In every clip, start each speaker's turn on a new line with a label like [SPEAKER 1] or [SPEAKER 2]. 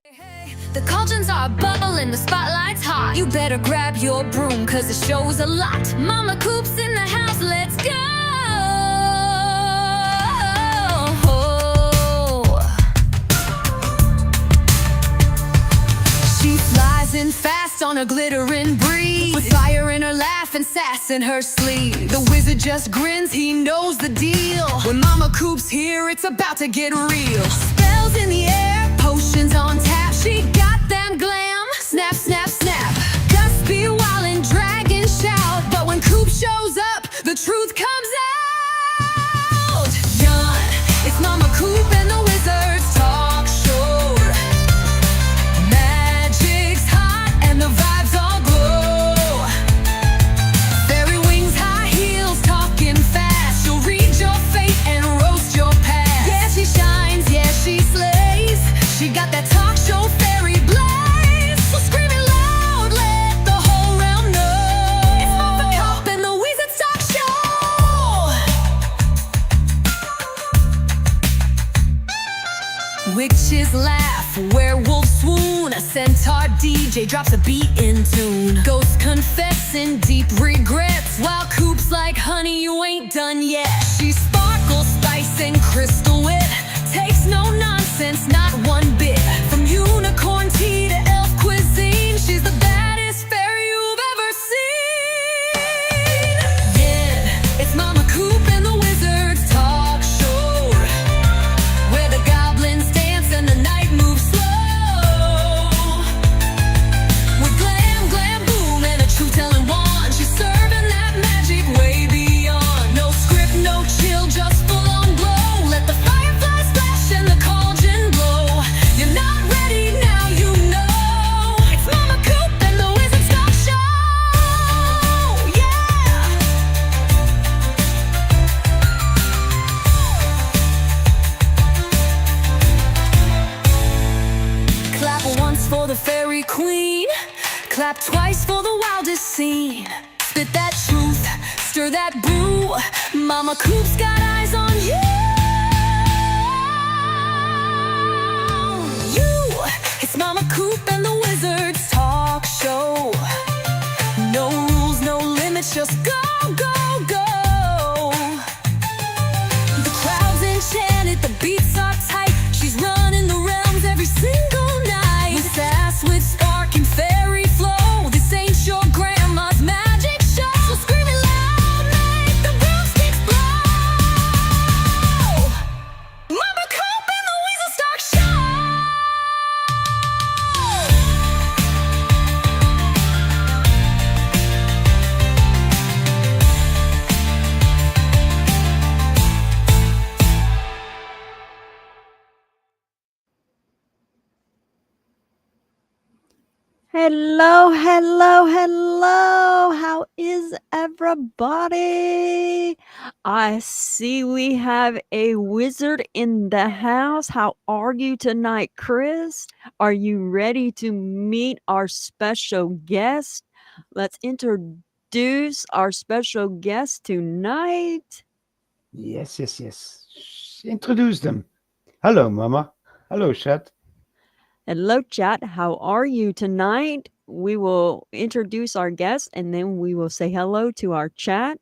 [SPEAKER 1] Hey, the cauldrons are bubbling, the spotlight's hot. You better grab your broom, cause the show's a lot. Momma Coop's in the house, let's go! She flies in fast on a glittering breeze, with fire in her laugh and sass in her sleeve. The wizard just grins, he knows the deal. When Momma Coop's here, it's about to get real. Spells in the air, potions on tap. She got them glam, snap, snap, snap. Gust be wild and dragon shout, but when Coop shows up, the truth comes out. Yawn, it's Momma Coop and the Wizards talk show. Magic's hot and the vibes all glow. Fairy wings, high heels, talking fast. She'll read your fate and roast your past. Yeah, she shines, yeah, she slays. She got that talk show fairy blaze. So scream it loud, let the whole realm know. It's Momma Coop and the Wizards talk show. Witches laugh, werewolves swoon. A centaur DJ drops a beat in tune. Ghosts confessing deep regrets, while Coop's like, honey, you ain't done yet. She sparkles, spice, and crystal wit. Takes no nonsense, not one bit. From unicorn tea to elf cuisine, she's the baddest fairy you've ever seen. Yeah, it's Momma Coop and the Wizards talk show, where the goblins dance and the night moves slow. With glam, glam, boom, and a truth-telling wand, she's serving that magic way beyond. No script, no chill, just full-on glow. Let the firefly splash and the cauldron blow. You're not ready now, you know. It's Momma Coop and the Wizards talk show. Yeah. Clap once for the fairy queen, clap twice for the wildest scene. Spit that truth, stir that brew. Momma Coop's got eyes on you. It's Momma Coop and the Wizards talk show. No rules, no limits, just go, go, go. The crowd's enchanted, the beats are tight. She's running the realms every single night. With sass, with spark and fairy flow, this ain't your grandma's magic show. So scream it loud, make the broomsticks blow. Momma Coop and the Wizards talk show.
[SPEAKER 2] Hello, hello, hello. How is everybody? I see we have a wizard in the house. How are you tonight, Chris? Are you ready to meet our special guest? Let's introduce our special guest tonight.
[SPEAKER 3] Yes. Introduce them. Hello, Mama. Hello, Chat.
[SPEAKER 2] Hello, chat. How are you tonight? We will introduce our guest and then we will say hello to our chat.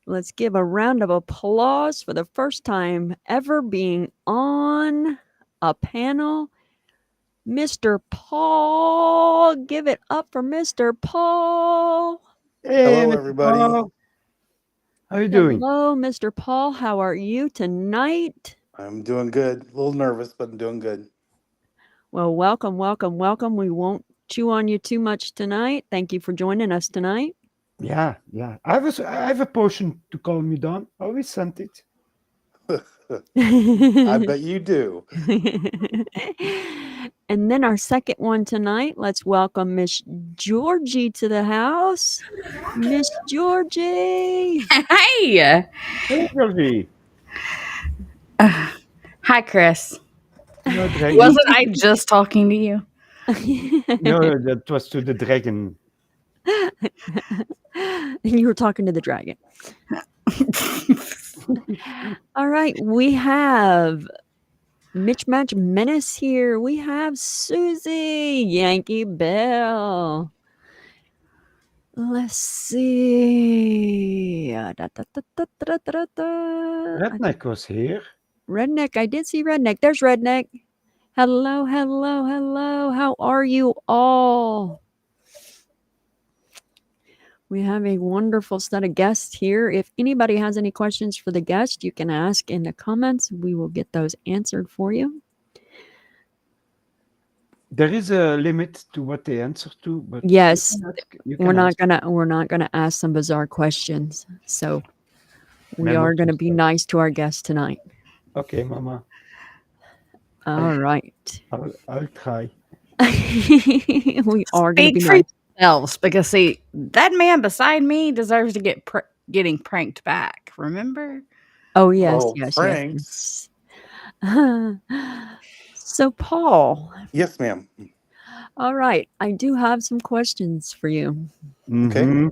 [SPEAKER 2] Let's give a round of applause for the first time ever being on a panel. Mr. Paul. Give it up for Mr. Paul.
[SPEAKER 3] Hey,
[SPEAKER 4] Hello,
[SPEAKER 3] Mr.
[SPEAKER 4] everybody.
[SPEAKER 3] Paul. How are you doing?
[SPEAKER 2] Hello, Mr. Paul. How are you tonight?
[SPEAKER 4] I'm doing good. A little nervous, but I'm doing good.
[SPEAKER 2] Well, welcome, welcome, welcome. We won't chew on you too much tonight. Thank you for joining us tonight.
[SPEAKER 3] Yeah. I have a potion to calm you down. I always sent it.
[SPEAKER 4] I bet you do.
[SPEAKER 2] And then our second one tonight, let's welcome Miss Georgie to the house. Miss Georgie.
[SPEAKER 5] Hey.
[SPEAKER 3] Hey, Georgie.
[SPEAKER 5] Hi, Chris.
[SPEAKER 3] No, dragon.
[SPEAKER 5] Wasn't I just talking to you?
[SPEAKER 3] No, that was to the dragon.
[SPEAKER 2] And you were talking to the dragon. All right, we have Mitch Match Menace here. We have Susie Yankee Bell. Let's see.
[SPEAKER 3] Redneck was here.
[SPEAKER 2] Redneck. I did see Redneck. There's Redneck. Hello, hello, hello. How are you all? We have a wonderful set of guests here. If anybody has any questions for the guest, you can ask in the comments. We will get those answered for you.
[SPEAKER 3] There is a limit to what they answer to, but
[SPEAKER 2] Yes,
[SPEAKER 3] you
[SPEAKER 2] we're
[SPEAKER 3] can
[SPEAKER 2] not
[SPEAKER 3] ask.
[SPEAKER 2] gonna ask some bizarre questions. So we
[SPEAKER 3] Memo
[SPEAKER 2] are gonna
[SPEAKER 3] to
[SPEAKER 2] be
[SPEAKER 3] stuff.
[SPEAKER 2] nice to our guests tonight.
[SPEAKER 3] Okay, Mama.
[SPEAKER 2] All right.
[SPEAKER 3] I'll try.
[SPEAKER 2] We are gonna be
[SPEAKER 5] Speak for
[SPEAKER 2] nice.
[SPEAKER 5] yourselves, because see, that man beside me deserves to get getting pranked back. Remember?
[SPEAKER 2] Oh yes,
[SPEAKER 4] Oh,
[SPEAKER 2] yes, yes,
[SPEAKER 4] pranks.
[SPEAKER 2] yes. So Paul,
[SPEAKER 4] Yes, ma'am.
[SPEAKER 2] all right, I do have some questions for you.
[SPEAKER 4] Okay.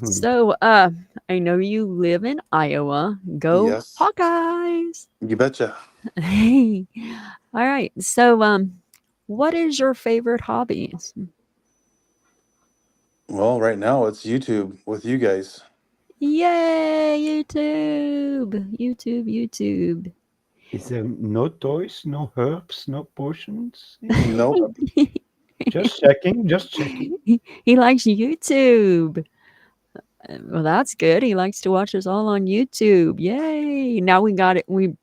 [SPEAKER 2] So, I know you live in Iowa. Go
[SPEAKER 4] Yes.
[SPEAKER 2] Hawkeyes!
[SPEAKER 4] You betcha.
[SPEAKER 2] Hey, all right. So, what is your favorite hobbies?
[SPEAKER 4] Well, right now it's YouTube with you guys.
[SPEAKER 2] Yay, YouTube, YouTube, YouTube.
[SPEAKER 3] Is there no toys, no herbs, no potions? in your
[SPEAKER 4] Nope.
[SPEAKER 3] hobby? Just checking, just checking.
[SPEAKER 2] He likes YouTube. Well, that's good. He likes to watch us all on YouTube. Yay! Now we got it. We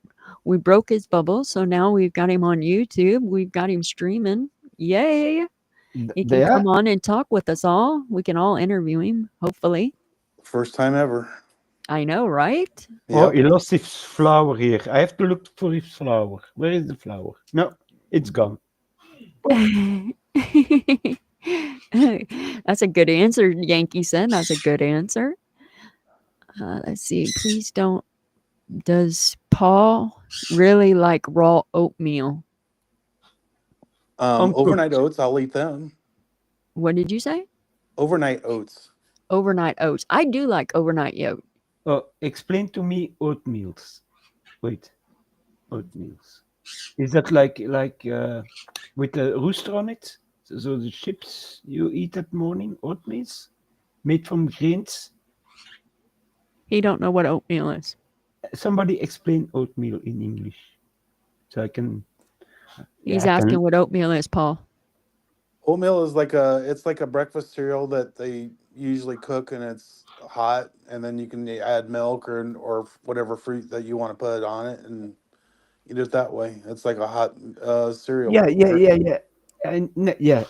[SPEAKER 2] broke his bubble, so now we've got him on YouTube. We've got him streaming. Yay! He can
[SPEAKER 3] Yeah,
[SPEAKER 2] come on and talk with us all. We can all interview him, hopefully.
[SPEAKER 4] First time ever.
[SPEAKER 2] I know, right?
[SPEAKER 3] oh,
[SPEAKER 4] Yep.
[SPEAKER 3] he lost his flower here. I have to look for his flower. Where is the flower? No, it's gone.
[SPEAKER 2] That's a good answer, Yankee said. That's a good answer. Let's see. Please don't. Does Paul really like raw oatmeal?
[SPEAKER 4] Overnight
[SPEAKER 3] Uncooked.
[SPEAKER 4] oats, I'll eat them.
[SPEAKER 2] What did you say?
[SPEAKER 4] Overnight oats.
[SPEAKER 2] Overnight oats. I do like overnight oats.
[SPEAKER 3] Oh, explain to me oatmeals. Wait, oatmeals. Is that like with a rooster on it? So the chips you eat at morning, oatmeals made from grains.
[SPEAKER 2] He don't know what oatmeal is.
[SPEAKER 3] Somebody explain oatmeal in English, so I can.
[SPEAKER 2] He's
[SPEAKER 3] I
[SPEAKER 2] asking
[SPEAKER 3] can.
[SPEAKER 2] what oatmeal is, Paul.
[SPEAKER 4] Oatmeal is it's like a breakfast cereal that they usually cook and it's hot, and then you can add milk or whatever fruit that you want to put on it and eat it that way. It's like a hot cereal.
[SPEAKER 3] Yeah. Yeah,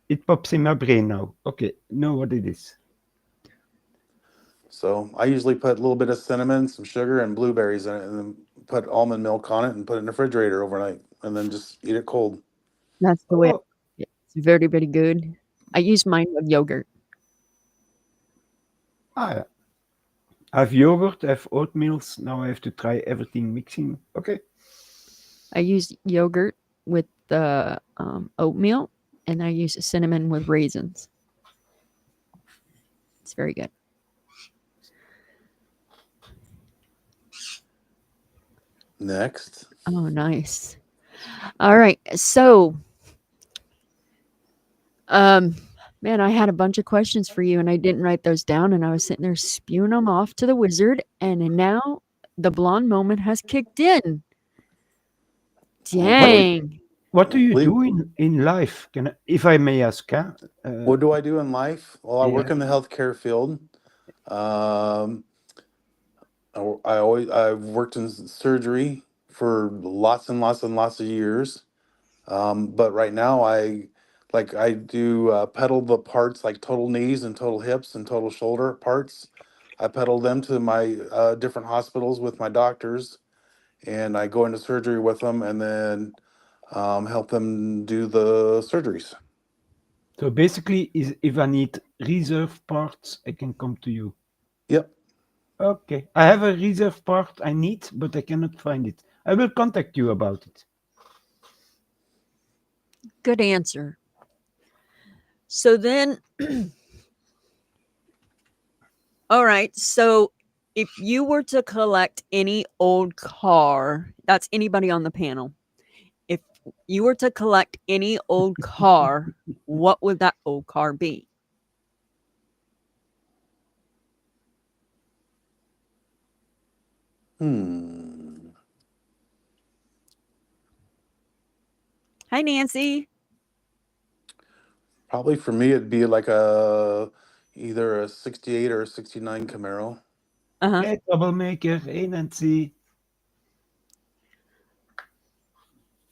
[SPEAKER 3] it pops in my brain now. Okay, know what it is.
[SPEAKER 4] So I usually put a little bit of cinnamon, some sugar, and blueberries in it, and then put almond milk on it and put it in the refrigerator overnight, and then just eat it cold.
[SPEAKER 2] That's the way.
[SPEAKER 3] Oh,
[SPEAKER 2] It's very, very good. I use mine with yogurt.
[SPEAKER 3] yeah. I have yogurt, I have oatmeals. Now I have to try everything mixing. Okay.
[SPEAKER 2] I use yogurt with the oatmeal, and I use cinnamon with raisins. It's very good.
[SPEAKER 4] Next,
[SPEAKER 2] Oh, nice. All right. So, man, I had a bunch of questions for you and I didn't write those down and I was sitting there spewing them off to the wizard and now the blonde moment has kicked in. Dang.
[SPEAKER 3] What do you
[SPEAKER 4] leave.
[SPEAKER 3] do in life? If I may ask?
[SPEAKER 4] What do I do in life? Well, I work
[SPEAKER 3] Yeah.
[SPEAKER 4] in the healthcare field. Um, I've worked in surgery for lots and lots and lots of years. But right now I do pedal the parts like total knees and total hips and total shoulder parts. I pedal them to my different hospitals with my doctors, and I go into surgery with them, and then help them do the surgeries.
[SPEAKER 3] So basically, if I need reserve parts, I can come to you.
[SPEAKER 4] Yep.
[SPEAKER 3] Okay. I have a reserve part I need, but I cannot find it. I will contact you about it.
[SPEAKER 2] Good answer. So then, all right. So If you were to collect any old car, that's anybody on the panel. If you were to collect any old car, what would that old car be?
[SPEAKER 4] Hmm.
[SPEAKER 2] Hi, Nancy.
[SPEAKER 4] Probably for me, it'd be like either a 68 or a 69 Camaro.
[SPEAKER 2] Uh huh.
[SPEAKER 3] Hey, troublemaker. Hey, Nancy.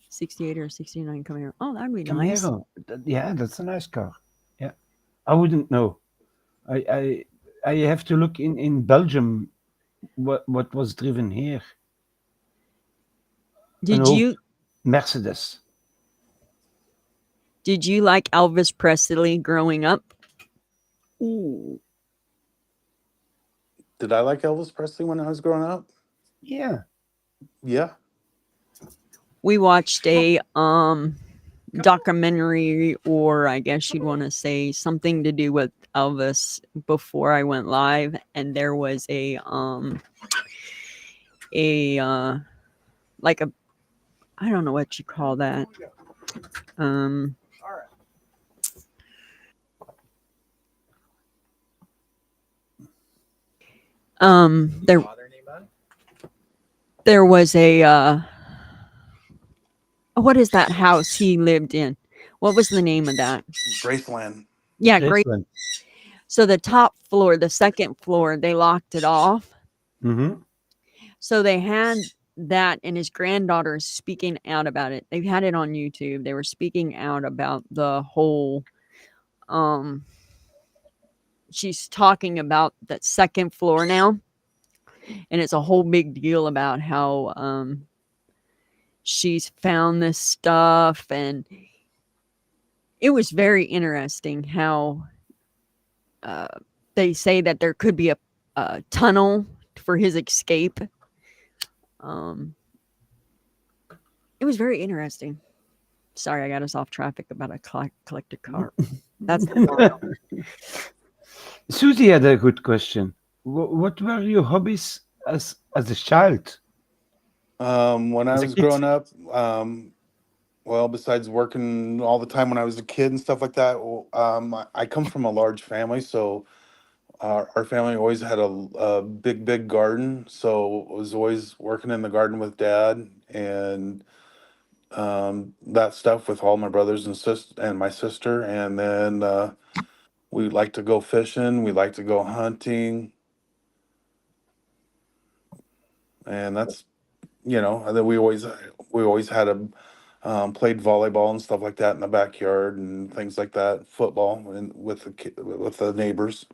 [SPEAKER 2] 68 or 69 Camaro. Oh, that'd be nice.
[SPEAKER 3] Camaro. Yeah, that's a nice car. Yeah. I wouldn't know. I I I have to look in Belgium what was driven here. An
[SPEAKER 2] Did
[SPEAKER 3] old
[SPEAKER 2] you
[SPEAKER 3] Mercedes.
[SPEAKER 2] did you like Elvis Presley growing up?
[SPEAKER 3] Ooh,
[SPEAKER 4] Did I like Elvis Presley when I was growing up?
[SPEAKER 3] yeah.
[SPEAKER 4] Yeah.
[SPEAKER 2] We watched a documentary, or I guess you'd want to say something to do with Elvis before I went live, and there was a like a, I don't know what you call that. Um there there was a what is that house he lived in? What was the name of that?
[SPEAKER 4] Graceland.
[SPEAKER 2] Yeah, great.
[SPEAKER 3] Graceland.
[SPEAKER 2] So the top floor, the second floor, they locked it off.
[SPEAKER 3] Mm-hmm.
[SPEAKER 2] So they had that, and his granddaughter is speaking out about it. They've had it on YouTube. They were speaking out about the whole um she's talking about that second floor now, and it's a whole big deal about how she's found this stuff, and it was very interesting how uh, they say that there could be a tunnel for his escape. Um, it was very interesting. Sorry, I got us off traffic about a collector car. That's the point.
[SPEAKER 3] Susie had a good question. What were your hobbies as a child,
[SPEAKER 4] When I
[SPEAKER 3] as a
[SPEAKER 4] was
[SPEAKER 3] kid?
[SPEAKER 4] growing up, well, besides working all the time when I was a kid and stuff like that, I come from a large family, so our family always had a big, big garden. So I was always working in the garden with dad and that stuff with all my brothers and my sister. And then we like to go fishing. We like to go hunting, and that's And then we always had a played volleyball and stuff like that in the backyard and things like that, football and with the neighbors.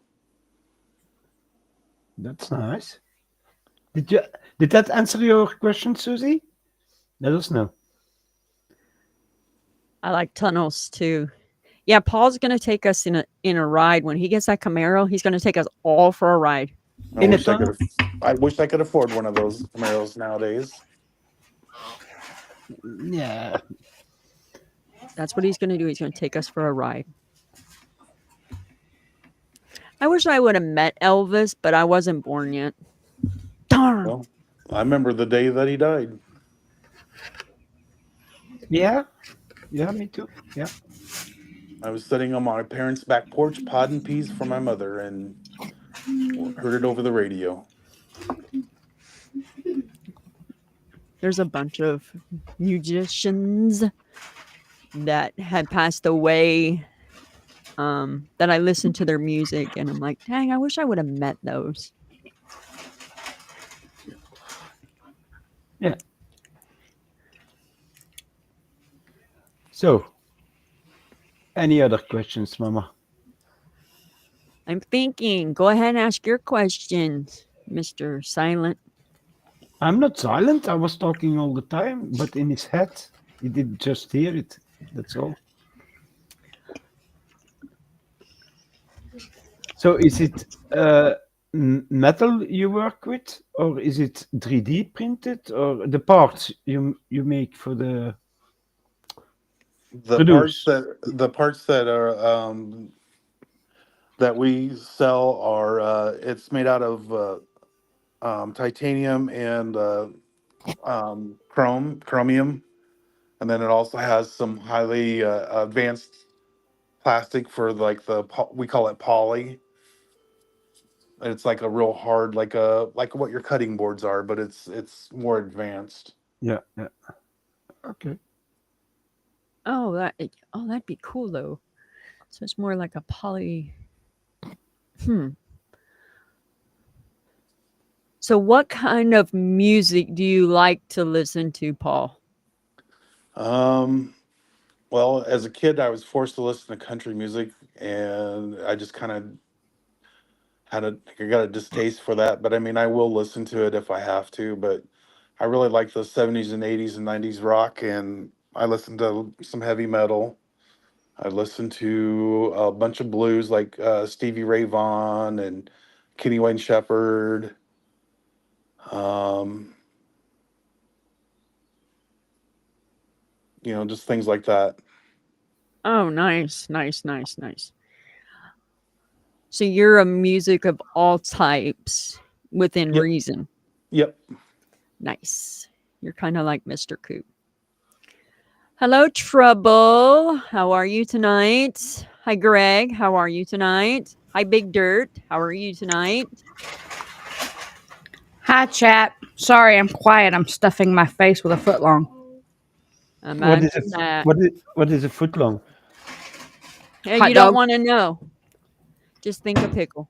[SPEAKER 3] That's nice. Did you did that answer your question, Susie? Let us know.
[SPEAKER 2] I like tunnels too. Yeah, Paul's gonna take us in a ride when he gets that Camaro. He's gonna take us all for a ride.
[SPEAKER 4] I
[SPEAKER 3] In a
[SPEAKER 4] wish I could.
[SPEAKER 3] tunnel?
[SPEAKER 4] I wish I could afford one of those Camaros nowadays.
[SPEAKER 3] Yeah.
[SPEAKER 2] That's what he's gonna do. He's gonna take us for a ride. I wish I would have met Elvis, but I wasn't born yet. Darn.
[SPEAKER 4] Well, I remember the day that he died.
[SPEAKER 3] Yeah. Yeah, me too. Yeah.
[SPEAKER 4] I was sitting on my parents' back porch, podding peas for my mother, and heard it over the radio.
[SPEAKER 2] There's a bunch of musicians that had passed away, that I listened to their music, and I'm like, dang, I wish I would have met those.
[SPEAKER 3] Yeah. So, any other questions, Mama?
[SPEAKER 2] I'm thinking. Go ahead and ask your questions, Mr. Silent.
[SPEAKER 3] I'm not silent. I was talking all the time, but in his head, he didn't just hear it. That's all. So, is it metal you work with, or is it 3D printed, or the parts you make for the
[SPEAKER 4] The parts
[SPEAKER 3] produce?
[SPEAKER 4] that the parts that are that we sell are it's made out of titanium and chromium, and then it also has some highly advanced plastic for like we call it poly. It's like a real hard, like what your cutting boards are, but it's more advanced.
[SPEAKER 3] Yeah, yeah. Okay.
[SPEAKER 2] Oh, that'd be cool though. So it's more like a poly. Hmm. So what kind of music do you like to listen to, Paul?
[SPEAKER 4] Um, well, as a kid, I was forced to listen to country music, and I just kind of I got a distaste for that. But I mean, I will listen to it if I have to. But I really like the '70s and '80s and '90s rock, and I listen to some heavy metal. I listen to a bunch of blues like Stevie Ray Vaughan and Kenny Wayne Shepherd. Um, just things like that.
[SPEAKER 2] Oh, nice, nice, nice, nice. So you're a music of all types within
[SPEAKER 4] Yep.
[SPEAKER 2] reason.
[SPEAKER 4] Yep.
[SPEAKER 2] Nice. You're kind of like Mr. Coop. Hello, Trouble. How are you tonight? Hi, Greg. How are you tonight? Hi, Big Dirt. How are you tonight?
[SPEAKER 5] Hi, chat. Sorry, I'm quiet. I'm stuffing my face with a footlong.
[SPEAKER 3] What is
[SPEAKER 2] Imagine that.
[SPEAKER 3] what is a foot long?
[SPEAKER 2] Yeah,
[SPEAKER 5] Hot
[SPEAKER 2] you don't
[SPEAKER 5] dog.
[SPEAKER 2] want to know. Just think of pickle.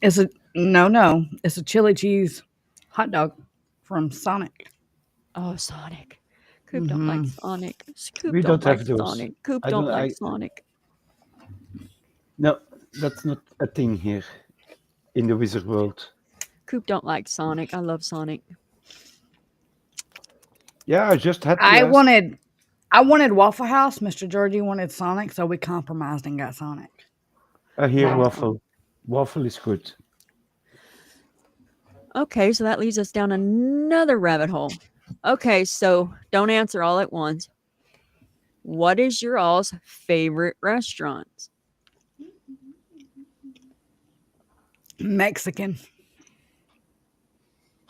[SPEAKER 5] It's a no. It's a chili cheese hot dog from Sonic.
[SPEAKER 2] Oh, Sonic. Coop don't like Sonic. Coop
[SPEAKER 3] We
[SPEAKER 2] don't
[SPEAKER 3] don't
[SPEAKER 2] like
[SPEAKER 3] have those.
[SPEAKER 2] Sonic. Coop
[SPEAKER 3] I
[SPEAKER 2] don't
[SPEAKER 3] don't.
[SPEAKER 2] like
[SPEAKER 3] I
[SPEAKER 2] Sonic.
[SPEAKER 3] No, that's not a thing here in the wizard world.
[SPEAKER 2] Coop don't like Sonic. I love Sonic.
[SPEAKER 3] Yeah, I just had to
[SPEAKER 5] I
[SPEAKER 3] ask.
[SPEAKER 5] wanted Waffle House. Mr. Georgie wanted Sonic, so we compromised and got Sonic.
[SPEAKER 3] I hear
[SPEAKER 2] Awesome.
[SPEAKER 3] waffle. Waffle is good.
[SPEAKER 2] Okay, so that leads us down another rabbit hole. Okay, so don't answer all at once. What is your all's favorite restaurant?
[SPEAKER 5] Mexican.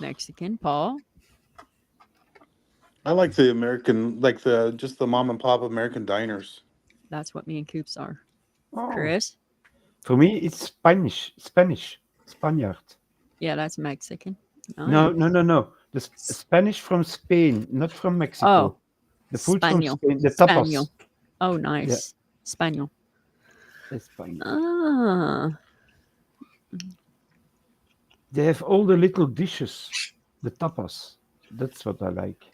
[SPEAKER 2] Mexican, Paul?
[SPEAKER 4] I like the American, like just the mom and pop American diners.
[SPEAKER 2] That's what me and Coops are.
[SPEAKER 3] Oh,
[SPEAKER 2] Chris?
[SPEAKER 3] for me, it's Spanish, Spaniard.
[SPEAKER 2] Yeah, that's Mexican.
[SPEAKER 3] No,
[SPEAKER 2] Nice.
[SPEAKER 3] no, no, no. The Spanish from Spain, not from
[SPEAKER 2] Oh,
[SPEAKER 3] Mexico. The food from
[SPEAKER 2] Spaniel.
[SPEAKER 3] Spain, the
[SPEAKER 2] Spaniel.
[SPEAKER 3] tapas.
[SPEAKER 2] Oh,
[SPEAKER 3] Yeah,
[SPEAKER 2] nice. Spaniel.
[SPEAKER 3] Spanish.
[SPEAKER 2] Ah,
[SPEAKER 3] They have all the little dishes, the tapas. That's what I like.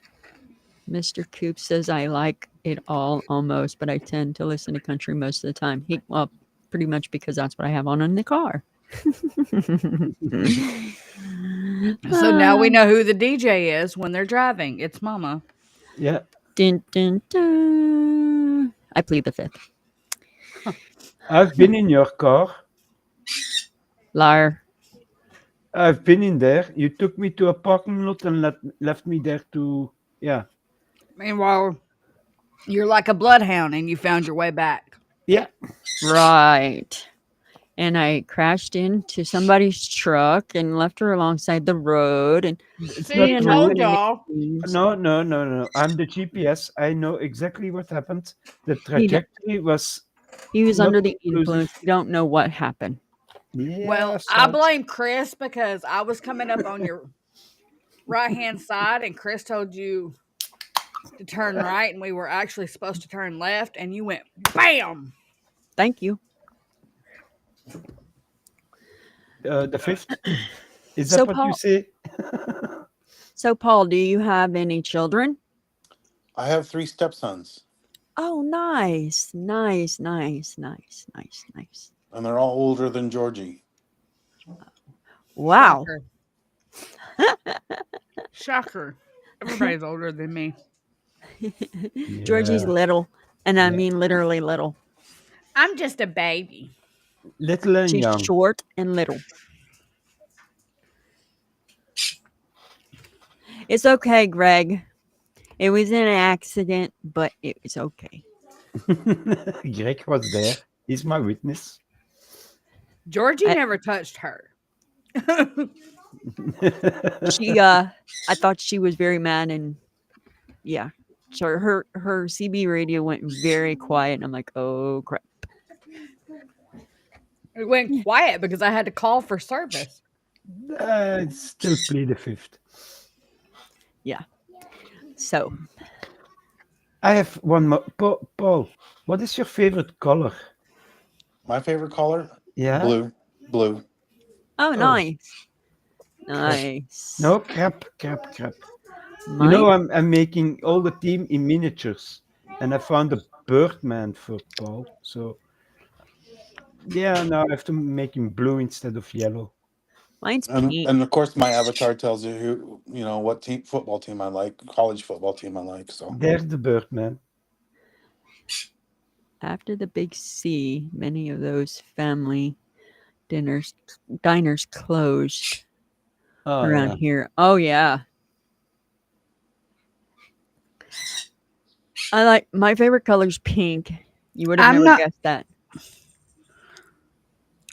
[SPEAKER 2] Mr. Coop says I like it all almost, but I tend to listen to country most of the time. Well, pretty much because that's what I have on in the car.
[SPEAKER 5] So now we know who the DJ is when they're driving. It's Mama.
[SPEAKER 3] Yeah.
[SPEAKER 2] Dun, dun, dun. I plead the fifth.
[SPEAKER 3] I've been in your car.
[SPEAKER 2] Liar.
[SPEAKER 3] I've been in there. You took me to a parking lot and left me there to, yeah.
[SPEAKER 5] Meanwhile, you're like a bloodhound and you found your way back.
[SPEAKER 3] Yeah.
[SPEAKER 2] Right. And I crashed into somebody's truck and left her alongside the road. And
[SPEAKER 3] It's
[SPEAKER 5] See,
[SPEAKER 3] not
[SPEAKER 5] I
[SPEAKER 2] I'm
[SPEAKER 3] true.
[SPEAKER 2] not
[SPEAKER 5] told
[SPEAKER 2] gonna name
[SPEAKER 5] y'all.
[SPEAKER 2] names.
[SPEAKER 3] No, no, no, no. I'm the GPS. I know exactly what happened. The
[SPEAKER 2] He, d-
[SPEAKER 3] trajectory was
[SPEAKER 2] he was
[SPEAKER 3] not
[SPEAKER 2] under the
[SPEAKER 3] inclusive.
[SPEAKER 2] influence. You don't know what happened.
[SPEAKER 3] Yeah,
[SPEAKER 5] Well, I blame Chris because I was coming up on your right hand side and Chris told you to turn right and we were actually supposed to turn left and you went BAM!
[SPEAKER 2] Thank you.
[SPEAKER 3] the fifth. Is that
[SPEAKER 2] So,
[SPEAKER 3] what you
[SPEAKER 2] Paul,
[SPEAKER 3] say?
[SPEAKER 2] Paul, do you have any children?
[SPEAKER 4] I have 3 stepsons,
[SPEAKER 2] Oh, nice, nice, nice, nice, nice, nice.
[SPEAKER 4] and they're all older than Georgie.
[SPEAKER 2] Wow.
[SPEAKER 5] Shocker. Everybody's older than me.
[SPEAKER 2] Georgie's
[SPEAKER 3] Yeah.
[SPEAKER 2] little, and I
[SPEAKER 3] Yeah.
[SPEAKER 2] mean literally little.
[SPEAKER 5] I'm just a baby.
[SPEAKER 3] Little and
[SPEAKER 2] She's
[SPEAKER 3] young.
[SPEAKER 2] short and little. It's okay, Greg. It was an accident, but it was okay.
[SPEAKER 3] Greg was there. He's my witness.
[SPEAKER 5] Georgie
[SPEAKER 2] I-
[SPEAKER 5] never touched her.
[SPEAKER 2] I thought she was very mad, and yeah. So her CB radio went very quiet, and I'm like, "Oh, crap."
[SPEAKER 5] It went
[SPEAKER 2] Yeah.
[SPEAKER 5] quiet because I had to call for service.
[SPEAKER 3] Still plead the fifth.
[SPEAKER 2] Yeah. So,
[SPEAKER 3] I have one more. Paul, what is your favorite color?
[SPEAKER 4] My favorite color,
[SPEAKER 3] Yeah?
[SPEAKER 4] blue, blue.
[SPEAKER 2] oh,
[SPEAKER 3] Oh,
[SPEAKER 2] nice.
[SPEAKER 3] crap.
[SPEAKER 2] Nice.
[SPEAKER 3] No, crap, crap, crap. You
[SPEAKER 2] Mine?
[SPEAKER 3] know, I'm making all the team in miniatures, and I found a Birdman for Paul. So, yeah, now I have to make him blue instead of yellow.
[SPEAKER 2] Mine's
[SPEAKER 4] And
[SPEAKER 2] pink.
[SPEAKER 4] of course, my avatar tells you who, what team, football team I like, college football team I like. So
[SPEAKER 3] There's the Birdman.
[SPEAKER 2] After the big C, many of those family dinners diners closed
[SPEAKER 3] Oh,
[SPEAKER 2] around
[SPEAKER 3] yeah.
[SPEAKER 2] here. Oh yeah. I like my favorite color's pink. You would have
[SPEAKER 5] I'm
[SPEAKER 2] never
[SPEAKER 5] not.
[SPEAKER 2] guessed that.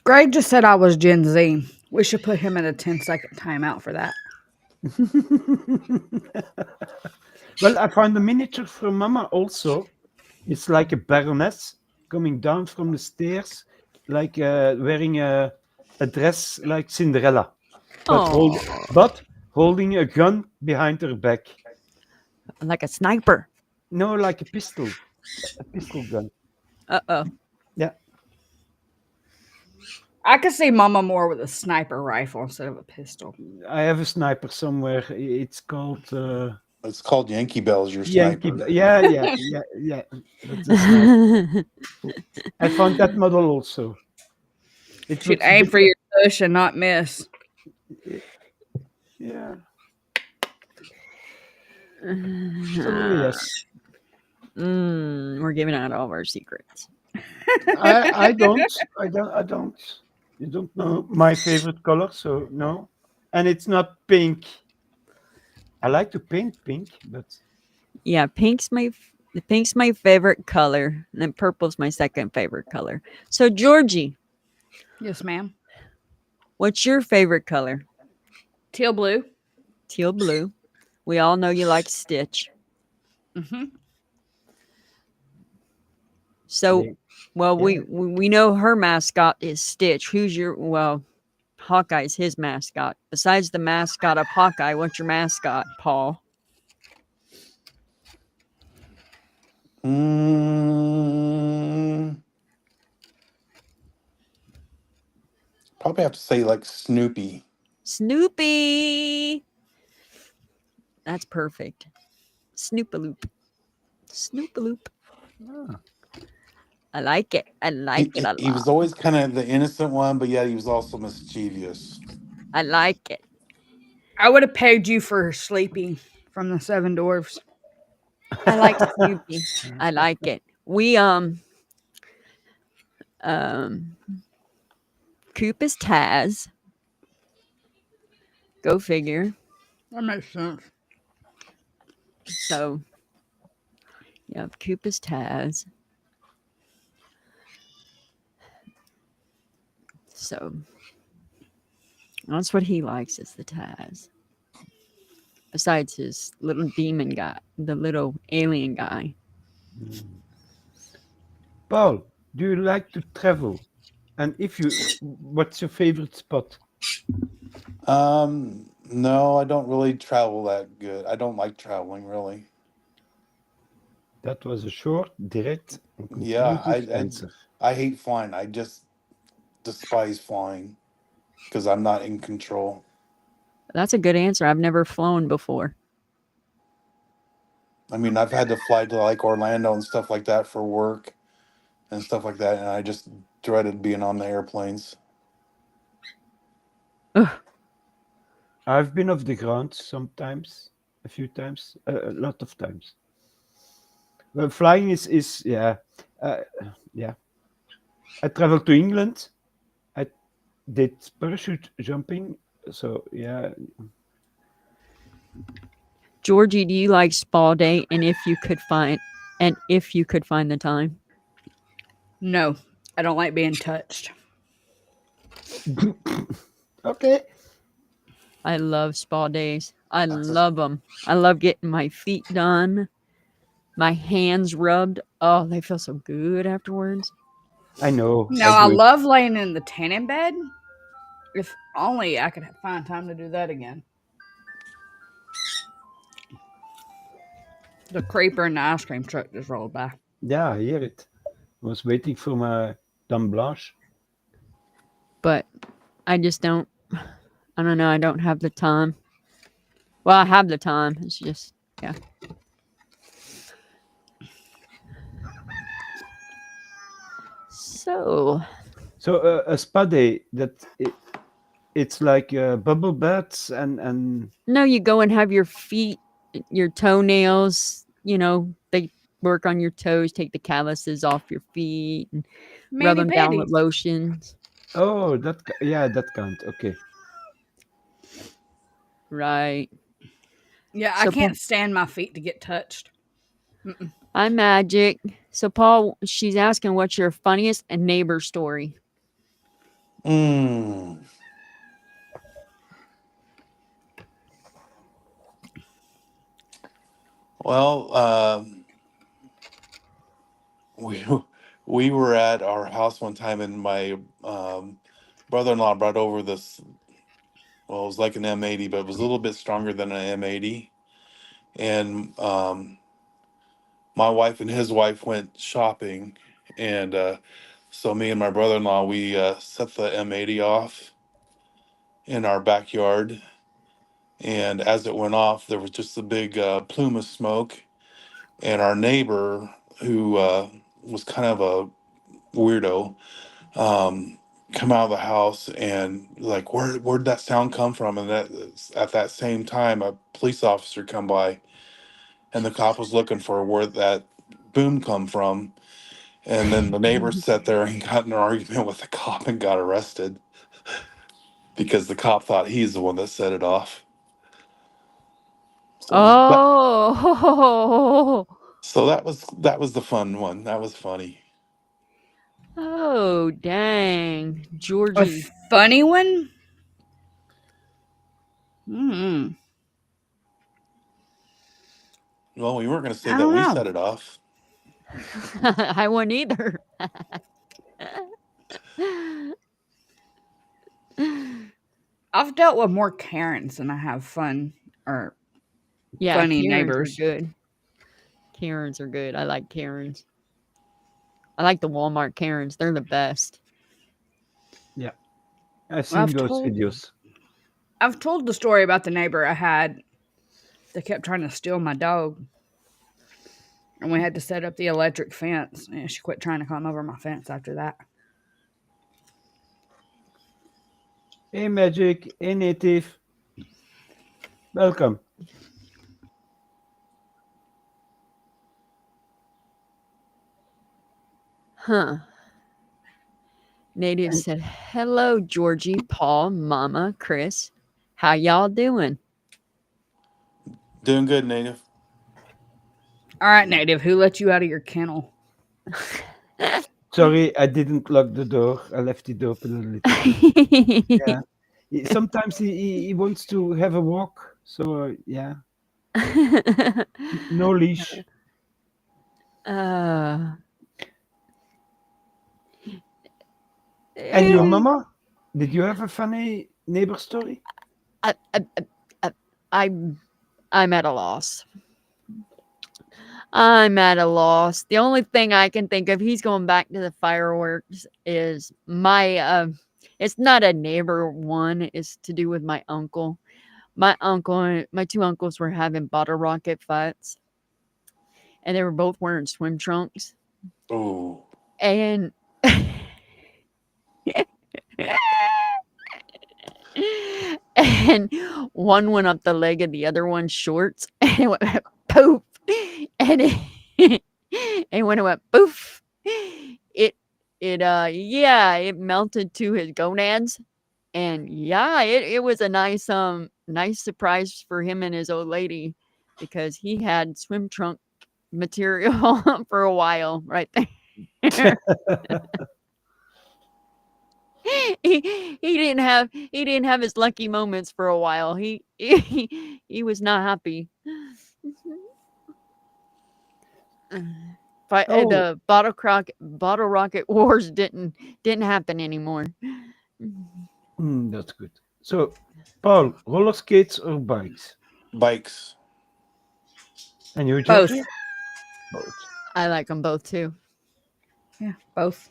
[SPEAKER 5] Greg just said I was Gen Z. We should put him in a 10-second timeout for that.
[SPEAKER 3] Well, I found a miniature from Mama also. It's like a baroness coming down from the stairs, like wearing a dress like Cinderella, but
[SPEAKER 2] Oh,
[SPEAKER 3] holding a gun behind her back.
[SPEAKER 2] like a sniper.
[SPEAKER 3] No, like a pistol gun.
[SPEAKER 2] Uh-oh.
[SPEAKER 3] Yeah,
[SPEAKER 5] I could see Mama more with a sniper rifle instead of a pistol.
[SPEAKER 3] I have a sniper somewhere. It's called
[SPEAKER 4] it's called Yankee Bells. Your
[SPEAKER 3] Yankee.
[SPEAKER 4] sniper.
[SPEAKER 3] Yeah. That's a sniper. I found that model also. It
[SPEAKER 5] She'd
[SPEAKER 3] looks a
[SPEAKER 5] aim
[SPEAKER 3] bit.
[SPEAKER 5] for your tush and not miss.
[SPEAKER 3] Yeah. So yes,
[SPEAKER 2] We're giving out all of our secrets.
[SPEAKER 3] I don't. You don't know my favorite color, so no. And it's not pink. I like to paint pink, but
[SPEAKER 2] Yeah, the pink's my favorite color, and then purple's my second favorite color. So Georgie,
[SPEAKER 5] Yes, ma'am.
[SPEAKER 2] what's your favorite color?
[SPEAKER 5] Teal blue.
[SPEAKER 2] Teal blue. We all know you like Stitch.
[SPEAKER 5] Mm-hmm.
[SPEAKER 2] So,
[SPEAKER 3] they,
[SPEAKER 2] well,
[SPEAKER 3] yeah.
[SPEAKER 2] we know her mascot is Stitch. Who's your Hawkeye's his mascot. Besides the mascot of Hawkeye, what's your mascot, Paul?
[SPEAKER 4] Mm, probably have to say like Snoopy.
[SPEAKER 2] Snoopy. That's perfect. Snoopaloop. Snoopaloop.
[SPEAKER 3] Ah.
[SPEAKER 2] I like it. I like it a
[SPEAKER 4] He was
[SPEAKER 2] lot.
[SPEAKER 4] always kind of the innocent one, but yet he was also mischievous.
[SPEAKER 2] I like it.
[SPEAKER 5] I would have pegged you for Sleepy from the Seven Dwarfs.
[SPEAKER 2] I like Snoopy. I like it. We um Coop is Taz. Go figure.
[SPEAKER 5] That makes sense.
[SPEAKER 2] So yeah, Coop is Taz. So that's what he likes is the Taz. Besides his little demon guy, the little alien guy.
[SPEAKER 3] Paul, do you like to travel? And if you, what's your favorite spot?
[SPEAKER 4] No, I don't really travel that good. I don't like traveling really.
[SPEAKER 3] That was a short, direct, and
[SPEAKER 4] Yeah,
[SPEAKER 3] conclusive answer.
[SPEAKER 4] I hate flying. I just despise flying because I'm not in control.
[SPEAKER 2] That's a good answer. I've never flown before.
[SPEAKER 4] I mean, I've had to fly to like Orlando and stuff like that for work and stuff like that, and I just dreaded being on the airplanes.
[SPEAKER 2] Ugh.
[SPEAKER 3] I've been off the ground sometimes, a few times, a lot of times. Well, flying is uh, yeah. I traveled to England. I did parachute jumping. So yeah,
[SPEAKER 2] Georgie, do you like spa day? And if you could find the time?
[SPEAKER 5] No, I don't like being touched.
[SPEAKER 3] okay.
[SPEAKER 2] I love spa days. I
[SPEAKER 4] That's a,
[SPEAKER 2] love them. I love getting my feet done, my hands rubbed. Oh, they feel so good afterwards.
[SPEAKER 3] I know.
[SPEAKER 5] No,
[SPEAKER 3] I
[SPEAKER 5] I
[SPEAKER 3] do it.
[SPEAKER 5] love laying in the tanning bed. If only I could find time to do that again. The creeper and the ice cream truck just rolled by.
[SPEAKER 3] Yeah, I hear it. I was waiting for my dame blanche.
[SPEAKER 2] But I just don't, I don't know. I don't have the time. Well, I have the time. It's just, yeah. So,
[SPEAKER 3] So a spa day it's like bubble baths and
[SPEAKER 2] no, you go and have your feet, your toenails, they work on your toes, take the calluses off your feet, and rub
[SPEAKER 5] Mani
[SPEAKER 2] them down with
[SPEAKER 5] petties.
[SPEAKER 2] lotions.
[SPEAKER 3] oh yeah, that count. Okay.
[SPEAKER 2] Right.
[SPEAKER 5] Yeah, I
[SPEAKER 2] So,
[SPEAKER 5] can't stand my feet to get touched. Mm-mm.
[SPEAKER 2] hi, Magic. So, Paul, she's asking what's your funniest neighbor story?
[SPEAKER 4] mm, well, we we were at our house one time, and my brother-in-law brought over this. Well, it was like an M80, but it was a little bit stronger than an M80. And my wife and his wife went shopping, and so me and my brother-in-law we set the M80 off in our backyard. And as it went off, there was just a big plume of smoke. And our neighbor, who was kind of a weirdo, um, come out of the house and like, where'd that sound come from? And that at that same time, a police officer come by, and the cop was looking for where that boom come from. And then the neighbor sat there and got in an argument with the cop and got arrested because the cop thought he's the one that set it off. So that
[SPEAKER 2] Oh,
[SPEAKER 4] so that was the fun one. That was funny.
[SPEAKER 2] oh, dang.
[SPEAKER 5] A
[SPEAKER 2] Georgie.
[SPEAKER 5] funny one? Mm,
[SPEAKER 4] Well, we weren't going to say
[SPEAKER 5] I
[SPEAKER 4] that
[SPEAKER 5] don't
[SPEAKER 4] we
[SPEAKER 5] know.
[SPEAKER 4] set it off.
[SPEAKER 2] I wouldn't either.
[SPEAKER 5] I've dealt with more Karens than I have fun or
[SPEAKER 2] Yeah,
[SPEAKER 5] funny
[SPEAKER 2] Karens are
[SPEAKER 5] neighbors.
[SPEAKER 2] good. Karens are good. I like Karens. I like the Walmart Karens. They're the best.
[SPEAKER 3] Yeah, I've
[SPEAKER 5] I've
[SPEAKER 3] seen those
[SPEAKER 5] told
[SPEAKER 3] videos.
[SPEAKER 5] I've told the story about the neighbor I had that kept trying to steal my dog, and we had to set up the electric fence. And she quit trying to climb over my fence after that.
[SPEAKER 3] Hey Magic, hey Native, welcome.
[SPEAKER 2] Huh. Native
[SPEAKER 3] And
[SPEAKER 2] said, "Hello, Georgie, Paul, Mama, Chris. How y'all doing?"
[SPEAKER 4] Doing good, native.
[SPEAKER 5] All right, native, who let you out of your kennel?
[SPEAKER 3] sorry, I didn't lock the door. I left it open a little bit. Yeah. Sometimes he wants to have a walk. So yeah, no leash.
[SPEAKER 2] uh,
[SPEAKER 3] And your
[SPEAKER 2] eh,
[SPEAKER 3] mama? Did you have a funny neighbor story?
[SPEAKER 2] I, I, I, I, I'm at a loss. I'm at a loss. The only thing I can think of, he's going back to the fireworks, is it's not a neighbor one, it's to do with my uncle. My two uncles were having bottle rocket fights, and they were both wearing swim trunks.
[SPEAKER 4] Oh,
[SPEAKER 2] And and one went up the leg of the other one's shorts, and it went poof, and and when it went poof, it it melted to his gonads, and yeah, it was a nice surprise for him and his old lady, because he had swim trunk material for a while right there. he didn't have his lucky moments for a while. He was not happy. But
[SPEAKER 3] Oh,
[SPEAKER 2] the bottle rocket wars didn't happen anymore.
[SPEAKER 3] that's good. So, Paul, roller skates or bikes?
[SPEAKER 4] Bikes.
[SPEAKER 3] And you,
[SPEAKER 5] Both.
[SPEAKER 3] Georgia? Both.
[SPEAKER 2] I like them both too.
[SPEAKER 5] Yeah, both.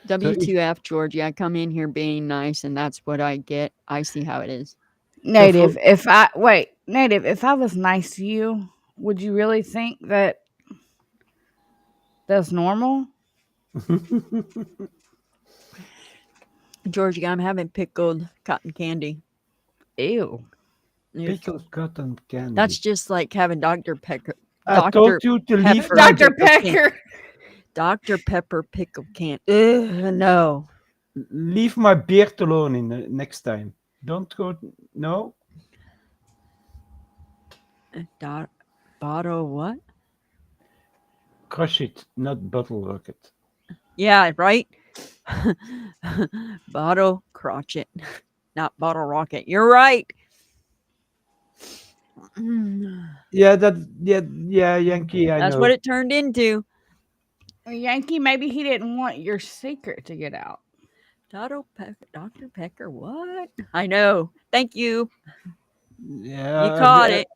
[SPEAKER 3] So if
[SPEAKER 2] W2F, Georgie. I come in here being nice, and that's what I get. I see how it is.
[SPEAKER 3] so for
[SPEAKER 5] Native, if I was nice to you, would you really think that that's normal?
[SPEAKER 2] Georgie, I'm having pickled cotton candy.
[SPEAKER 5] Ew.
[SPEAKER 2] If
[SPEAKER 3] pickled cotton
[SPEAKER 2] That's
[SPEAKER 3] candy.
[SPEAKER 2] just like having Dr. Pepper,
[SPEAKER 3] I
[SPEAKER 2] Dr.
[SPEAKER 3] told you to leave
[SPEAKER 2] Pepper
[SPEAKER 3] my
[SPEAKER 5] Dr.
[SPEAKER 2] pickled candy.
[SPEAKER 5] Pecker.
[SPEAKER 2] Dr. Pepper pickled candy. Ugh, no.
[SPEAKER 3] leave my beard alone in the next time. Don't go. No,
[SPEAKER 2] Dot, bottle what?
[SPEAKER 3] crush it, not bottle rocket.
[SPEAKER 2] Yeah, right? Bottle crotchet, not bottle rocket. You're right.
[SPEAKER 3] Yeah, yeah, Yankee. I
[SPEAKER 2] That's what
[SPEAKER 3] know.
[SPEAKER 2] it turned into.
[SPEAKER 5] Yankee, maybe he didn't want your secret to get out.
[SPEAKER 2] Dr. Pecker, what? I know. Thank you.
[SPEAKER 3] Yeah,
[SPEAKER 2] You caught it.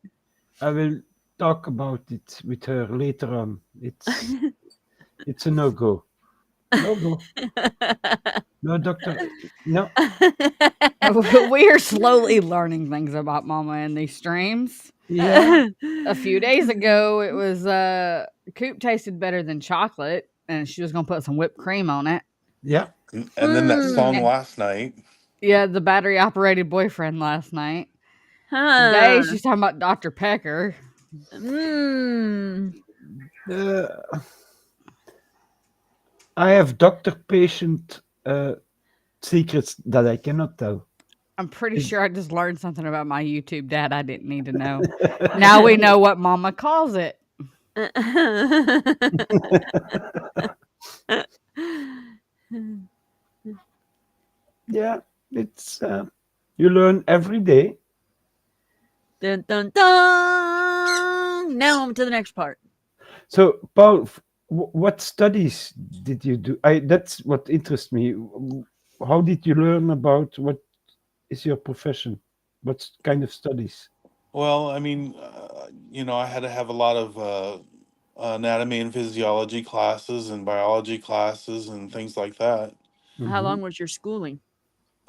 [SPEAKER 3] I will talk about it with her later on. It's a no go. No go. No doctor. No.
[SPEAKER 5] We are slowly learning things about Mama in these streams.
[SPEAKER 3] Yeah.
[SPEAKER 5] A few days ago, it was Coop tasted better than chocolate, and she was gonna put some whipped cream on it.
[SPEAKER 3] Yeah.
[SPEAKER 4] And then that song
[SPEAKER 5] And
[SPEAKER 4] last night.
[SPEAKER 5] yeah, the battery operated boyfriend last night. Today,
[SPEAKER 2] Huh.
[SPEAKER 5] she's talking about Dr. Pecker.
[SPEAKER 2] Mm.
[SPEAKER 3] Uh, I have doctor-patient secrets that I cannot tell.
[SPEAKER 5] I'm pretty sure I just learned something about my YouTube dad I didn't need to know. Now we know what Mama calls it.
[SPEAKER 3] Yeah, it's you learn every day.
[SPEAKER 2] Dun, dun, dun. Now on to the next part.
[SPEAKER 3] So, Paul, what studies did you do? I That's what interests me. How did you learn about what is your profession? What kind of studies?
[SPEAKER 4] Well, I mean, I had to have a lot of anatomy and physiology classes and biology classes and things like that.
[SPEAKER 2] How
[SPEAKER 3] Hmm.
[SPEAKER 2] long was your schooling?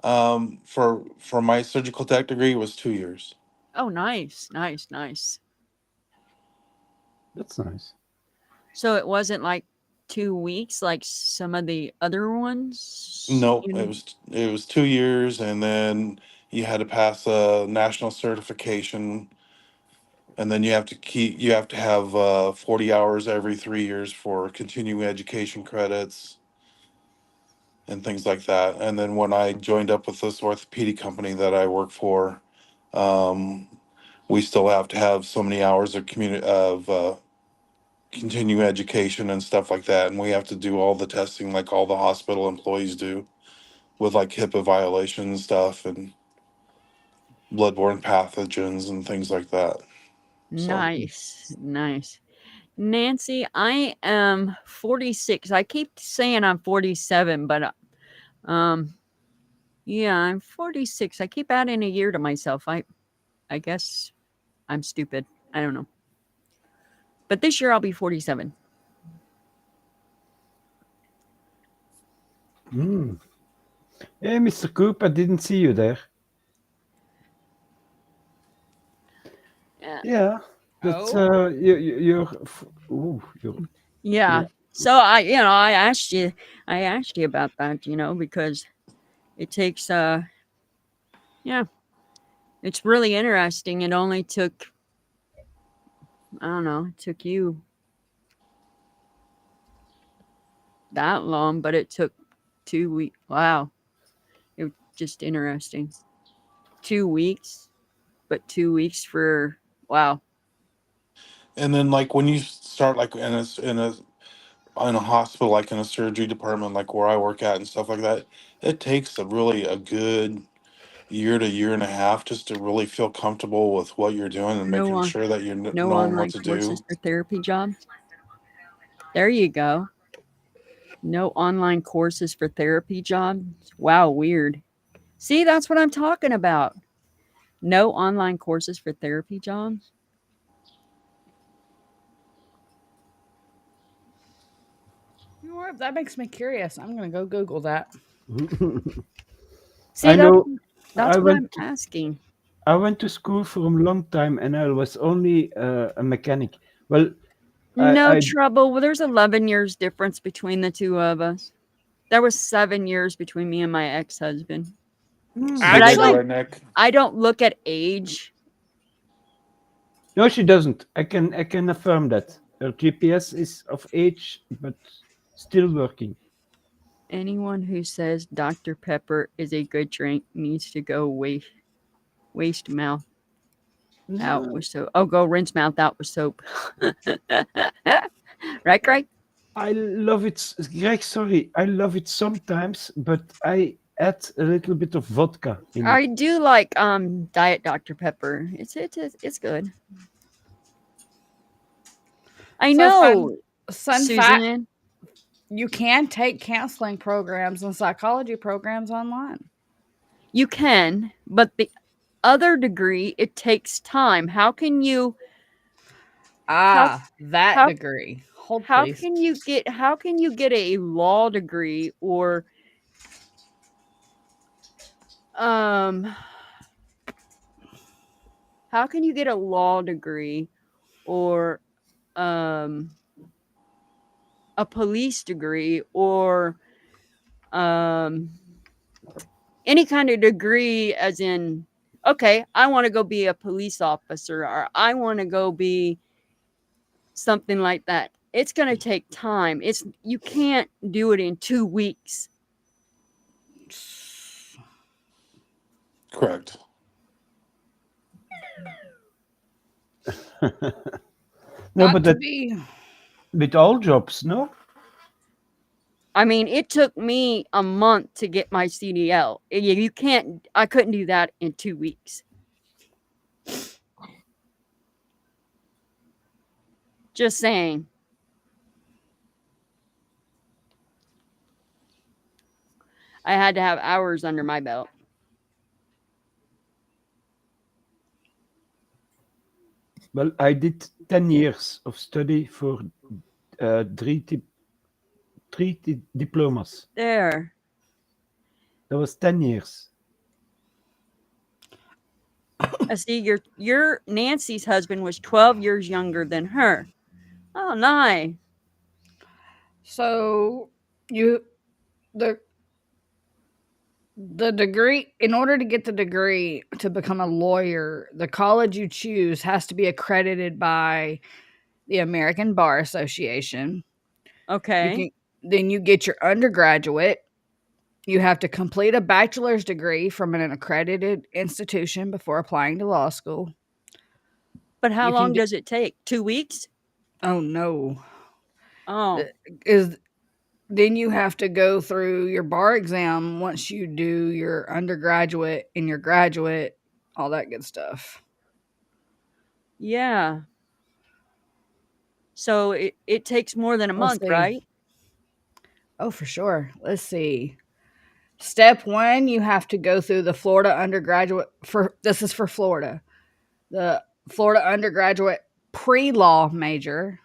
[SPEAKER 4] For my surgical tech degree, it was 2 years.
[SPEAKER 2] Oh, nice, nice, nice.
[SPEAKER 3] That's nice.
[SPEAKER 2] So it wasn't like 2 weeks like some of the other ones?
[SPEAKER 4] Nope, it was 2 years, and then you had to pass a national certification, and then you have to have 40 hours every 3 years for continuing education credits and things like that. And then when I joined up with this orthopedic company that I work for, um, we still have to have so many hours of continuing education and stuff like that, and we have to do all the testing like all the hospital employees do with like HIPAA violations stuff and bloodborne pathogens and things like that. So
[SPEAKER 2] Nice, nice. Nancy, I am 46. I keep saying I'm 47, but um yeah, I'm 46. I keep adding a year to myself. I guess I'm stupid. I don't know. But this year I'll be 47.
[SPEAKER 3] Mm. Hey, Mr. Coop, I didn't see you there.
[SPEAKER 2] Yeah.
[SPEAKER 3] Yeah, that's you're
[SPEAKER 2] Yeah.
[SPEAKER 3] yeah.
[SPEAKER 2] So I asked you about that, because it takes yeah, it's really interesting. It only took, I don't know, it took you that long, but it took 2 weeks. Wow. It was just interesting. 2 weeks, but 2 weeks wow.
[SPEAKER 4] and then like when you start like in a in a hospital, like in a surgery department, like where I work at and stuff like that, it takes a good year to year and a half just to really feel comfortable with what you're doing and
[SPEAKER 2] No
[SPEAKER 4] making
[SPEAKER 2] on
[SPEAKER 4] sure that you're
[SPEAKER 2] no
[SPEAKER 4] knowing what
[SPEAKER 2] online
[SPEAKER 4] to
[SPEAKER 2] courses
[SPEAKER 4] do.
[SPEAKER 2] for therapy jobs. There you go. No online courses for therapy jobs. Wow, weird. See, that's what I'm talking about. No online courses for therapy jobs.
[SPEAKER 5] You know what? That makes me curious. I'm gonna go Google that.
[SPEAKER 2] See,
[SPEAKER 3] I know. I
[SPEAKER 2] that's what I'm
[SPEAKER 3] went.
[SPEAKER 2] asking.
[SPEAKER 3] I went to school for a long time, and I was only a mechanic. Well,
[SPEAKER 2] No
[SPEAKER 3] I
[SPEAKER 2] trouble. Well, there's 11 years difference between the two of us. There was 7 years between me and my ex-husband.
[SPEAKER 3] hmm,
[SPEAKER 2] But
[SPEAKER 4] See,
[SPEAKER 2] I
[SPEAKER 4] there's a
[SPEAKER 5] Actually,
[SPEAKER 2] don't
[SPEAKER 4] redneck.
[SPEAKER 2] I don't look at age.
[SPEAKER 3] no, she doesn't. I can affirm that her GPS is of age, but still working.
[SPEAKER 2] Anyone who says Dr. Pepper is a good drink needs to go waste mouth out
[SPEAKER 3] No,
[SPEAKER 2] with soap. Oh, go rinse mouth out with soap. Right, Greg?
[SPEAKER 3] I love it, Greg. Sorry, I love it sometimes, but I add a little bit of vodka in
[SPEAKER 2] I
[SPEAKER 3] it.
[SPEAKER 2] do like Diet Dr. Pepper. It's good. I
[SPEAKER 5] so
[SPEAKER 2] know,
[SPEAKER 5] fun fact:
[SPEAKER 2] Susan.
[SPEAKER 5] you can take counseling programs and psychology programs online.
[SPEAKER 2] You can, but the other degree it takes time. How
[SPEAKER 5] That
[SPEAKER 2] how
[SPEAKER 5] degree. Hold, please.
[SPEAKER 2] how can you get a law degree or um how can you get a law degree or um a police degree or um any kind of degree as in okay, I want to go be a police officer or I want to go be something like that. It's going to take time. It's you can't do it in 2 weeks.
[SPEAKER 4] Correct.
[SPEAKER 3] No,
[SPEAKER 5] Not
[SPEAKER 3] but
[SPEAKER 5] to
[SPEAKER 3] that
[SPEAKER 5] be.
[SPEAKER 3] with all jobs, no.
[SPEAKER 2] I mean, it took me a month to get my CDL. You can't I couldn't do that in 2 weeks. Just saying. I had to have hours under my belt.
[SPEAKER 3] Well, I did 10 years of study for three diplomas.
[SPEAKER 2] There.
[SPEAKER 3] That was 10 years.
[SPEAKER 2] I see your Nancy's husband was 12 years younger than her. Oh, nice.
[SPEAKER 5] So you the the degree, in order to get the degree to become a lawyer, the college you choose has to be accredited by the American Bar Association. You
[SPEAKER 2] Okay.
[SPEAKER 5] can then you get your undergraduate. You have to complete a bachelor's degree from an accredited institution before applying to law school.
[SPEAKER 2] But how
[SPEAKER 5] You can
[SPEAKER 2] long
[SPEAKER 5] do,
[SPEAKER 2] does it take? 2 weeks?
[SPEAKER 5] oh no.
[SPEAKER 2] Oh.
[SPEAKER 5] Is Then you have to go through your bar exam once you do your undergraduate and your graduate, all that good stuff.
[SPEAKER 2] Yeah. So it takes more than a
[SPEAKER 5] Let's
[SPEAKER 2] month,
[SPEAKER 5] see.
[SPEAKER 2] right?
[SPEAKER 5] Oh, for sure. Let's see. Step one, you have to go through the Florida undergraduate for this is for Florida. The Florida undergraduate pre-law major.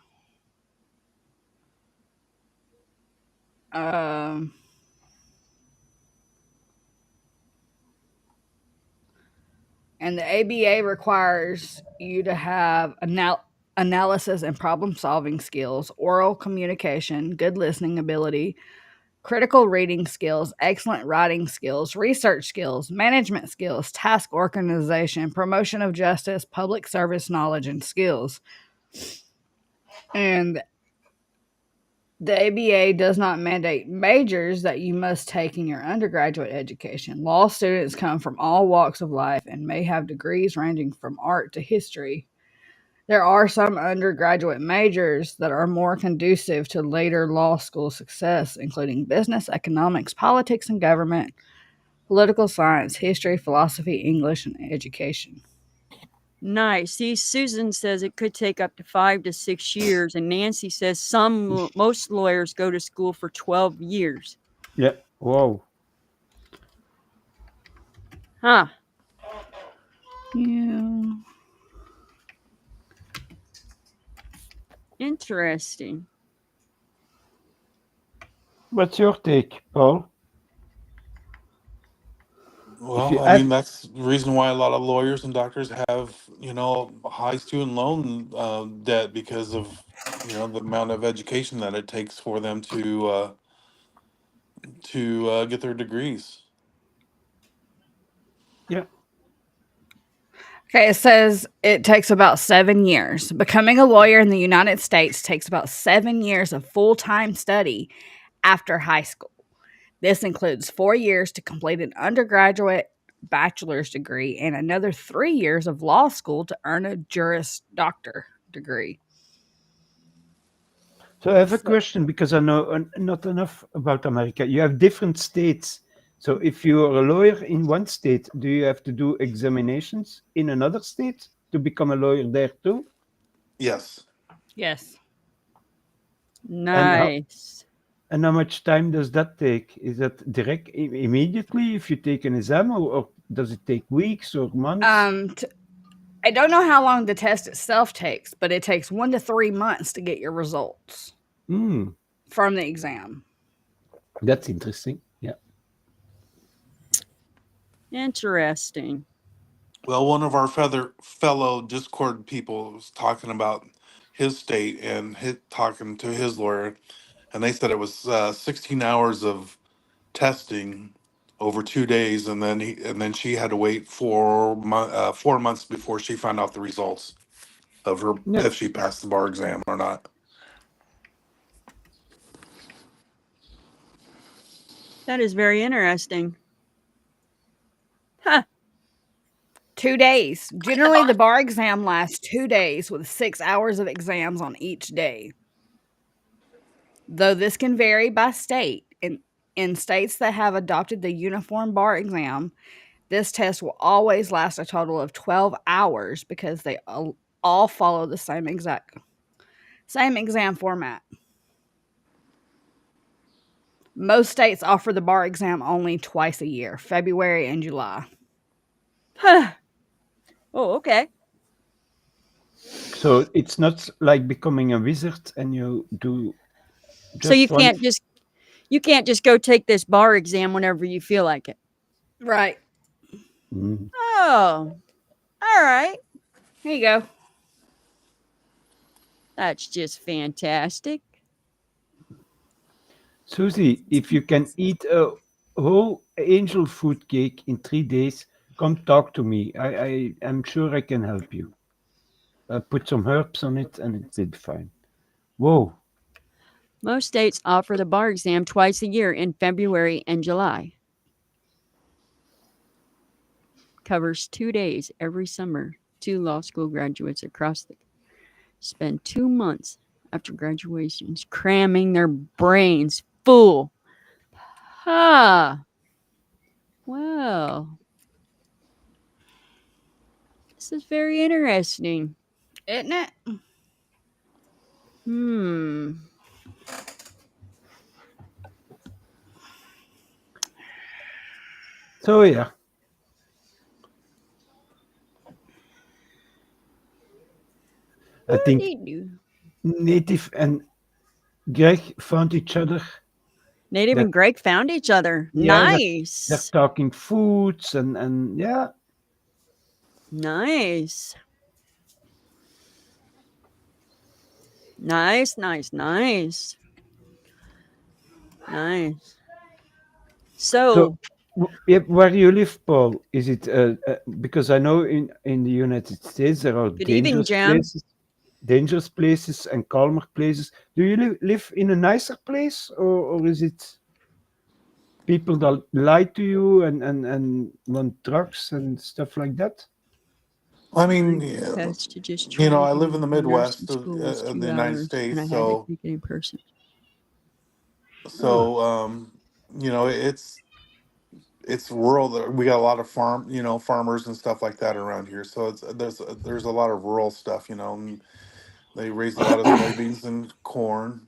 [SPEAKER 5] Um and the ABA requires you to have analysis and problem solving skills, oral communication, good listening ability, critical reading skills, excellent writing skills, research skills, management skills, task organization, promotion of justice, public service knowledge, and skills. And the ABA does not mandate majors that you must take in your undergraduate education. Law students come from all walks of life and may have degrees ranging from art to history. There are some undergraduate majors that are more conducive to later law school success, including business, economics, politics and government, political science, history, philosophy, English, and education.
[SPEAKER 2] Nice. See, Susan says it could take up to 5 to 6 years, and Nancy says most lawyers go to school for 12 years.
[SPEAKER 3] Yeah. Wow.
[SPEAKER 2] Huh.
[SPEAKER 5] Yeah.
[SPEAKER 2] Interesting.
[SPEAKER 3] What's your take, Paul? If
[SPEAKER 4] Well,
[SPEAKER 3] you
[SPEAKER 4] I
[SPEAKER 3] have,
[SPEAKER 4] mean, that's the reason why a lot of lawyers and doctors have, high student loan debt because of, the amount of education that it takes for them to get their degrees.
[SPEAKER 3] yeah.
[SPEAKER 5] Okay, it says it takes about 7 years. Becoming a lawyer in the United States takes about 7 years of full time study after high school. This includes 4 years to complete an undergraduate bachelor's degree and another 3 years of law school to earn a Juris Doctor degree.
[SPEAKER 3] So I have a
[SPEAKER 5] So,
[SPEAKER 3] question because I know not enough about America. You have different states. So if you are a lawyer in one state, do you have to do examinations in another state to become a lawyer there too?
[SPEAKER 4] Yes.
[SPEAKER 5] yes.
[SPEAKER 3] And how
[SPEAKER 2] Nice.
[SPEAKER 3] and how much time does that take? Is that direct immediately if you take an exam, or does it take weeks or months?
[SPEAKER 5] T- I don't know how long the test itself takes, but it takes 1 to 3 months to get your results
[SPEAKER 3] Hmm,
[SPEAKER 5] from the exam.
[SPEAKER 3] that's interesting. Yeah.
[SPEAKER 2] Interesting.
[SPEAKER 4] Well, one of our fellow Discord people was talking about his state and talking to his lawyer, and they said it was 16 hours of testing over 2 days, and then she had to wait 4 months before she found out the results of her
[SPEAKER 3] Yeah.
[SPEAKER 4] if she passed the bar exam or not.
[SPEAKER 2] That is very interesting. Huh.
[SPEAKER 5] 2 days. Generally, the bar exam lasts 2 days with 6 hours of exams on each day. Though this can vary by state, in states that have adopted the uniform bar exam, this test will always last a total of 12 hours because they all follow the same exam format. Most states offer the bar exam only twice a year, February and July.
[SPEAKER 2] Huh. Oh, okay.
[SPEAKER 3] So it's not like becoming a wizard and you do
[SPEAKER 2] So
[SPEAKER 3] just one.
[SPEAKER 2] you can't just go take this bar exam whenever you feel like it.
[SPEAKER 5] Right.
[SPEAKER 3] Mm.
[SPEAKER 2] Oh. All right.
[SPEAKER 5] Here you go.
[SPEAKER 2] That's just fantastic.
[SPEAKER 3] Susie, if you can eat a whole angel food cake in 3 days, come talk to me. I am sure I can help you. Put some herbs on it and it will be fine. Whoa.
[SPEAKER 2] Most states offer the bar exam twice a year in February and July. Covers 2 days every summer. Two law school graduates across the spend 2 months after graduation cramming their brains full. Ah, well, this is very interesting.
[SPEAKER 5] Isn't it?
[SPEAKER 2] Hmm.
[SPEAKER 3] So yeah, I think
[SPEAKER 2] Doo-dee-doo.
[SPEAKER 3] Native and Greg found each other.
[SPEAKER 2] Native
[SPEAKER 3] That
[SPEAKER 2] and Greg found each other.
[SPEAKER 3] yeah, they're
[SPEAKER 2] Nice.
[SPEAKER 3] talking foods and yeah.
[SPEAKER 2] Nice. Nice, nice, nice. Nice.
[SPEAKER 3] So
[SPEAKER 2] So,
[SPEAKER 3] yeah, where you live, Paul? Is it because I know in the United States there are
[SPEAKER 2] good evening, Jim.
[SPEAKER 3] dangerous places and calmer places. Do you live in a nicer place, or is it people that lie to you and want drugs and stuff like that?
[SPEAKER 4] I mean,
[SPEAKER 2] My
[SPEAKER 4] yeah,
[SPEAKER 2] request to just
[SPEAKER 4] you know,
[SPEAKER 2] try
[SPEAKER 4] I
[SPEAKER 2] to
[SPEAKER 4] live
[SPEAKER 2] meet
[SPEAKER 4] in the
[SPEAKER 2] the nursing
[SPEAKER 4] Midwest
[SPEAKER 2] school was
[SPEAKER 4] of the
[SPEAKER 2] 2
[SPEAKER 4] United
[SPEAKER 2] hours, and
[SPEAKER 4] States,
[SPEAKER 2] I had to
[SPEAKER 4] so
[SPEAKER 2] take it in person.
[SPEAKER 3] Oh.
[SPEAKER 4] so you know, it's rural. We got a lot of farmers and stuff like that around here. So there's a lot of rural stuff, you know. And they raise a lot of soybeans and corn.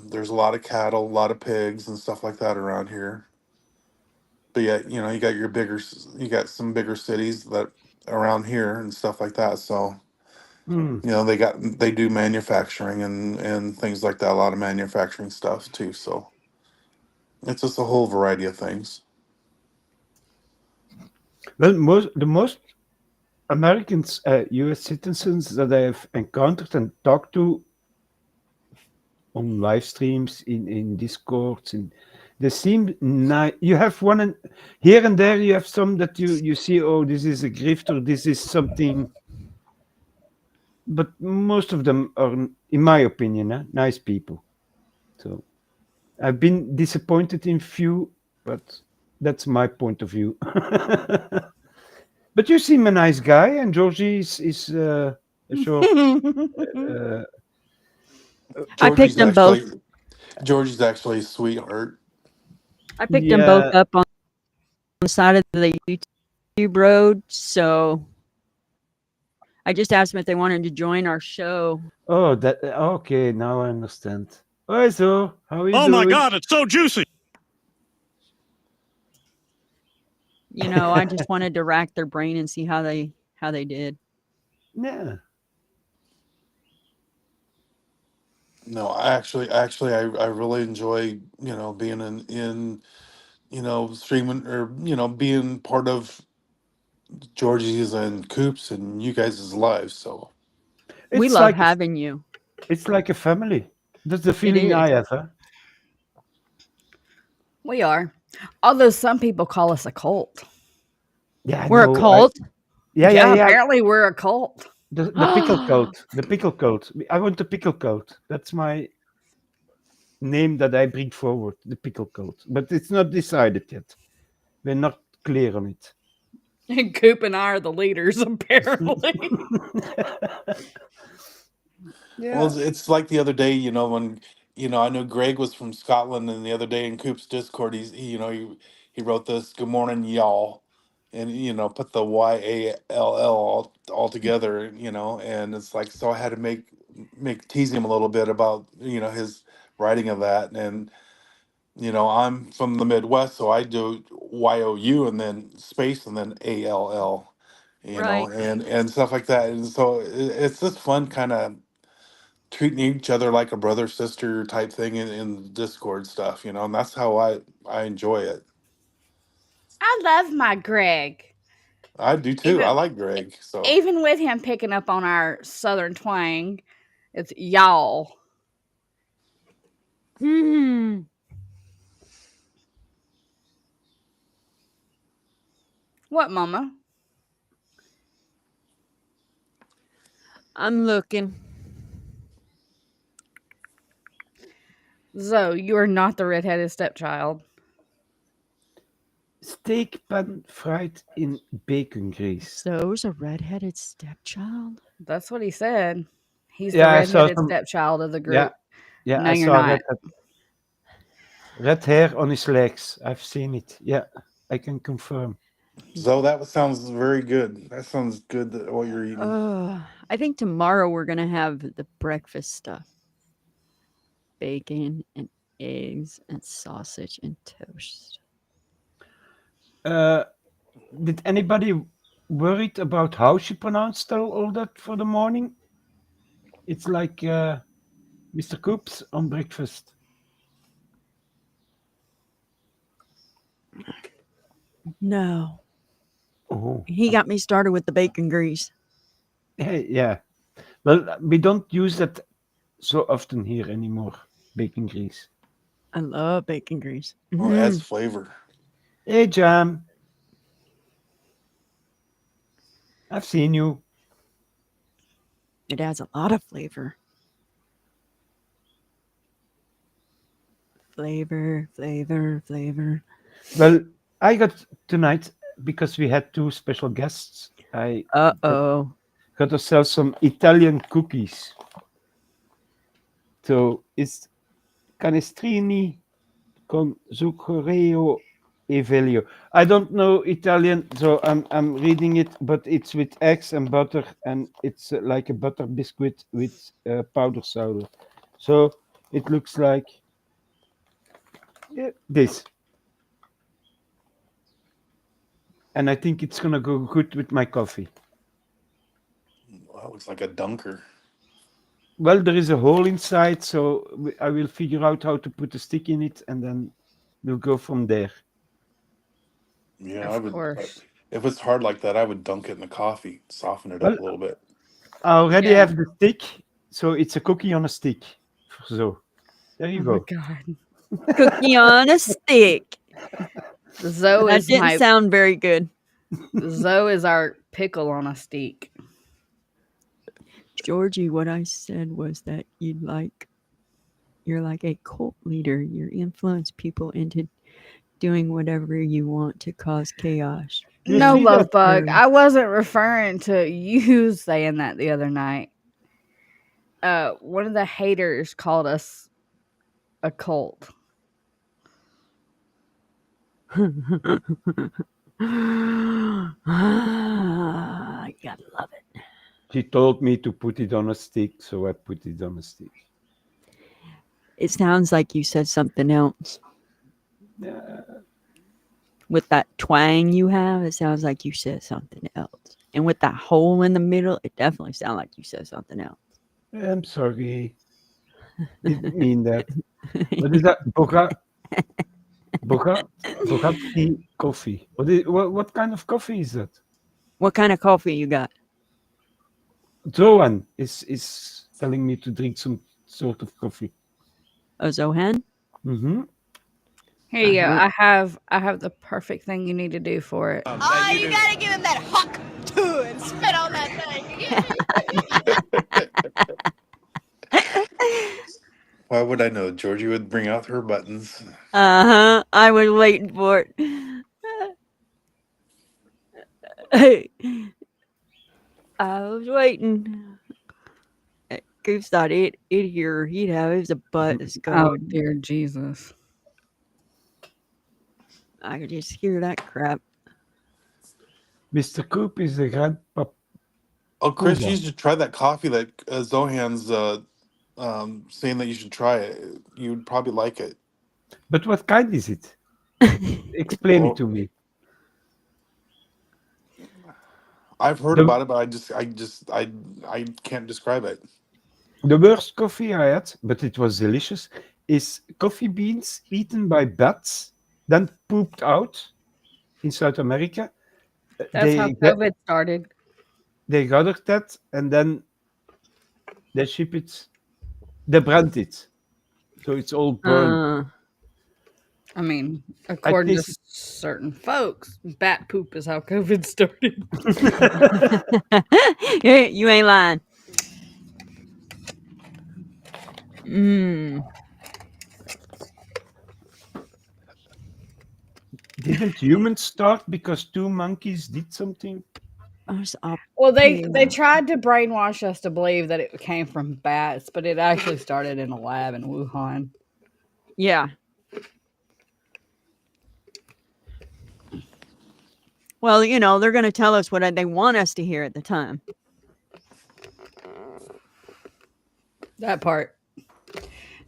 [SPEAKER 4] There's a lot of cattle, a lot of pigs and stuff like that around here. But yet, you know, you got some bigger cities that around here and stuff like that. So,
[SPEAKER 3] Hmm.
[SPEAKER 4] you know, they do manufacturing and things like that. A lot of manufacturing stuff too. So it's just a whole variety of things.
[SPEAKER 3] Well, the most Americans, U.S. citizens that I have encountered and talked to on live streams in Discords, and they seem nice. You have one and here and there you have some that you see. Oh, this is a grifter. This is something. But most of them are, in my opinion, nice people. So I've been disappointed in few, but that's my point of view. But you seem a nice guy, and Georgie is a short. Uh,
[SPEAKER 2] I picked
[SPEAKER 4] Georgie's
[SPEAKER 2] them both.
[SPEAKER 4] actually Georgie's actually a sweetheart.
[SPEAKER 2] I picked them both
[SPEAKER 3] yeah.
[SPEAKER 2] up on the side of the YouTube road, so I just asked them if they wanted to join our show.
[SPEAKER 3] Oh, that okay. Now I understand. Hi, so how are you
[SPEAKER 6] Oh my
[SPEAKER 3] doing?
[SPEAKER 6] God, it's so juicy.
[SPEAKER 2] You know, I just wanted to rack their brain and see how they did.
[SPEAKER 3] Yeah.
[SPEAKER 4] No, I really enjoy, you know, being in you know, streaming or, you know, being part of Georgie's and Coops and you guys' lives. So
[SPEAKER 2] We
[SPEAKER 3] It's
[SPEAKER 2] love
[SPEAKER 3] like
[SPEAKER 2] having you.
[SPEAKER 3] it's like a family. That's the
[SPEAKER 2] It
[SPEAKER 3] feeling I
[SPEAKER 2] is.
[SPEAKER 3] have. Huh?
[SPEAKER 5] We are. Although some people call us a cult.
[SPEAKER 3] Yeah, I
[SPEAKER 2] We're a
[SPEAKER 3] know.
[SPEAKER 2] cult.
[SPEAKER 5] Yeah,
[SPEAKER 3] Yeah.
[SPEAKER 5] apparently we're a cult.
[SPEAKER 3] The pickle coat. The pickle coat. I want the pickle coat. That's my name that I bring forward. The pickle coat. But it's not decided yet. We're not clear on it.
[SPEAKER 5] And Coop and I are the leaders, apparently.
[SPEAKER 4] well,
[SPEAKER 3] Yeah.
[SPEAKER 4] it's like the other day, you know, when you know, I know Greg was from Scotland, and the other day in Coop's Discord, you know, he wrote this "Good morning, y'all," and you know, put the YALL all together, you know, and it's like so I had to make tease him a little bit about you know his writing of that, and you know, I'm from the Midwest, so I do YOU and then space and then ALL, you know,
[SPEAKER 2] Right.
[SPEAKER 4] and stuff like that, and so it's just fun, kind of treating each other like a brother sister type thing in Discord stuff, you know, and that's how I enjoy it.
[SPEAKER 5] I love my Greg.
[SPEAKER 4] I do too. I
[SPEAKER 5] Even
[SPEAKER 4] like Greg. So
[SPEAKER 5] even with him picking up on our southern twang, it's y'all.
[SPEAKER 2] Hmm.
[SPEAKER 5] What, Mama?
[SPEAKER 2] I'm looking.
[SPEAKER 5] Zoe, you are not the redheaded stepchild.
[SPEAKER 3] Steak pan fried in bacon grease.
[SPEAKER 2] So's a redheaded stepchild.
[SPEAKER 5] That's what he said. He's the
[SPEAKER 3] Yeah, I saw
[SPEAKER 5] redheaded
[SPEAKER 3] some.
[SPEAKER 5] stepchild of the
[SPEAKER 3] Yeah,
[SPEAKER 5] group.
[SPEAKER 3] yeah,
[SPEAKER 5] No,
[SPEAKER 3] I
[SPEAKER 5] you're
[SPEAKER 3] saw
[SPEAKER 5] not.
[SPEAKER 3] red hair on his legs. I've seen it. Yeah, I can confirm.
[SPEAKER 4] that sounds very good. That sounds good what you're eating.
[SPEAKER 2] I think tomorrow we're gonna have the breakfast stuff: bacon and eggs and sausage and toast.
[SPEAKER 3] Uh, did anybody worried about how she pronounced all that for the morning? It's like Mr. Coops on breakfast.
[SPEAKER 2] No,
[SPEAKER 3] Oh,
[SPEAKER 2] he got me started with the bacon grease.
[SPEAKER 3] yeah. Well, we don't use that so often here anymore. Bacon grease.
[SPEAKER 2] I love bacon grease.
[SPEAKER 4] Oh, it adds
[SPEAKER 2] Mhm.
[SPEAKER 4] flavor.
[SPEAKER 3] Hey, Jam. I've seen you.
[SPEAKER 2] It adds a lot of flavor. Flavor, flavor, flavor.
[SPEAKER 3] Well, I got tonight because we had two special guests. I
[SPEAKER 2] Uh-oh.
[SPEAKER 3] got ourselves some Italian cookies. So it's canestrini con zucchero e veglio. I don't know Italian, so I'm reading it, but it's with eggs and butter, and it's like a butter biscuit with powder soda. So it looks like this, and I think it's gonna go good with my coffee.
[SPEAKER 4] Well, that looks like a dunker.
[SPEAKER 3] Well, there is a hole inside, so I will figure out how to put a stick in it, and then we'll go from there.
[SPEAKER 4] Yeah, I
[SPEAKER 5] Of
[SPEAKER 4] would.
[SPEAKER 5] course.
[SPEAKER 4] If it's hard like that, I would dunk it in the coffee, soften it
[SPEAKER 3] Well,
[SPEAKER 4] up a little bit.
[SPEAKER 3] I already
[SPEAKER 5] Yeah.
[SPEAKER 3] have the stick, so it's a cookie on a stick. So there you
[SPEAKER 5] Oh my
[SPEAKER 3] go.
[SPEAKER 5] god.
[SPEAKER 2] Cookie on a stick.
[SPEAKER 5] Zoe
[SPEAKER 2] That
[SPEAKER 5] is
[SPEAKER 2] didn't
[SPEAKER 5] my
[SPEAKER 2] sound very good.
[SPEAKER 5] Zoe is our pickle on a steak.
[SPEAKER 2] Georgie, what I said was that you're like a cult leader. You influence people into doing whatever you want to cause chaos.
[SPEAKER 3] You
[SPEAKER 5] No,
[SPEAKER 3] see that?
[SPEAKER 5] love bug. I wasn't referring to you saying that the other night. One of the haters called us a cult.
[SPEAKER 2] Ah, you gotta love it.
[SPEAKER 3] She told me to put it on a stick, so I put it on a stick.
[SPEAKER 2] It sounds like you said something else.
[SPEAKER 3] Yeah.
[SPEAKER 2] With that twang you have, it sounds like you said something else. And with that hole in the middle, it definitely sounds like you said something else.
[SPEAKER 3] I'm sorry. Didn't mean that. What is that? Bogatti coffee. What kind of coffee is that?
[SPEAKER 2] What kind of coffee you got?
[SPEAKER 3] Johan is telling me to drink some sort of coffee.
[SPEAKER 2] Oh, Zohan?
[SPEAKER 3] Mm-hmm.
[SPEAKER 5] Here you go.
[SPEAKER 2] Uh-huh.
[SPEAKER 5] I have the perfect thing you need to do for it.
[SPEAKER 6] Oh, you gotta give him that huck too and spit on that thing.
[SPEAKER 4] Why would I know? Georgie would bring out her buttons.
[SPEAKER 2] Uh-huh. I was waiting for it. I was waiting. Goose thought it here he'd have his butt is
[SPEAKER 5] Oh
[SPEAKER 2] going.
[SPEAKER 5] dear Jesus.
[SPEAKER 2] I could just hear that crap.
[SPEAKER 3] Mr. Coop is a grandpa.
[SPEAKER 4] Oh, Chris,
[SPEAKER 3] Cuba.
[SPEAKER 4] you should try that coffee that Zohan's saying that you should try it. You'd probably like it.
[SPEAKER 3] But what kind is it? Explain it
[SPEAKER 4] Well,
[SPEAKER 3] to me.
[SPEAKER 4] I've heard
[SPEAKER 3] The,
[SPEAKER 4] about it, but I can't describe it.
[SPEAKER 3] the worst coffee I had, but it was delicious, is coffee beans eaten by bats, then pooped out in South America.
[SPEAKER 5] That's how COVID started.
[SPEAKER 3] They gather that and then they ship it, they brand it. So it's all burned.
[SPEAKER 5] I mean,
[SPEAKER 3] I
[SPEAKER 5] according to
[SPEAKER 3] tasted
[SPEAKER 5] certain folks, bat poop is how COVID started.
[SPEAKER 2] You ain't lying. Mmm.
[SPEAKER 3] Didn't humans start because two monkeys did something?
[SPEAKER 5] Well, they tried to brainwash us to believe that it came from bats, but it actually started in a lab in Wuhan.
[SPEAKER 2] Yeah. Well, they're going to tell us what they want us to hear at the time.
[SPEAKER 5] That part.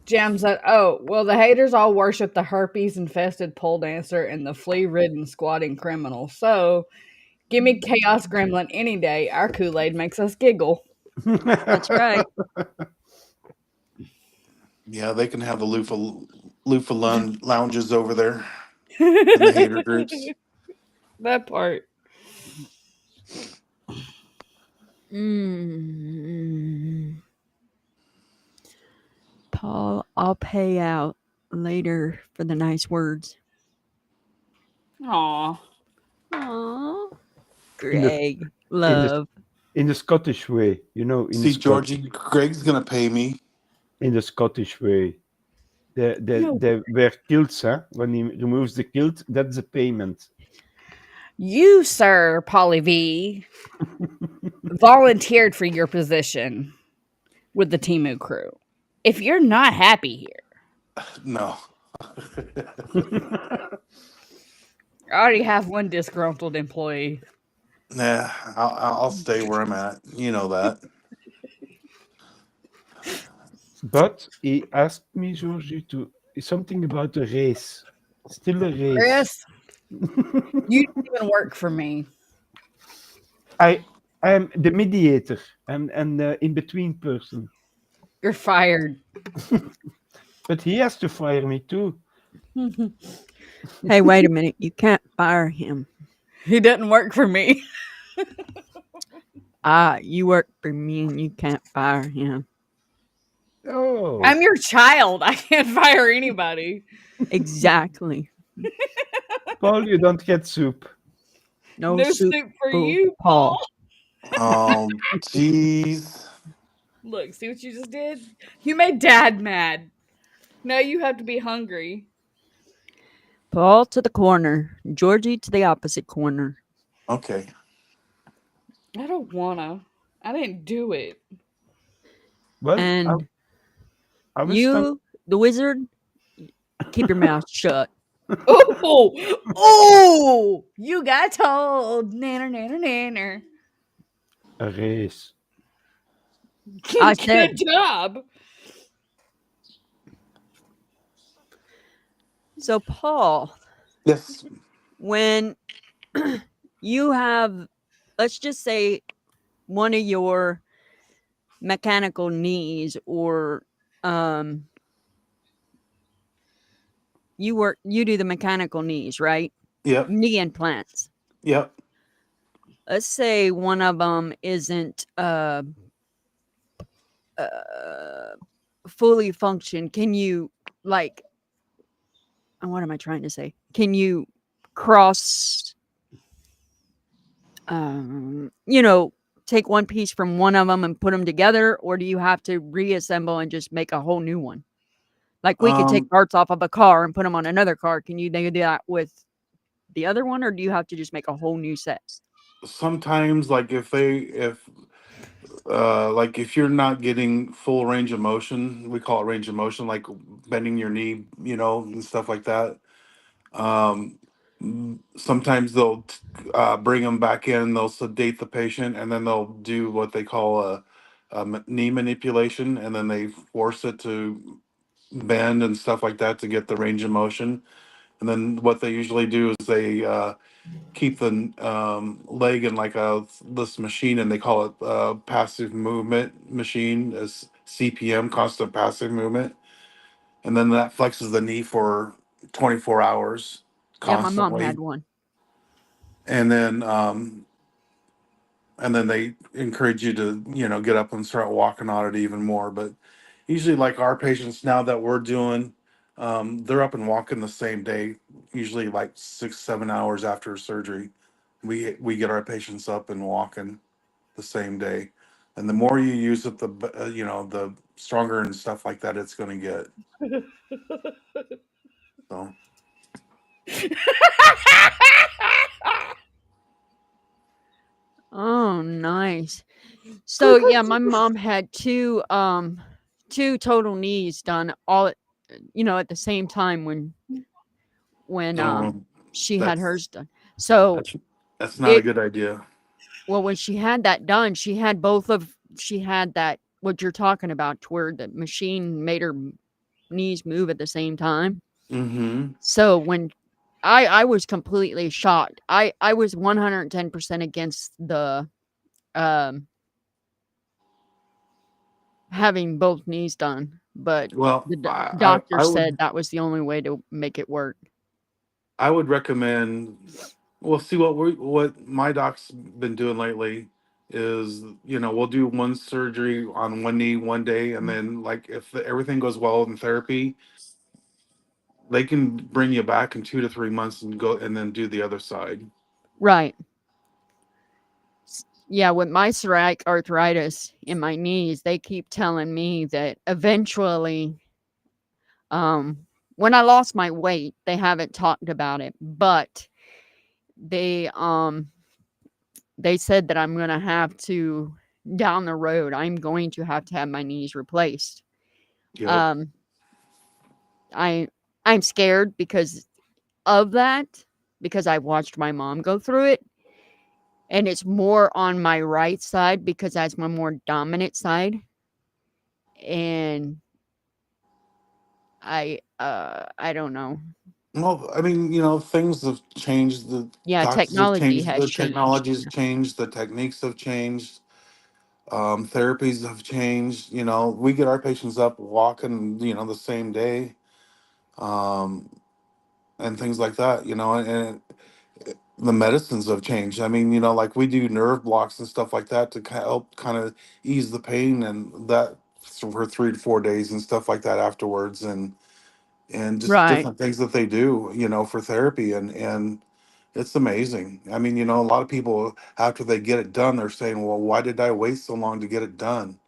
[SPEAKER 5] Jam said, "Oh, well, the haters all worship the herpes-infested pole dancer and the flea-ridden squatting criminal. So, give me Chaos Gremlin any day. Our Kool-Aid makes us giggle."
[SPEAKER 2] That's right.
[SPEAKER 4] Yeah, they can have the loofah lounges over there and the hater groups.
[SPEAKER 5] That part.
[SPEAKER 2] Paul, I'll pay out later for the nice words.
[SPEAKER 5] Aw.
[SPEAKER 2] Aww.
[SPEAKER 3] In the
[SPEAKER 2] Greg, love.
[SPEAKER 3] in the Scottish way,
[SPEAKER 4] See, Georgie, Greg's gonna pay me.
[SPEAKER 3] In the Scottish way.
[SPEAKER 5] No.
[SPEAKER 3] They wear kilts, huh? When he removes the kilt, that's the payment.
[SPEAKER 5] You, sir, Polly V, volunteered for your position with the Timu crew. If you're not happy here,
[SPEAKER 4] No.
[SPEAKER 5] I already have one disgruntled employee.
[SPEAKER 4] Nah, I'll stay where I'm at. You know that.
[SPEAKER 3] But he asked me, Georgie, to something about a race. Still a race.
[SPEAKER 5] Chris, you don't even work for me.
[SPEAKER 3] I am the mediator and the in between person.
[SPEAKER 5] You're fired.
[SPEAKER 3] But he has to fire me too.
[SPEAKER 2] Hey, wait a minute. You can't fire him.
[SPEAKER 5] He doesn't work for me.
[SPEAKER 2] You work for me and you can't fire him.
[SPEAKER 3] Oh,
[SPEAKER 5] I'm your child. I can't fire anybody.
[SPEAKER 2] Exactly.
[SPEAKER 3] Paul, you don't get soup.
[SPEAKER 2] No,
[SPEAKER 5] No
[SPEAKER 2] soup
[SPEAKER 5] soup for
[SPEAKER 2] for
[SPEAKER 5] you,
[SPEAKER 2] Paul.
[SPEAKER 5] Paul.
[SPEAKER 4] Oh, jeez.
[SPEAKER 5] Look, see what you just did? You made Dad mad. Now you have to be hungry.
[SPEAKER 2] Paul to the corner. Georgie to the opposite corner.
[SPEAKER 4] Okay.
[SPEAKER 5] I don't wanna. I didn't do it.
[SPEAKER 3] Well,
[SPEAKER 2] And
[SPEAKER 3] I was talking.
[SPEAKER 2] you, the wizard, keep your mouth shut.
[SPEAKER 5] Oh, oh! You got told. Nanner, nanner, nanner.
[SPEAKER 3] A race.
[SPEAKER 2] I
[SPEAKER 5] Good
[SPEAKER 2] said,
[SPEAKER 5] job.
[SPEAKER 2] so Paul,
[SPEAKER 4] Yes.
[SPEAKER 2] when you have, let's just say, one of your mechanical knees or um you do the mechanical knees, right?
[SPEAKER 4] Yep.
[SPEAKER 2] Knee implants.
[SPEAKER 4] Yep.
[SPEAKER 2] Let's say one of them isn't uh fully function. Can you, like, what am I trying to say? Can you cross you know, take one piece from one of them and put them together, or do you have to reassemble and just make a whole new one? Like, we could take
[SPEAKER 4] Um,
[SPEAKER 2] parts off of a car and put them on another car. Can you do that with the other one, or do you have to just make a whole new set?
[SPEAKER 4] sometimes like if if you're not getting full range of motion, we call it range of motion, like bending your knee, and stuff like that. Um, Sometimes they'll bring them back in, they'll sedate the patient, and then they'll do what they call a knee manipulation, and then they force it to bend and stuff like that to get the range of motion. And then what they usually do is they keep the leg in like this machine, and they call it passive movement machine, as CPM, constant passive movement, and then that flexes the knee for 24 hours
[SPEAKER 2] Yeah, my mom
[SPEAKER 4] constantly,
[SPEAKER 2] had one.
[SPEAKER 4] and then they encourage you to get up and start walking on it even more. But usually, like our patients now that we're doing, they're up and walking the same day, usually like 6 7 hours after surgery. We get our patients up and walking the same day, and the more you use it, the stronger and stuff like that it's going to get. So
[SPEAKER 2] Oh, nice. So yeah, my mom had two total knees done all at, at the same time when
[SPEAKER 4] um,
[SPEAKER 2] she had
[SPEAKER 4] that's
[SPEAKER 2] hers done. So
[SPEAKER 4] that's that's not a
[SPEAKER 2] it
[SPEAKER 4] good idea.
[SPEAKER 2] well, when she had that done, she had that, what you're talking about, to where the machine made her knees move at the same time.
[SPEAKER 4] Mm-hmm.
[SPEAKER 2] So when I was completely shocked. I was 110% against the um having both knees done, but
[SPEAKER 4] Well,
[SPEAKER 2] the
[SPEAKER 4] I,
[SPEAKER 2] doctor
[SPEAKER 4] I
[SPEAKER 2] said
[SPEAKER 4] would
[SPEAKER 2] that was the only way to make it work.
[SPEAKER 4] I would recommend. Well, see what my doc's been doing lately is we'll do one surgery on one knee one day, and then like if everything goes well in therapy, they can bring you back in 2 to 3 months and go and then do the other side.
[SPEAKER 2] Right. Yeah, with my psoriatic arthritis in my knees, they keep telling me that eventually, um, when I lost my weight, they haven't talked about it, but they they said that I'm gonna have to down the road. I'm going to have my knees replaced.
[SPEAKER 4] Yep.
[SPEAKER 2] Um, I I'm scared because of that because I watched my mom go through it, and it's more on my right side because that's my more dominant side, and I don't know.
[SPEAKER 4] Well, I mean, things have changed. The
[SPEAKER 2] Yeah,
[SPEAKER 4] doctors have
[SPEAKER 2] technology
[SPEAKER 4] changed.
[SPEAKER 2] has
[SPEAKER 4] The
[SPEAKER 2] changed.
[SPEAKER 4] technology's changed. The techniques have changed. Therapies have changed. We get our patients up walking, the same day, um, and things like that. And the medicines have changed. I mean, like we do nerve blocks and stuff like that to help kind of ease the pain and that for 3 to 4 days and stuff like that afterwards, and just
[SPEAKER 2] Right.
[SPEAKER 4] different things that they do, for therapy, and it's amazing. I mean, a lot of people after they get it done, they're saying, "Well, why did I wait so long to get it done?"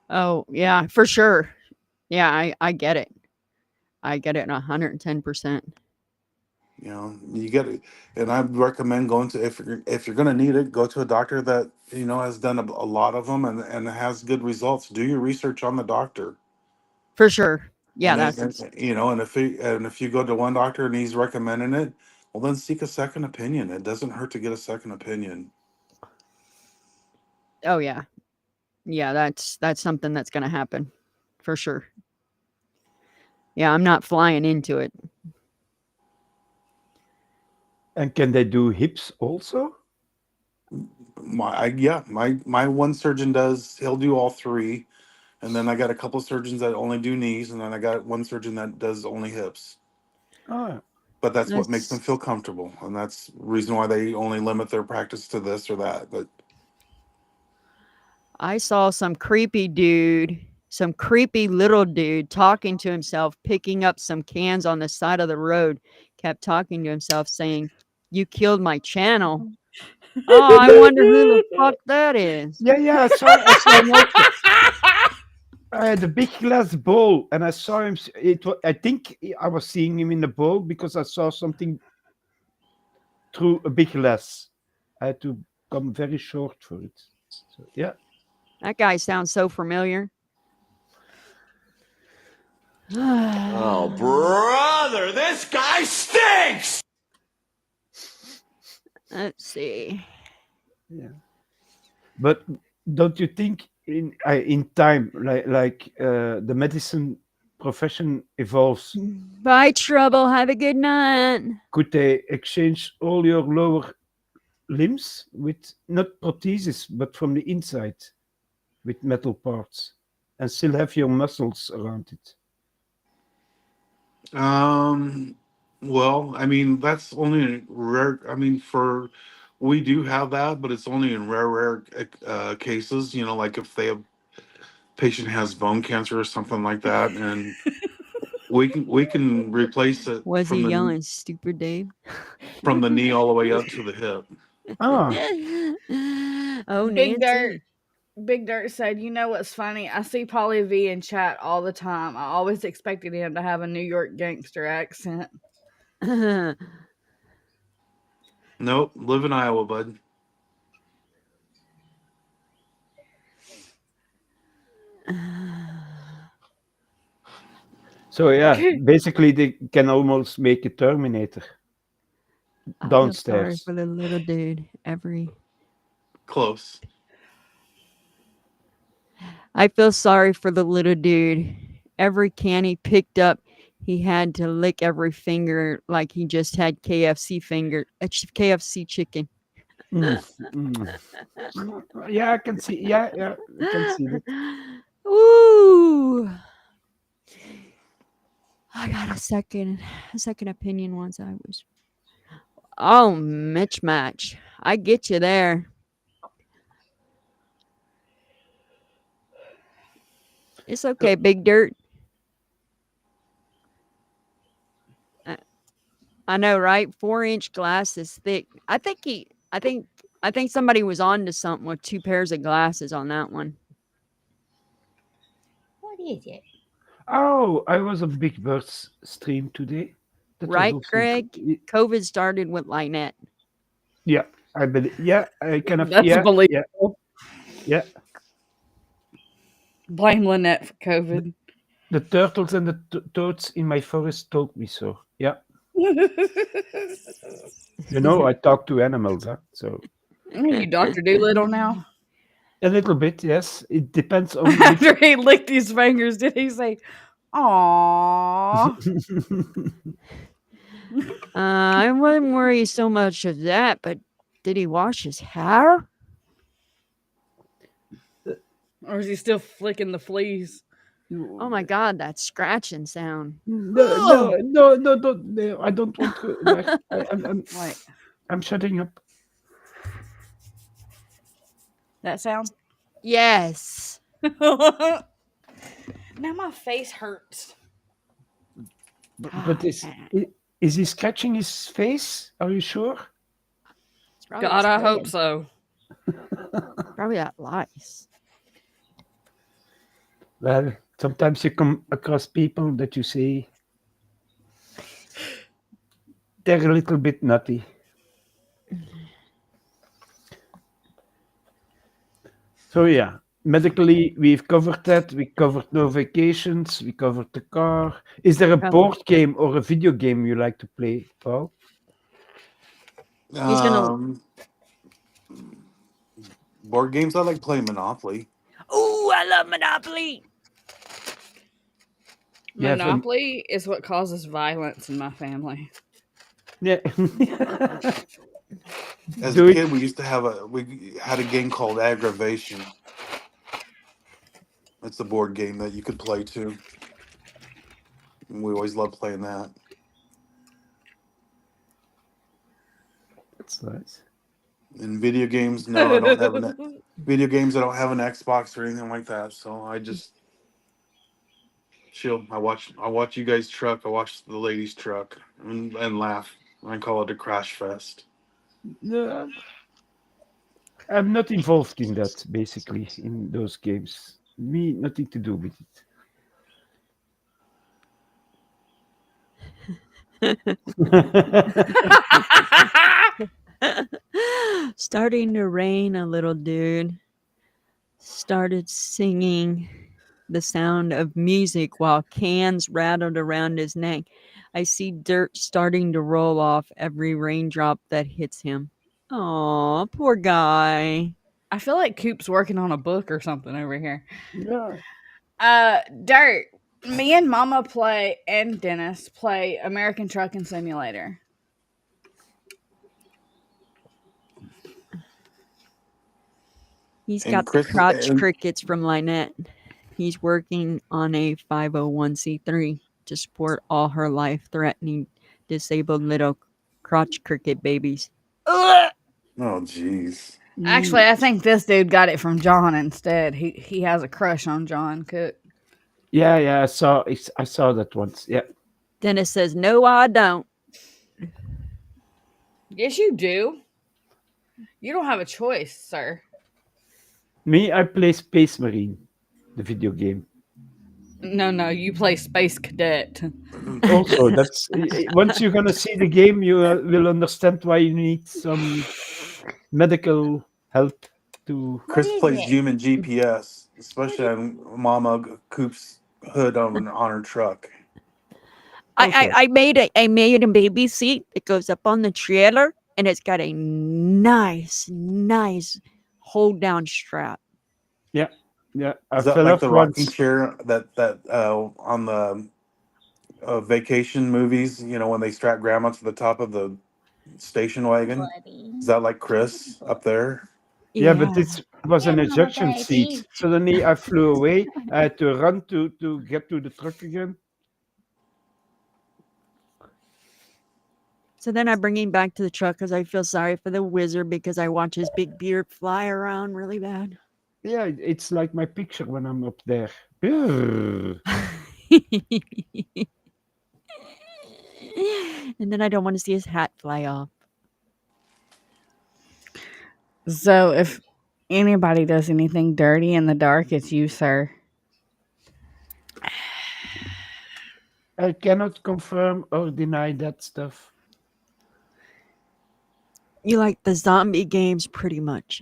[SPEAKER 2] Oh, yeah, for sure. Yeah, I get it. I get it 110%.
[SPEAKER 4] You get it, and I recommend going to if you're going to need it, go to a doctor that has done a lot of them and has good results. Do your research on the doctor,
[SPEAKER 2] For sure. Yeah,
[SPEAKER 4] and
[SPEAKER 2] that's
[SPEAKER 4] if you go to one doctor and he's recommending it, well, then seek a second opinion. It doesn't hurt to get a second opinion.
[SPEAKER 2] oh, yeah. Yeah, that's something that's gonna happen. For sure. Yeah, I'm not flying into it.
[SPEAKER 3] And can they do hips also?
[SPEAKER 4] My one surgeon he'll do all three, and then I got a couple surgeons that only do knees, and then I got one surgeon that does only hips.
[SPEAKER 3] Ah,
[SPEAKER 4] But that's what makes them
[SPEAKER 2] That's
[SPEAKER 4] feel comfortable, and that's the reason why they only limit their practice to this or that. But
[SPEAKER 2] I saw some creepy little dude talking to himself, picking up some cans on the side of the road, kept talking to himself saying, "You killed my channel." Oh, I
[SPEAKER 3] yeah,
[SPEAKER 2] wonder who the fuck that is.
[SPEAKER 3] yeah. I saw him also. I had a big glass bowl, and I saw him. I think I was seeing him in the bowl because I saw something through a big glass. I had to come very short for it. So yeah.
[SPEAKER 2] That guy sounds so familiar.
[SPEAKER 7] Oh,
[SPEAKER 2] Let's
[SPEAKER 7] brother, this guy stinks!
[SPEAKER 2] see.
[SPEAKER 3] Yeah. But don't you think in time, the medicine profession evolves,
[SPEAKER 2] Bye, trouble. Have a good night.
[SPEAKER 3] could they exchange all your lower limbs with not prosthesis, but from the inside with metal parts, and still have your muscles around it?
[SPEAKER 4] um, well, I mean that's only in rare. I mean for we do have that, but it's only in rare cases. Like if they have patient has bone cancer or something like that, and we can replace it
[SPEAKER 2] Was he yelling stupid, Dave?
[SPEAKER 4] from the knee all the way up to the hip.
[SPEAKER 3] Ah,
[SPEAKER 2] Oh,
[SPEAKER 5] Big Dirt.
[SPEAKER 2] Nancy.
[SPEAKER 5] Big Dirt said, "You know what's funny? I see Polly V in chat all the time. I always expected him to have a New York gangster accent."
[SPEAKER 4] Nope, live in Iowa, bud.
[SPEAKER 3] so yeah, basically they can almost make a Terminator
[SPEAKER 2] I feel sorry
[SPEAKER 3] downstairs.
[SPEAKER 2] for the little dude.
[SPEAKER 4] Close.
[SPEAKER 2] I feel sorry for the little dude. Every can he picked up, he had to lick every finger like he just had KFC chicken.
[SPEAKER 3] Mm, mm. Yeah, I can see. Yeah, yeah, I can see that.
[SPEAKER 2] Ooh. I got a second opinion once I was. Oh, Mitch match. I get you there. It's okay, Big Dirt. I, I know, right? 4-inch glass is thick. I think somebody was on to something with 2 pairs of glasses on that one.
[SPEAKER 6] What is it?
[SPEAKER 3] Oh, I was on Big Bird's stream today. That was
[SPEAKER 2] Right,
[SPEAKER 3] also
[SPEAKER 2] Greg? COVID started with Lynette.
[SPEAKER 3] yeah. I believe. Yeah, I kind of
[SPEAKER 5] That's
[SPEAKER 3] yeah,
[SPEAKER 5] believable.
[SPEAKER 3] yeah.
[SPEAKER 5] Blame Lynette for COVID.
[SPEAKER 3] The turtles and the toads in my forest told me so. Yeah, I talk to animals, huh? So
[SPEAKER 5] You Dr. Doolittle now?
[SPEAKER 3] a little bit, yes. It depends on which.
[SPEAKER 5] After he licked his fingers, did he say, "Aww"?
[SPEAKER 2] I wouldn't worry so much of that, but did he wash his hair?
[SPEAKER 5] Or is he still flicking the fleas?
[SPEAKER 2] Oh my God, that scratching sound.
[SPEAKER 3] No, no,
[SPEAKER 5] Ugh!
[SPEAKER 3] no, no, don't. No, I don't want to. Like,
[SPEAKER 5] Wait,
[SPEAKER 3] I'm shutting up.
[SPEAKER 5] that sound?
[SPEAKER 2] Yes.
[SPEAKER 5] Now my face hurts.
[SPEAKER 3] But
[SPEAKER 2] God, man.
[SPEAKER 3] is he scratching his face? Are you sure?
[SPEAKER 2] It's probably
[SPEAKER 5] God,
[SPEAKER 2] his
[SPEAKER 5] I hope
[SPEAKER 2] head.
[SPEAKER 5] so.
[SPEAKER 2] Probably that lice.
[SPEAKER 3] Well, sometimes you come across people that you say they're a little bit nutty. So yeah, medically we've covered that. We covered no vacations. We covered the car. Is there a
[SPEAKER 2] Oh,
[SPEAKER 3] board game or a video game you like to play, Paul?
[SPEAKER 2] he's gonna.
[SPEAKER 4] Board games, I like playing Monopoly.
[SPEAKER 2] Oh, I love Monopoly.
[SPEAKER 3] You have an
[SPEAKER 5] Monopoly is what causes violence in my family.
[SPEAKER 3] yeah.
[SPEAKER 4] As a
[SPEAKER 3] Do it.
[SPEAKER 4] kid, we had a game called Aggravation. It's a board game that you could play too. And we always loved playing that.
[SPEAKER 3] That's nice.
[SPEAKER 4] In video games, no, I don't have video games. I don't have an Xbox or anything like that. So I just chill. I watch you guys truck. I watch the ladies truck and laugh. I call it a crash fest.
[SPEAKER 3] No, I'm not involved in that. Basically, in those games, me nothing to do with it.
[SPEAKER 2] Starting to rain a little, dude. Started singing the sound of music while cans rattled around his neck. I see dirt starting to roll off every raindrop that hits him. Aw, poor guy.
[SPEAKER 5] I feel like Coop's working on a book or something over here.
[SPEAKER 3] Yeah.
[SPEAKER 5] Dirt. Me and Mama play, and Dennis play American Trucking Simulator.
[SPEAKER 2] He's
[SPEAKER 4] And
[SPEAKER 2] got the
[SPEAKER 4] Chris
[SPEAKER 2] crotch
[SPEAKER 4] and
[SPEAKER 2] crickets from Lynette. He's working on a 501c3 to support all her life-threatening disabled little crotch cricket babies. Ugh!
[SPEAKER 4] oh jeez,
[SPEAKER 5] Actually, I think this dude got it from John instead. He has a crush on John Cook.
[SPEAKER 3] Yeah, yeah. I saw that once. Yeah.
[SPEAKER 2] Dennis says, "No, I don't."
[SPEAKER 5] Yes, you do. You don't have a choice, sir.
[SPEAKER 3] Me, I play Space Marine, the video game.
[SPEAKER 5] No, you play Space Cadet.
[SPEAKER 3] Also, that's once you're gonna see the game, you will understand why you need some medical help to.
[SPEAKER 4] Chris plays human GPS, especially on Mama Coop's hood on her truck.
[SPEAKER 3] Okay.
[SPEAKER 2] I made a baby seat that goes up on the trailer, and it's got a nice hold down strap.
[SPEAKER 3] Yeah, yeah. I
[SPEAKER 4] Is that
[SPEAKER 3] fell
[SPEAKER 4] like
[SPEAKER 3] off
[SPEAKER 4] the rocking
[SPEAKER 3] once.
[SPEAKER 4] chair that on the vacation movies? You know, when they strap grandma to the top of the station wagon. Is that like Chris up there?
[SPEAKER 3] Yeah, but this was an ejection seat. Suddenly, I flew away. I had to run to get to the truck again.
[SPEAKER 2] So then I bring him back to the truck because I feel sorry for the wizard because I watch his big beard fly around really bad.
[SPEAKER 3] Yeah, it's like my picture when I'm up there. Brrr.
[SPEAKER 2] And then I don't want to see his hat fly off.
[SPEAKER 5] So if anybody does anything dirty in the dark, it's you, sir.
[SPEAKER 3] I cannot confirm or deny that stuff.
[SPEAKER 2] You like the zombie games pretty much.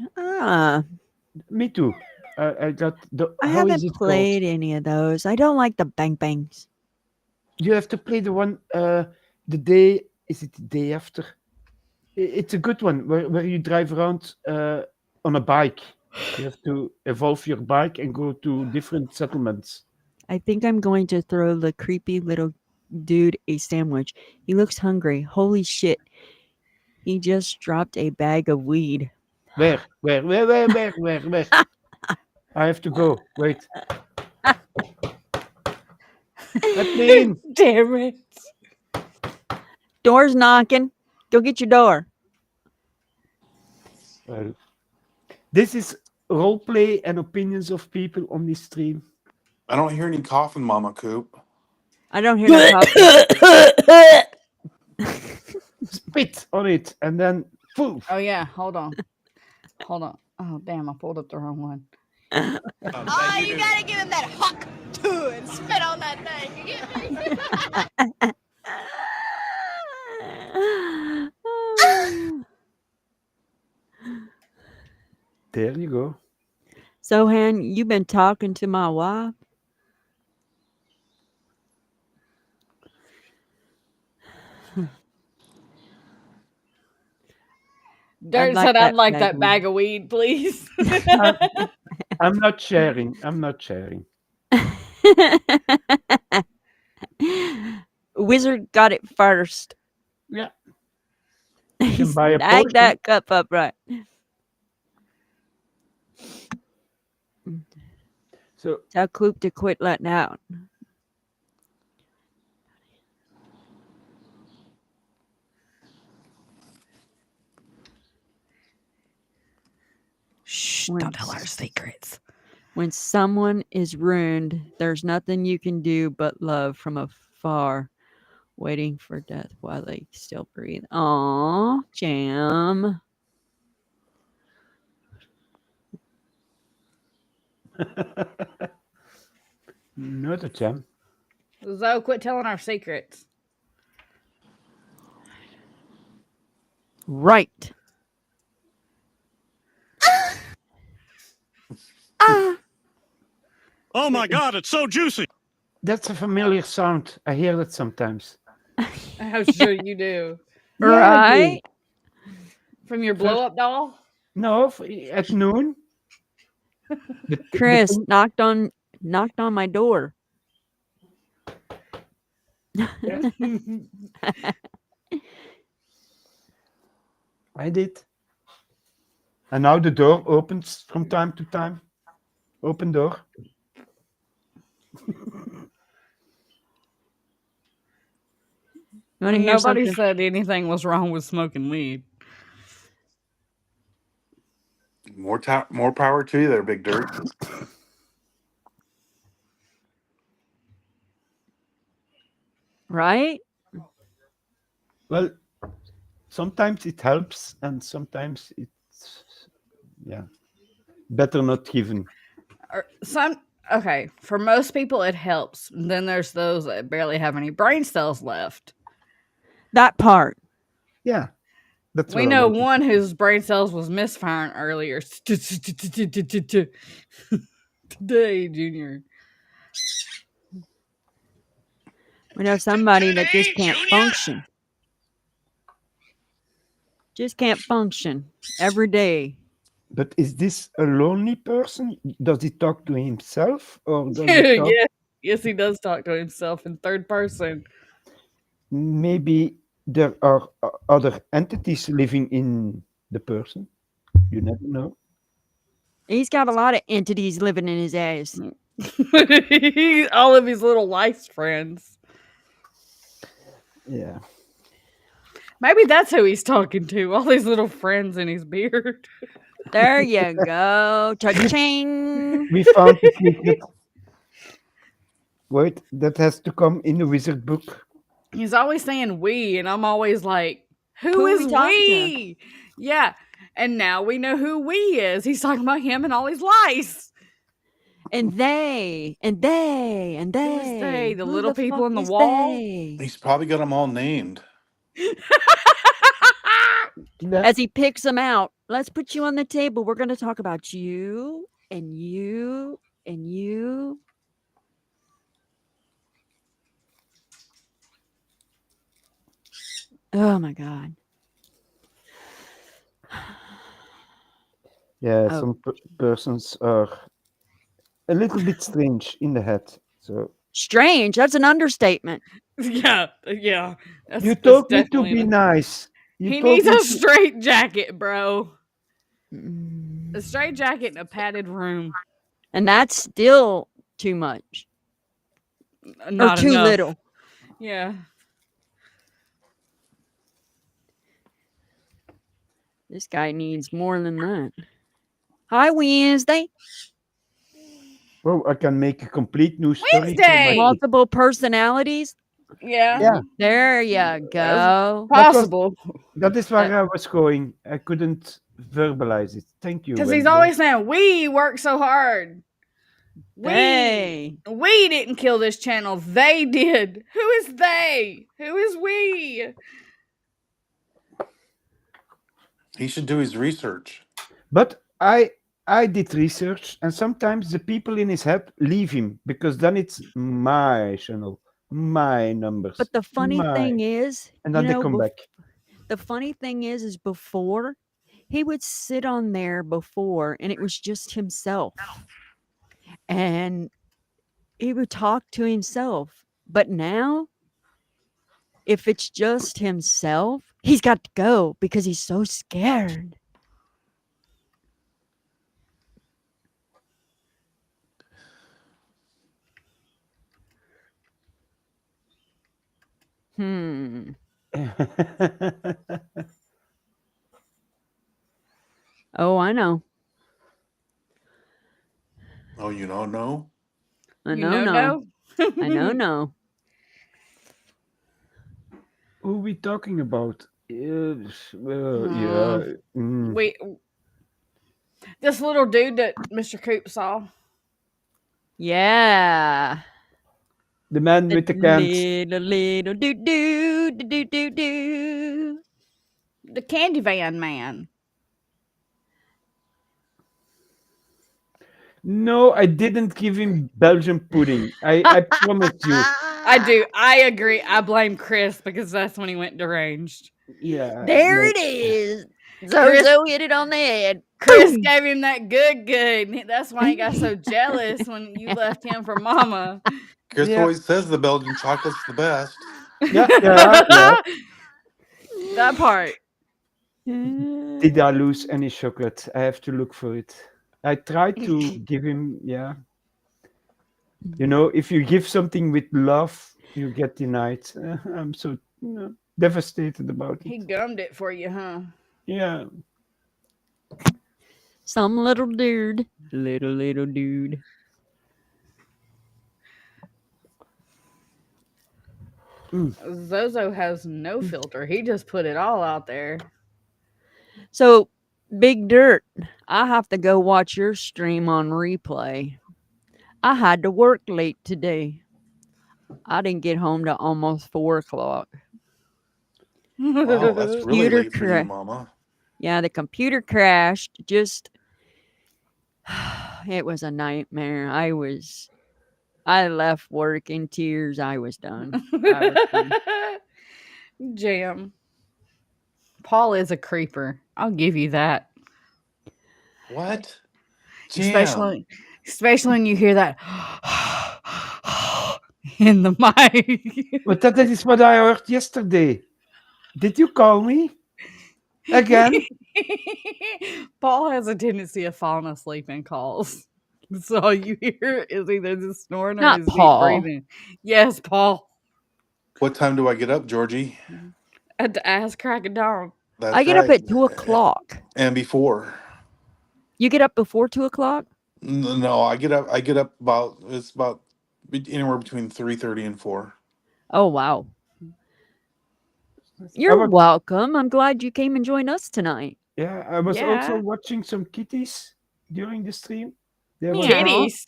[SPEAKER 3] Me too. I got the.
[SPEAKER 2] I
[SPEAKER 3] How is
[SPEAKER 2] haven't
[SPEAKER 3] it called?
[SPEAKER 2] played any of those. I don't like the bang bangs.
[SPEAKER 3] You have to play the one. The day. Is it the day after? It's a good one where you drive around on a bike. You have to evolve your bike and go to different settlements.
[SPEAKER 2] I think I'm going to throw the creepy little dude a sandwich. He looks hungry. Holy shit. He just dropped a bag of weed.
[SPEAKER 3] Where? I have to go. Wait. Kathleen!
[SPEAKER 5] Damn it.
[SPEAKER 2] Door's knocking. Go get your door.
[SPEAKER 3] Well, this is roleplay and opinions of people on this stream.
[SPEAKER 4] I don't hear any coughing, Momma Coop.
[SPEAKER 2] I don't hear no coffee.
[SPEAKER 3] Spit on it and then poof.
[SPEAKER 5] Oh yeah, hold on. Oh damn, I pulled up the wrong one.
[SPEAKER 6] Oh, you gotta give him that huck too and spit on that thing. You get me?
[SPEAKER 3] There you go.
[SPEAKER 2] So, Han, you've been talking to my wife?
[SPEAKER 5] Dirt
[SPEAKER 2] like
[SPEAKER 5] said,
[SPEAKER 2] that
[SPEAKER 5] "I'd like
[SPEAKER 2] bag
[SPEAKER 5] that
[SPEAKER 2] of
[SPEAKER 5] bag of weed, please."
[SPEAKER 3] I'm not sharing. I'm not sharing.
[SPEAKER 2] Wizard got it first.
[SPEAKER 3] Yeah.
[SPEAKER 2] He
[SPEAKER 3] can buy a
[SPEAKER 2] snagged
[SPEAKER 3] portion.
[SPEAKER 2] that cup up right.
[SPEAKER 3] So
[SPEAKER 2] Tell Coop to quit letting out.
[SPEAKER 5] Shh!
[SPEAKER 2] When-
[SPEAKER 5] Don't tell our secrets.
[SPEAKER 2] When someone is ruined, there's nothing you can do but love from afar, waiting for death while they still breathe. Aw, Jam.
[SPEAKER 3] not a jam.
[SPEAKER 5] Zoe, quit telling our secrets.
[SPEAKER 2] Right.
[SPEAKER 8] Oh my God, it's so juicy.
[SPEAKER 3] That's a familiar sound. I hear that sometimes.
[SPEAKER 5] I'm sure you do.
[SPEAKER 3] Yeah, I do.
[SPEAKER 2] Right?
[SPEAKER 5] From your blow up doll?
[SPEAKER 3] No, at noon.
[SPEAKER 2] Chris knocked on my door.
[SPEAKER 3] I did. And now the door opens from time to time. Open door.
[SPEAKER 2] You want to hear
[SPEAKER 5] Nobody
[SPEAKER 2] something?
[SPEAKER 5] said anything was wrong with smoking weed.
[SPEAKER 4] More power to you there, Big Dirt.
[SPEAKER 2] Right?
[SPEAKER 3] Well, sometimes it helps, and sometimes it's better not given.
[SPEAKER 5] Okay, for most people it helps. Then there's those that barely have any brain cells left.
[SPEAKER 2] That part.
[SPEAKER 3] Yeah, that's
[SPEAKER 5] We
[SPEAKER 3] what I
[SPEAKER 5] know
[SPEAKER 3] wanted.
[SPEAKER 5] one whose brain cells was misfiring earlier today, Junior.
[SPEAKER 2] We know somebody that just can't function. Just can't function every day.
[SPEAKER 3] But is this a lonely person? Does he talk to himself, or does he talk?
[SPEAKER 5] Yes, he does talk to himself in third person.
[SPEAKER 3] Maybe there are other entities living in the person. You never know.
[SPEAKER 2] He's got a lot of entities living in his ass.
[SPEAKER 5] All of his little lice friends.
[SPEAKER 3] Yeah.
[SPEAKER 5] Maybe that's who he's talking to. All these little friends in his beard.
[SPEAKER 2] There you go. Cha-ching.
[SPEAKER 3] We found the secret. Wait, that has to come in the wizard book.
[SPEAKER 5] He's always saying we, and I'm always like,
[SPEAKER 2] Who
[SPEAKER 5] who
[SPEAKER 2] are
[SPEAKER 5] is
[SPEAKER 2] we talking to?
[SPEAKER 5] we? Yeah. And now we know who we is. He's talking about him and all his lice.
[SPEAKER 2] And they, and they, and
[SPEAKER 5] Who is they?
[SPEAKER 2] they.
[SPEAKER 5] The
[SPEAKER 2] Who
[SPEAKER 5] little
[SPEAKER 2] the
[SPEAKER 5] people
[SPEAKER 2] fuck
[SPEAKER 5] in the
[SPEAKER 2] is
[SPEAKER 5] wall?
[SPEAKER 2] they?
[SPEAKER 4] He's probably got them all named.
[SPEAKER 3] Yeah.
[SPEAKER 2] As he picks them out, let's put you on the table. We're going to talk about you and you and you. Oh my God.
[SPEAKER 3] Yeah,
[SPEAKER 2] Oh,
[SPEAKER 3] some persons are a little bit strange in the head. So
[SPEAKER 2] strange. That's an understatement.
[SPEAKER 5] Yeah, yeah.
[SPEAKER 3] you
[SPEAKER 5] That's
[SPEAKER 3] told me to
[SPEAKER 5] definitely
[SPEAKER 3] be
[SPEAKER 5] an.
[SPEAKER 3] nice. You
[SPEAKER 5] He
[SPEAKER 3] told
[SPEAKER 5] needs
[SPEAKER 3] me
[SPEAKER 5] a
[SPEAKER 3] to.
[SPEAKER 5] straight jacket, bro.
[SPEAKER 2] Mm.
[SPEAKER 5] A straight jacket in a padded room.
[SPEAKER 2] And that's still too much or
[SPEAKER 5] Not
[SPEAKER 2] too
[SPEAKER 5] enough.
[SPEAKER 2] little.
[SPEAKER 5] Yeah.
[SPEAKER 2] This guy needs more than that. Hi, Wednesday.
[SPEAKER 3] Oh, I can make a complete new story for my
[SPEAKER 5] Wednesday.
[SPEAKER 3] kid.
[SPEAKER 2] Multiple personalities.
[SPEAKER 5] Yeah.
[SPEAKER 3] Yeah,
[SPEAKER 2] There you
[SPEAKER 5] That's
[SPEAKER 2] go.
[SPEAKER 5] possible.
[SPEAKER 3] that is
[SPEAKER 2] That
[SPEAKER 3] where I was going. I couldn't verbalize it. Thank you,
[SPEAKER 5] Because he's
[SPEAKER 3] Wednesday.
[SPEAKER 5] always saying, we work so hard.
[SPEAKER 2] they.
[SPEAKER 5] We didn't kill this channel. They did. Who is they? Who is we?
[SPEAKER 4] He should do his research.
[SPEAKER 3] But I did research, and sometimes the people in his head leave him because then it's my channel, my numbers,
[SPEAKER 2] But the funny
[SPEAKER 3] my,
[SPEAKER 2] thing is,
[SPEAKER 3] and then they come back.
[SPEAKER 2] the funny thing is before he would sit on there before, and it was just himself, and he would talk to himself. But now, if it's just himself, he's got to go because he's so scared. Hmm. Oh, I know.
[SPEAKER 4] Oh, you don't know?
[SPEAKER 2] I
[SPEAKER 5] You
[SPEAKER 2] know.
[SPEAKER 5] know,
[SPEAKER 2] No.
[SPEAKER 5] no.
[SPEAKER 2] I know. No.
[SPEAKER 3] Who we talking about? Yeah,
[SPEAKER 5] Uh, Wait, this little dude that Mr. Coop saw.
[SPEAKER 2] Yeah.
[SPEAKER 3] the man
[SPEAKER 2] The
[SPEAKER 3] with the cans.
[SPEAKER 2] little do do do do do do.
[SPEAKER 5] The candy van man.
[SPEAKER 3] No, I didn't give him Belgian pudding. I promise you.
[SPEAKER 5] I do. I agree. I blame Chris because that's when he went deranged.
[SPEAKER 3] Yeah,
[SPEAKER 2] There
[SPEAKER 3] no.
[SPEAKER 2] it is.
[SPEAKER 5] Chris
[SPEAKER 2] Zozo hit it on the head.
[SPEAKER 5] Chris
[SPEAKER 2] Boom.
[SPEAKER 5] gave him that good. That's why he got so jealous when you left him for Mama.
[SPEAKER 4] Chris
[SPEAKER 3] Yeah,
[SPEAKER 4] always says the Belgian chocolate's the best.
[SPEAKER 3] yeah.
[SPEAKER 5] That part.
[SPEAKER 3] Did I lose any chocolate? I have to look for it. I tried to give him, yeah. You know, if you give something with love, you get denied. I'm so devastated about
[SPEAKER 5] He
[SPEAKER 3] it.
[SPEAKER 5] gummed it for you, huh?
[SPEAKER 3] Yeah.
[SPEAKER 2] Some little dude. Little dude.
[SPEAKER 5] Zozo has no filter. He just put it all out there.
[SPEAKER 2] So, Big Dirt, I have to go watch your stream on replay. I had to work late today. I didn't get home to almost 4 o'clock.
[SPEAKER 4] Wow, that's really
[SPEAKER 2] Computer
[SPEAKER 4] late for you,
[SPEAKER 2] cra-
[SPEAKER 4] Mama.
[SPEAKER 2] Yeah, the computer crashed. Just it was a nightmare. I left work in tears. I was done. I was done.
[SPEAKER 5] Jam. Paul is a creeper. I'll give you that.
[SPEAKER 4] What? Jam.
[SPEAKER 5] Especially when you hear that in the mic.
[SPEAKER 3] But that is what I heard yesterday. Did you call me? Again?
[SPEAKER 5] Paul has a tendency of falling asleep in calls. So all you hear is either the snoring or
[SPEAKER 2] Not
[SPEAKER 5] his deep
[SPEAKER 2] Paul.
[SPEAKER 5] breathing. Yes, Paul.
[SPEAKER 4] What time do I get up, Georgie?
[SPEAKER 5] At the ass crack of dawn.
[SPEAKER 4] That's
[SPEAKER 2] I get up
[SPEAKER 4] right.
[SPEAKER 2] at 2 o'clock.
[SPEAKER 4] And before.
[SPEAKER 2] You get up before 2 o'clock?
[SPEAKER 4] No, I get up. About it's about anywhere between 3:30 and 4.
[SPEAKER 2] Oh wow.
[SPEAKER 3] I
[SPEAKER 2] You're
[SPEAKER 3] was,
[SPEAKER 2] welcome. I'm glad you came and joined us tonight.
[SPEAKER 3] yeah, I was also
[SPEAKER 5] Yeah.
[SPEAKER 3] watching some kitties during the stream. There was
[SPEAKER 2] Meow.
[SPEAKER 5] Kitties.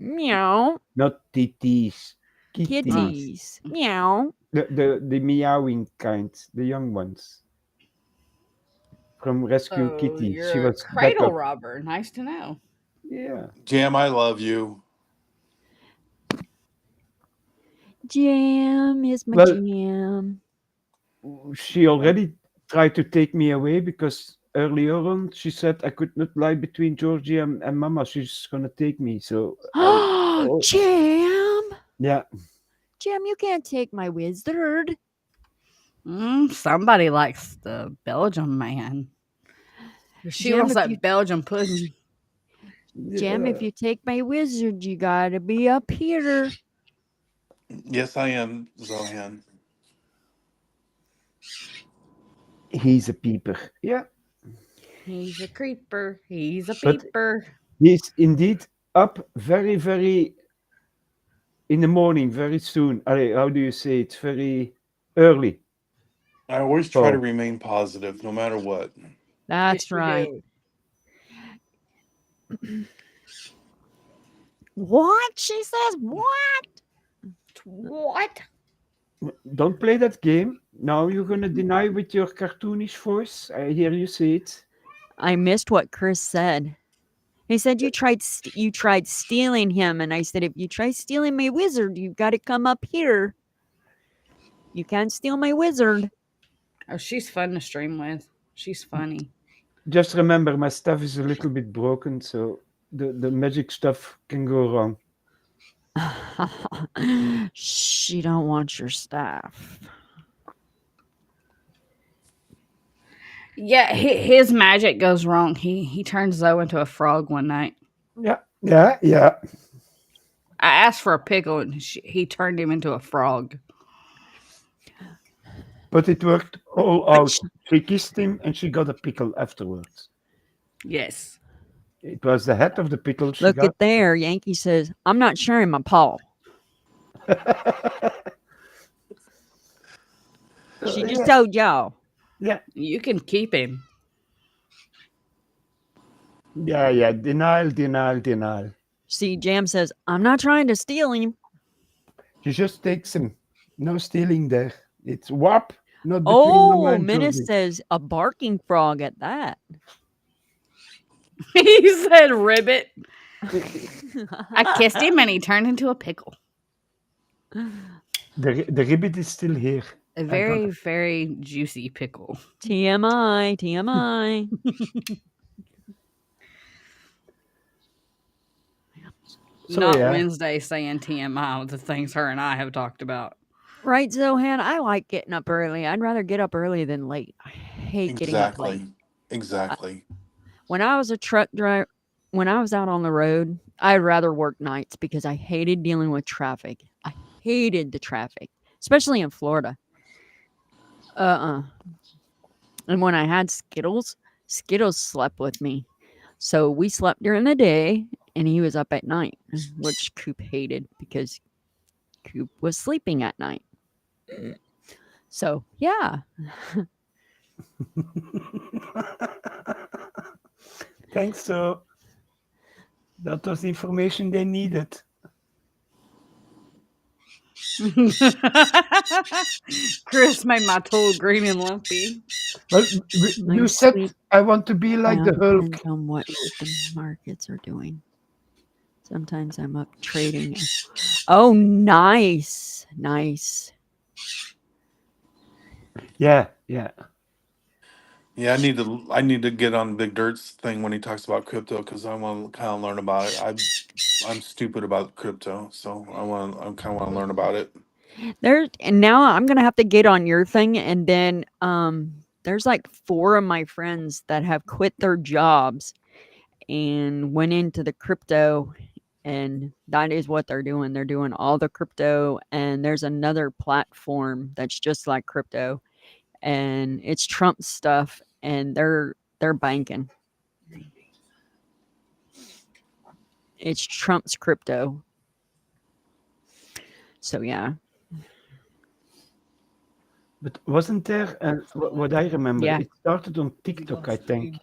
[SPEAKER 2] Meow.
[SPEAKER 3] Not titties. Kitties.
[SPEAKER 2] Kitties. Meow.
[SPEAKER 3] The meowing kind, the young ones from Rescue
[SPEAKER 5] So
[SPEAKER 3] Kitty. She
[SPEAKER 5] you're a
[SPEAKER 3] was
[SPEAKER 5] cradle
[SPEAKER 3] backup.
[SPEAKER 5] robber. Nice to know.
[SPEAKER 3] Yeah.
[SPEAKER 4] Jam, I love you.
[SPEAKER 2] Jam is my
[SPEAKER 3] Well,
[SPEAKER 2] jam.
[SPEAKER 3] she already tried to take me away because earlier on she said I could not lie between Georgie and Mama. She's gonna take me. So I. Oh,
[SPEAKER 2] Jam.
[SPEAKER 3] yeah.
[SPEAKER 2] Jam, you can't take my wizard.
[SPEAKER 5] Somebody likes the Belgium man. She
[SPEAKER 2] Jam,
[SPEAKER 5] wants
[SPEAKER 2] if you
[SPEAKER 5] that Belgian pudding.
[SPEAKER 2] Jam, if you take my wizard, you gotta be up here.
[SPEAKER 4] Yes, I am, Zohan.
[SPEAKER 3] He's a peeper. Yeah.
[SPEAKER 5] He's a creeper. He's a
[SPEAKER 3] But
[SPEAKER 5] peeper.
[SPEAKER 3] he's indeed up very, very in the morning, very soon. How do you say it? Very early.
[SPEAKER 4] I always try to
[SPEAKER 3] Oh,
[SPEAKER 4] remain positive no matter what.
[SPEAKER 2] That's
[SPEAKER 5] Yes, you
[SPEAKER 2] right.
[SPEAKER 5] do.
[SPEAKER 2] What? She says what?
[SPEAKER 5] What?
[SPEAKER 3] don't play that game. Now you're gonna deny with your cartoonish voice. I hear you say it.
[SPEAKER 2] I missed what Chris said. He said you tried stealing him, and I said if you try stealing my wizard, you got to come up here. You can't steal my wizard.
[SPEAKER 5] Oh, she's fun to stream with. She's funny.
[SPEAKER 3] Just remember, my stuff is a little bit broken, so the magic stuff can go wrong.
[SPEAKER 2] She don't want your staff.
[SPEAKER 5] Yeah, his magic goes wrong. He turns Zoe into a frog one night.
[SPEAKER 3] Yeah, yeah, yeah.
[SPEAKER 5] I asked for a pickle, and he turned him into a frog.
[SPEAKER 3] But it worked all
[SPEAKER 2] But
[SPEAKER 3] out. She kissed him, and she got a pickle afterwards.
[SPEAKER 5] Yes.
[SPEAKER 3] It was the head of the pickle she
[SPEAKER 2] look
[SPEAKER 3] got.
[SPEAKER 2] at there. Yankee says, I'm not sharing my paw. She just told y'all.
[SPEAKER 3] Yeah,
[SPEAKER 5] You can keep him.
[SPEAKER 3] yeah. Denial, denial, denial.
[SPEAKER 2] See, Jam says, I'm not trying to steal him.
[SPEAKER 3] She just takes him. No stealing there. It's whap, not between Mama
[SPEAKER 2] Oh,
[SPEAKER 3] and
[SPEAKER 2] Menace
[SPEAKER 3] Georgie.
[SPEAKER 2] says a barking frog at that.
[SPEAKER 5] He said ribbit. I kissed him, and he turned into a pickle.
[SPEAKER 3] The ribbit is still here.
[SPEAKER 5] A very, very juicy pickle.
[SPEAKER 2] TMI, TMI.
[SPEAKER 3] So,
[SPEAKER 5] Not
[SPEAKER 3] yeah.
[SPEAKER 5] Wednesday saying TMI with the things her and I have talked about.
[SPEAKER 2] Right, Zohan? I like getting up early. I'd rather get up early than late. I hate getting up late.
[SPEAKER 4] Exactly.
[SPEAKER 2] When I was a truck driver, when I was out on the road, I'd rather work nights because I hated dealing with traffic. I hated the traffic, especially in Florida. And when I had Skittles, Skittles slept with me. So we slept during the day and he was up at night, which Coop hated because Coop was sleeping at night. So, yeah.
[SPEAKER 3] Thanks, so. That was the information they needed.
[SPEAKER 5] Chris made my tool green and lumpy.
[SPEAKER 3] Well,
[SPEAKER 2] My
[SPEAKER 3] you said
[SPEAKER 2] sleep
[SPEAKER 3] I want to be like
[SPEAKER 2] now
[SPEAKER 3] the Hulk.
[SPEAKER 2] depends on what the markets are doing. Sometimes I'm up trading. Oh, nice. Nice.
[SPEAKER 3] Yeah.
[SPEAKER 4] Yeah, I need to get on Big Dirt's thing when he talks about crypto because I want to kind of learn about it. I'm stupid about crypto, so I kind of want to learn about it.
[SPEAKER 2] And now I'm gonna have to get on your thing, and then there's like 4 of my friends that have quit their jobs and went into the crypto, and that is what they're doing. They're doing all the crypto, and there's another platform that's just like crypto, and it's Trump stuff, and they're banking. It's Trump's crypto. So yeah.
[SPEAKER 3] But wasn't there, what I remember,
[SPEAKER 2] Yeah.
[SPEAKER 3] it started on TikTok, I think.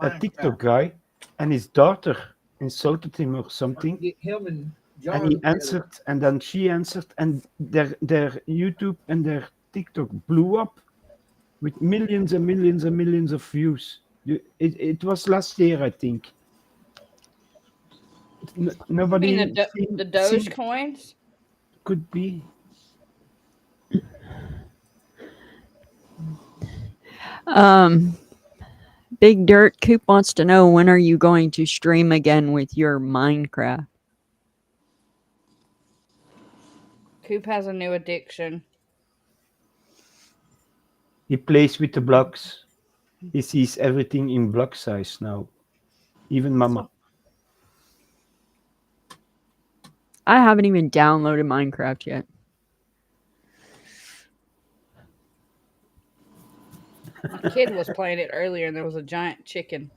[SPEAKER 3] A TikTok guy and his daughter insulted him or something,
[SPEAKER 9] Him and
[SPEAKER 3] and
[SPEAKER 9] John.
[SPEAKER 3] he answered, and then she answered, and their YouTube and their TikTok blew up with millions and millions and millions of views. It was last year, I think.
[SPEAKER 5] You mean
[SPEAKER 3] Nobody
[SPEAKER 5] the
[SPEAKER 3] seen
[SPEAKER 5] Dogecoins?
[SPEAKER 3] could be.
[SPEAKER 2] Um, Big Dirt Coop wants to know, when are you going to stream again with your Minecraft?
[SPEAKER 5] Coop has a new addiction.
[SPEAKER 3] He plays with the blocks. He sees everything in block size now, even Mama.
[SPEAKER 2] I haven't even downloaded Minecraft yet.
[SPEAKER 5] My kid was playing it earlier, and there was a giant chicken.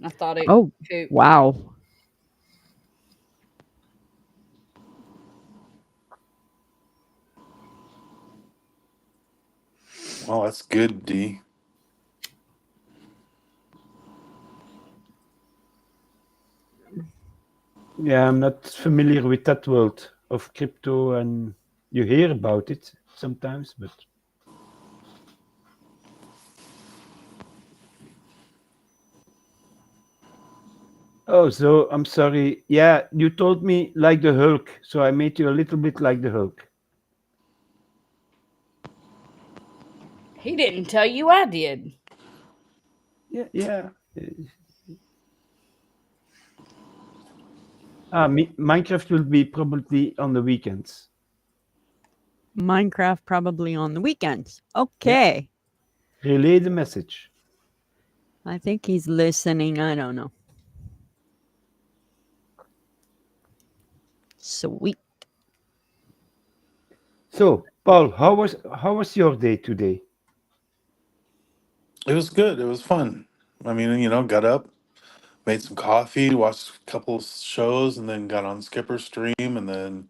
[SPEAKER 5] I thought it
[SPEAKER 2] Oh,
[SPEAKER 5] Coop.
[SPEAKER 2] wow.
[SPEAKER 4] Oh, that's good, D.
[SPEAKER 3] Yeah, I'm not familiar with that world of crypto, and you hear about it sometimes, but oh, so I'm sorry. Yeah, you told me like the Hulk, so I made you a little bit like the Hulk.
[SPEAKER 5] He didn't tell you I did.
[SPEAKER 3] Yeah, yeah. Minecraft will be probably on the weekends.
[SPEAKER 2] Minecraft probably on the weekends.
[SPEAKER 3] Yeah.
[SPEAKER 2] Okay.
[SPEAKER 3] Relay the message.
[SPEAKER 2] I think he's listening. I don't know. Sweet.
[SPEAKER 3] So, Paul, how was your day today?
[SPEAKER 4] It was good. It was fun. I mean, got up, made some coffee, watched a couple shows, and then got on Skipper's stream, and then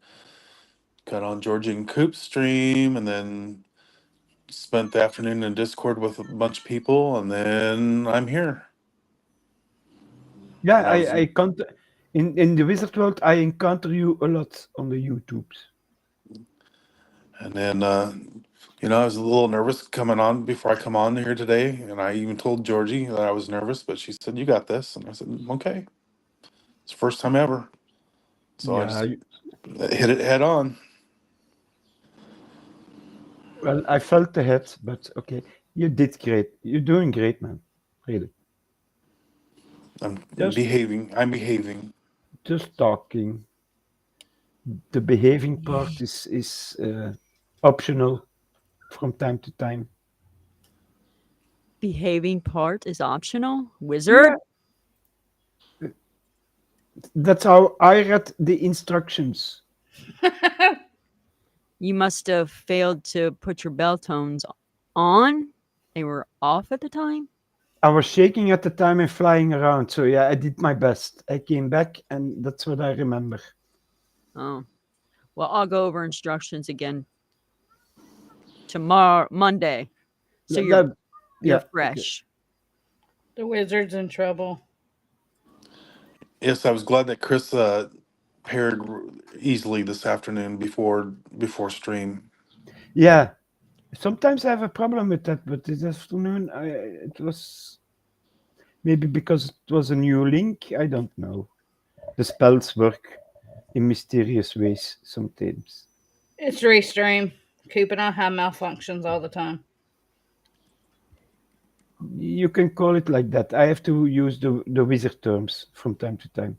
[SPEAKER 4] got on Georgie and Coop's stream, and then spent the afternoon in Discord with a bunch of people, and then I'm here.
[SPEAKER 3] Yeah,
[SPEAKER 4] And I was,
[SPEAKER 3] I can't. In the wizard world, I encounter you a lot on the YouTubes.
[SPEAKER 4] and then I was a little nervous coming on before I come on here today, and I even told Georgie that I was nervous, but she said, "You got this," and I said, "Okay." It's the first time ever, so I
[SPEAKER 3] Yeah,
[SPEAKER 4] just hit it head on.
[SPEAKER 3] well, I felt the hit, but okay, you did great. You're doing great, man. Really.
[SPEAKER 4] I'm
[SPEAKER 3] Just,
[SPEAKER 4] behaving. I'm behaving.
[SPEAKER 3] just talking. The behaving part is optional from time to time.
[SPEAKER 2] Behaving part is optional.
[SPEAKER 3] Yeah,
[SPEAKER 2] Wizard?
[SPEAKER 3] that's how I read the instructions.
[SPEAKER 2] You must have failed to put your bell tones on. They were off at the time.
[SPEAKER 3] I was shaking at the time and flying around, so yeah, I did my best. I came back, and that's what I remember.
[SPEAKER 2] Oh. Well, I'll go over instructions again tomorrow, Monday. So
[SPEAKER 3] That,
[SPEAKER 2] you're
[SPEAKER 3] that-
[SPEAKER 2] you're
[SPEAKER 3] yeah, okay.
[SPEAKER 2] fresh.
[SPEAKER 5] The wizard's in trouble.
[SPEAKER 4] Yes, I was glad that Chris paired easily this afternoon before stream.
[SPEAKER 3] Yeah, sometimes I have a problem with that, but this afternoon it was maybe because it was a new link. I don't know. The spells work in mysterious ways sometimes.
[SPEAKER 5] It's restream. Coop and I have malfunctions all the time.
[SPEAKER 3] You can call it like that. I have to use the wizard terms from time to time.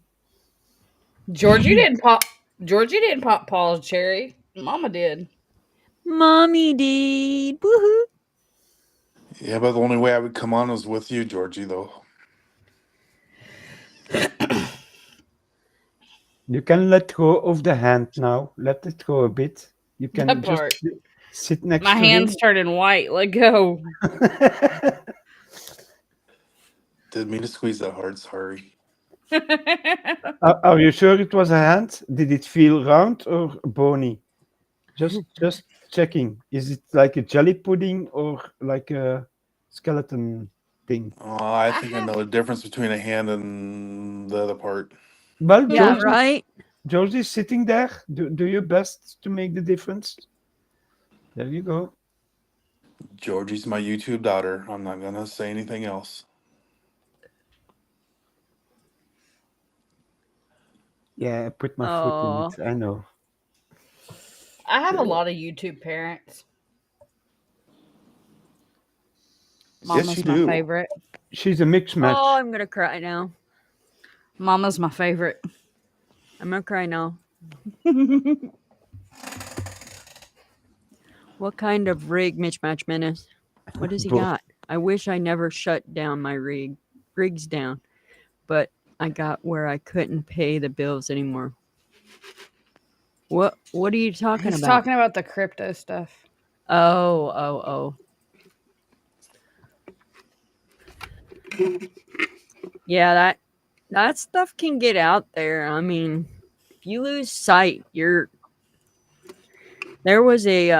[SPEAKER 5] Georgie didn't pop. Georgie didn't pop Paul's cherry. Mama did.
[SPEAKER 2] Mommy did. Woohoo.
[SPEAKER 4] Yeah, but the only way I would come on was with you, Georgie, though.
[SPEAKER 3] You can let go of the hand now. Let it go a bit. You can
[SPEAKER 5] That
[SPEAKER 3] just
[SPEAKER 5] part.
[SPEAKER 3] sit next
[SPEAKER 5] My
[SPEAKER 3] to
[SPEAKER 5] hand's
[SPEAKER 3] him.
[SPEAKER 5] turning white. Let go.
[SPEAKER 4] Didn't mean to squeeze that hard. Sorry.
[SPEAKER 3] Are you sure it was a hand? Did it feel round or bony? Just checking. Is it like a jelly pudding or like a skeleton thing?
[SPEAKER 4] Oh, I
[SPEAKER 5] I
[SPEAKER 4] think I
[SPEAKER 5] have
[SPEAKER 4] know the difference between a hand and the other part.
[SPEAKER 3] Well,
[SPEAKER 2] Yeah,
[SPEAKER 3] George,
[SPEAKER 2] right?
[SPEAKER 3] George is sitting there. Do your best to make the difference. There you go.
[SPEAKER 4] Georgie's my YouTube daughter. I'm not gonna say anything else.
[SPEAKER 3] Yeah, I put my foot in
[SPEAKER 2] Oh,
[SPEAKER 3] it. I know.
[SPEAKER 5] I have a lot of YouTube parents.
[SPEAKER 4] Yes, you
[SPEAKER 5] Mama's my
[SPEAKER 4] do.
[SPEAKER 5] favorite.
[SPEAKER 3] She's a mixed
[SPEAKER 2] oh,
[SPEAKER 3] match.
[SPEAKER 2] I'm gonna cry now.
[SPEAKER 5] Mama's my favorite.
[SPEAKER 2] I'm gonna cry now. What kind of rig Mitch Menace? What does he
[SPEAKER 3] Both.
[SPEAKER 2] got? I wish I never shut down my rigs down, but I got where I couldn't pay the bills anymore. What are you talking
[SPEAKER 5] He's
[SPEAKER 2] about?
[SPEAKER 5] talking about the crypto stuff.
[SPEAKER 2] Oh. Yeah, that stuff can get out there. I mean, if you lose sight, there was a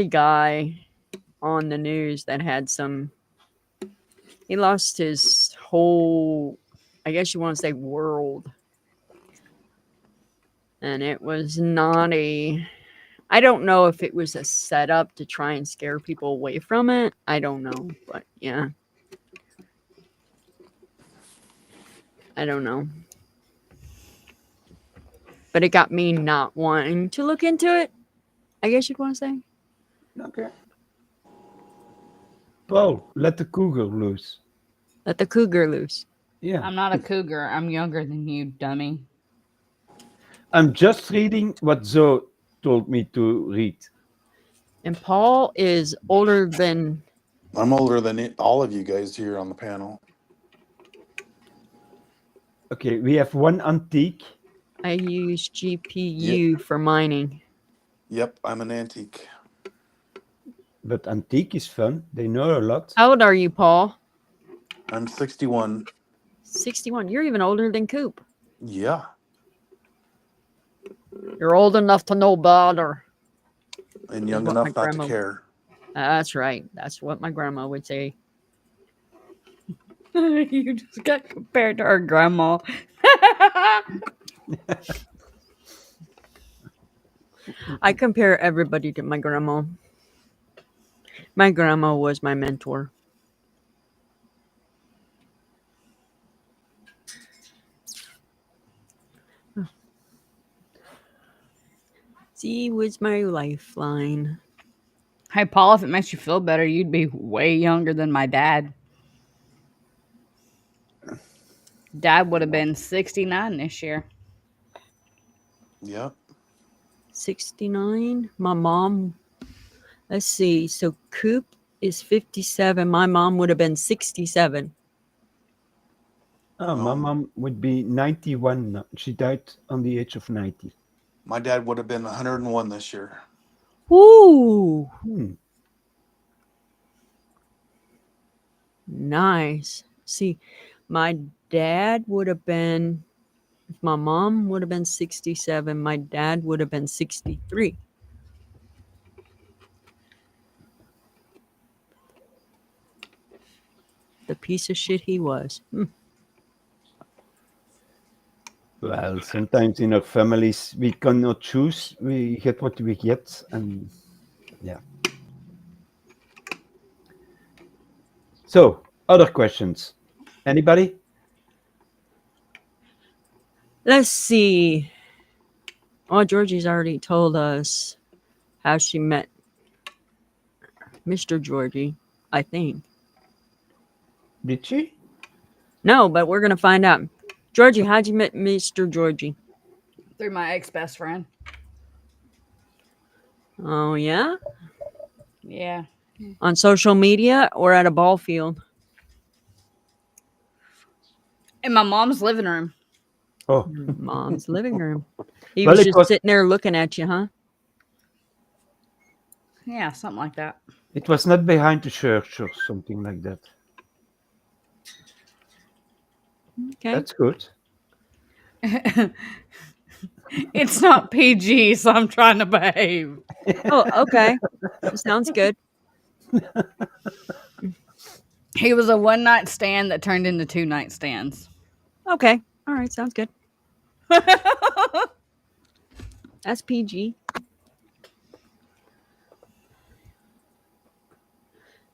[SPEAKER 2] guy on the news that had he lost his whole, I guess you want to say, world. And it was not I don't know if it was a setup to try and scare people away from it. I don't know, but yeah. I don't know. But it got me not wanting to look into it, I guess you'd want to say.
[SPEAKER 3] Okay. Paul, let the cougar loose.
[SPEAKER 2] Let the cougar loose.
[SPEAKER 3] Yeah.
[SPEAKER 5] I'm not a cougar. I'm younger than you, dummy.
[SPEAKER 3] I'm just reading what Zoe told me to read.
[SPEAKER 2] And Paul is older than
[SPEAKER 4] I'm older than all of you guys here on the panel.
[SPEAKER 3] Okay, we have one antique.
[SPEAKER 2] I use GPU for mining.
[SPEAKER 4] Yep, I'm an antique.
[SPEAKER 3] But antique is fun. They know a lot.
[SPEAKER 2] How old are you, Paul?
[SPEAKER 4] I'm 61.
[SPEAKER 2] 61. You're even older than Coop.
[SPEAKER 4] Yeah.
[SPEAKER 2] You're old enough to know better.
[SPEAKER 4] And young
[SPEAKER 2] what my
[SPEAKER 4] enough not to
[SPEAKER 2] grandma-
[SPEAKER 4] care.
[SPEAKER 2] That's right. That's what my grandma would say.
[SPEAKER 5] You just got compared to our grandma.
[SPEAKER 2] I compare everybody to my grandma. My grandma was my mentor. She was my lifeline.
[SPEAKER 5] Hey, Paul, if it makes you feel better, you'd be way younger than my dad. Dad would have been 69 this year.
[SPEAKER 4] Yep.
[SPEAKER 2] 69. My mom, let's see. So Coop is 57. My mom would have been 67.
[SPEAKER 3] Oh, my mom would be 91 now. She died on the age of 90.
[SPEAKER 4] My dad would have been 101 this year.
[SPEAKER 2] Ooh,
[SPEAKER 3] Hmm.
[SPEAKER 2] nice. See, my dad would have been, if my mom would have been 67, my dad would have been 63. The piece of shit he was.
[SPEAKER 3] Well, sometimes in our families we cannot choose. We get what we get, and yeah. So, other questions? Anybody?
[SPEAKER 2] Let's see. Oh, Georgie's already told us how she met Mr. Georgie, I think.
[SPEAKER 3] Did she?
[SPEAKER 2] No, but we're going to find out. Georgie, how'd you meet Mr. Georgie?
[SPEAKER 5] Through my ex-best friend.
[SPEAKER 2] Oh, yeah?
[SPEAKER 5] Yeah.
[SPEAKER 2] On social media or at a ball field?
[SPEAKER 5] In my mom's living room.
[SPEAKER 3] Oh,
[SPEAKER 2] Mom's living room. He
[SPEAKER 3] Well,
[SPEAKER 2] was
[SPEAKER 3] it
[SPEAKER 2] just
[SPEAKER 3] was-
[SPEAKER 2] sitting there looking at you, huh?
[SPEAKER 5] Yeah, something like that.
[SPEAKER 3] it was not behind the church or something like that.
[SPEAKER 2] Okay.
[SPEAKER 3] That's good.
[SPEAKER 5] It's not PG, so I'm trying to behave.
[SPEAKER 2] Oh, okay. Sounds good.
[SPEAKER 5] He was a one night stand that turned into 2 night stands.
[SPEAKER 2] Okay. All right. Sounds good. That's PG.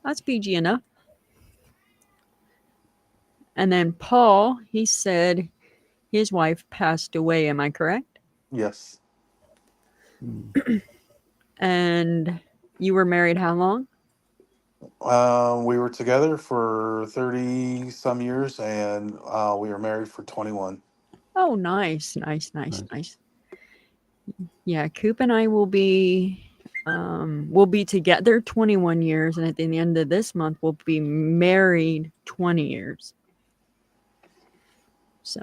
[SPEAKER 2] That's PG enough. And then Paul, he said his wife passed away. Am I correct?
[SPEAKER 4] Yes.
[SPEAKER 2] And you were married how long?
[SPEAKER 4] We were together for 30 some years, and we were married for 21.
[SPEAKER 2] Oh, nice. Nice.
[SPEAKER 3] Nice.
[SPEAKER 2] Yeah, Coop and I will be together 21 years, and at the end of this month we'll be married 20 years. So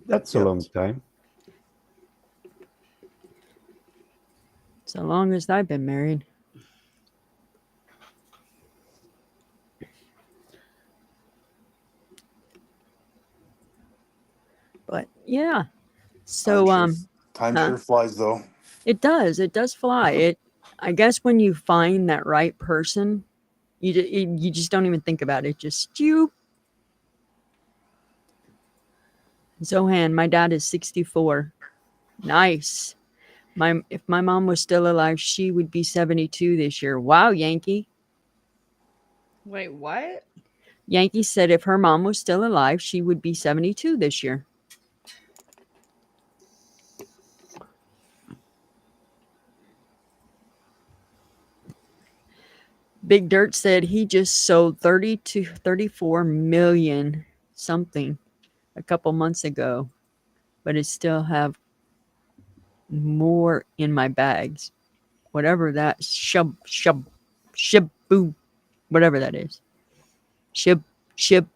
[SPEAKER 3] That's a
[SPEAKER 4] Yep.
[SPEAKER 3] long time.
[SPEAKER 2] so long as I've been married. But yeah. So
[SPEAKER 4] Time
[SPEAKER 2] huh?
[SPEAKER 4] sure flies, though.
[SPEAKER 2] It does fly. I guess when you find that right person, you just don't even think about it. Just you. Zohan, my dad is 64. Nice. If my mom was still alive, she would be 72 this year. Wow, Yankee.
[SPEAKER 5] Wait, what?
[SPEAKER 2] Yankee said if her mom was still alive, she would be 72 this year. Big Dirt said he just sold 30 to 34 million something a couple months ago, but I still have more in my bags. Whatever that shibu, whatever that is. Shib.
[SPEAKER 5] Shib.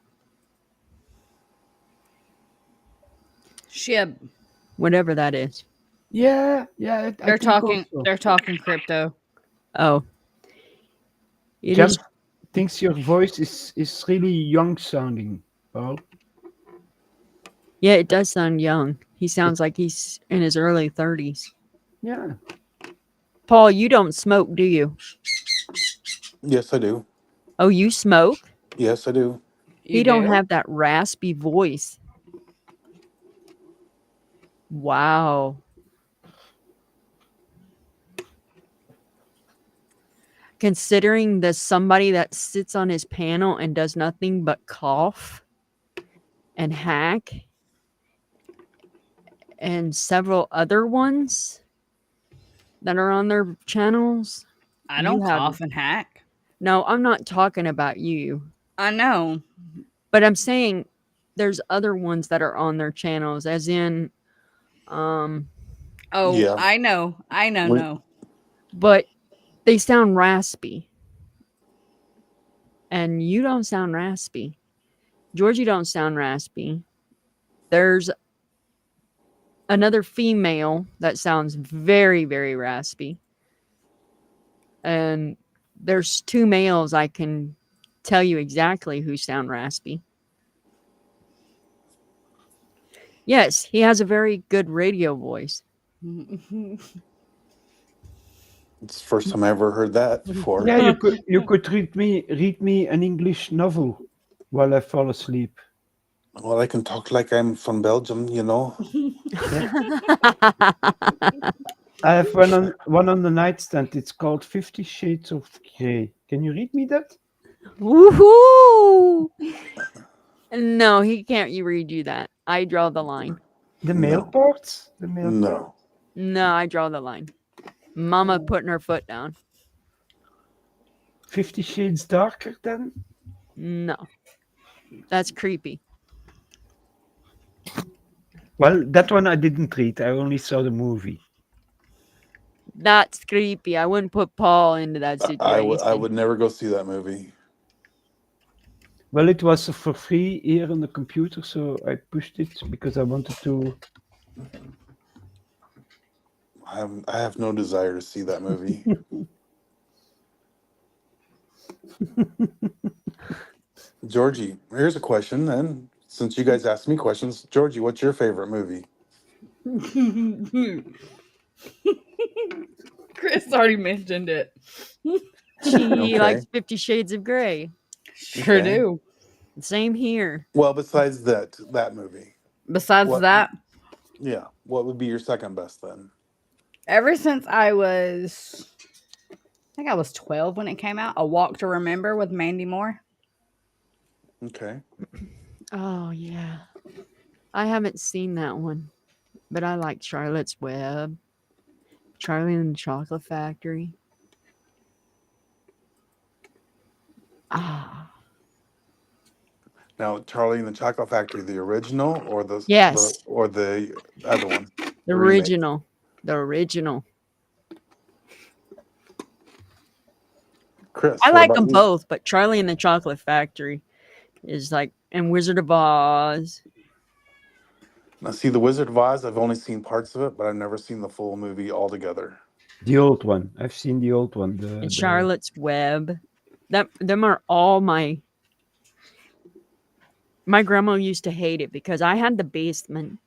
[SPEAKER 2] Whatever that is.
[SPEAKER 3] Yeah, I
[SPEAKER 5] They're
[SPEAKER 3] think
[SPEAKER 5] talking.
[SPEAKER 3] also.
[SPEAKER 5] They're talking crypto.
[SPEAKER 2] Oh. It
[SPEAKER 3] Jan
[SPEAKER 2] is.
[SPEAKER 3] thinks your voice is really young sounding, Paul.
[SPEAKER 2] Yeah, it does sound young. He
[SPEAKER 3] It,
[SPEAKER 2] sounds like he's in his early 30s.
[SPEAKER 3] yeah.
[SPEAKER 2] Paul, you don't smoke, do you?
[SPEAKER 4] Yes, I do.
[SPEAKER 2] Oh, you smoke?
[SPEAKER 4] Yes, I do.
[SPEAKER 5] You
[SPEAKER 2] He don't
[SPEAKER 5] do?
[SPEAKER 2] have that raspy voice. Wow. Considering there's somebody that sits on his panel and does nothing but cough and hack and several other ones that are on their channels.
[SPEAKER 5] I
[SPEAKER 2] You
[SPEAKER 5] don't
[SPEAKER 2] have
[SPEAKER 5] cough and hack.
[SPEAKER 2] no, I'm not talking about you,
[SPEAKER 5] I know.
[SPEAKER 2] but I'm saying there's other ones that are on their channels, as in,
[SPEAKER 5] Oh,
[SPEAKER 4] Yeah.
[SPEAKER 5] I know. I know.
[SPEAKER 4] We,
[SPEAKER 5] No.
[SPEAKER 2] but they sound raspy, and you don't sound raspy. Georgie don't sound raspy. There's another female that sounds very, very raspy. And there's two males I can tell you exactly who sound raspy. Yes, he has a very good radio voice.
[SPEAKER 4] it's the first time I ever heard that before.
[SPEAKER 3] Yeah, you could read me an English novel while I fall asleep.
[SPEAKER 4] Well, I can talk like I'm from Belgium, you know.
[SPEAKER 3] Yeah. I have one on the nightstand. It's called 50 Shades of Grey. Can you read me that?
[SPEAKER 2] Woohoo! No, he can't read you that. I draw the line.
[SPEAKER 3] The male
[SPEAKER 4] No.
[SPEAKER 3] parts? The male part?
[SPEAKER 4] No.
[SPEAKER 2] No, I draw the line. Mama putting her foot down.
[SPEAKER 3] 50 Shades Darker then?
[SPEAKER 2] No. That's creepy.
[SPEAKER 3] Well, that one I didn't read. I only saw the movie.
[SPEAKER 2] That's creepy. I wouldn't put Paul into that
[SPEAKER 4] I
[SPEAKER 2] situation.
[SPEAKER 4] would never go see that movie.
[SPEAKER 3] Well, it was for free here on the computer, so I pushed it because I wanted to.
[SPEAKER 4] I have no desire to see that movie. Georgie, here's a question then. Since you guys asked me questions, Georgie, what's your favorite movie?
[SPEAKER 5] Chris already mentioned it.
[SPEAKER 2] She
[SPEAKER 4] Okay.
[SPEAKER 2] likes 50 Shades of Grey.
[SPEAKER 5] Sure
[SPEAKER 4] Okay.
[SPEAKER 5] do.
[SPEAKER 2] Same here.
[SPEAKER 4] Well, besides that movie,
[SPEAKER 5] Besides
[SPEAKER 4] what?
[SPEAKER 5] that,
[SPEAKER 4] Yeah, what would be your second best then?
[SPEAKER 5] ever since I think I was 12 when it came out, A Walk to Remember with Mandy Moore.
[SPEAKER 4] Okay.
[SPEAKER 2] Oh, yeah. I haven't seen that one, but I like Charlotte's Web, Charlie and the Chocolate Factory. Ah,
[SPEAKER 4] Now, Charlie and the Chocolate Factory, the original or
[SPEAKER 2] yes,
[SPEAKER 4] the other one,
[SPEAKER 2] the
[SPEAKER 4] the remake?
[SPEAKER 2] original. The original.
[SPEAKER 4] Chris,
[SPEAKER 2] I
[SPEAKER 4] what
[SPEAKER 2] like
[SPEAKER 4] about
[SPEAKER 2] them
[SPEAKER 4] you?
[SPEAKER 2] both, but Charlie and the Chocolate Factory is like, and Wizard of Oz.
[SPEAKER 4] Now, see, The Wizard of Oz, I've only seen parts of it, but I've never seen the full movie altogether.
[SPEAKER 3] The old one. I've seen the old one.
[SPEAKER 2] And
[SPEAKER 3] The
[SPEAKER 2] Charlotte's Web. Them are all my grandma used to hate it because I had the basement,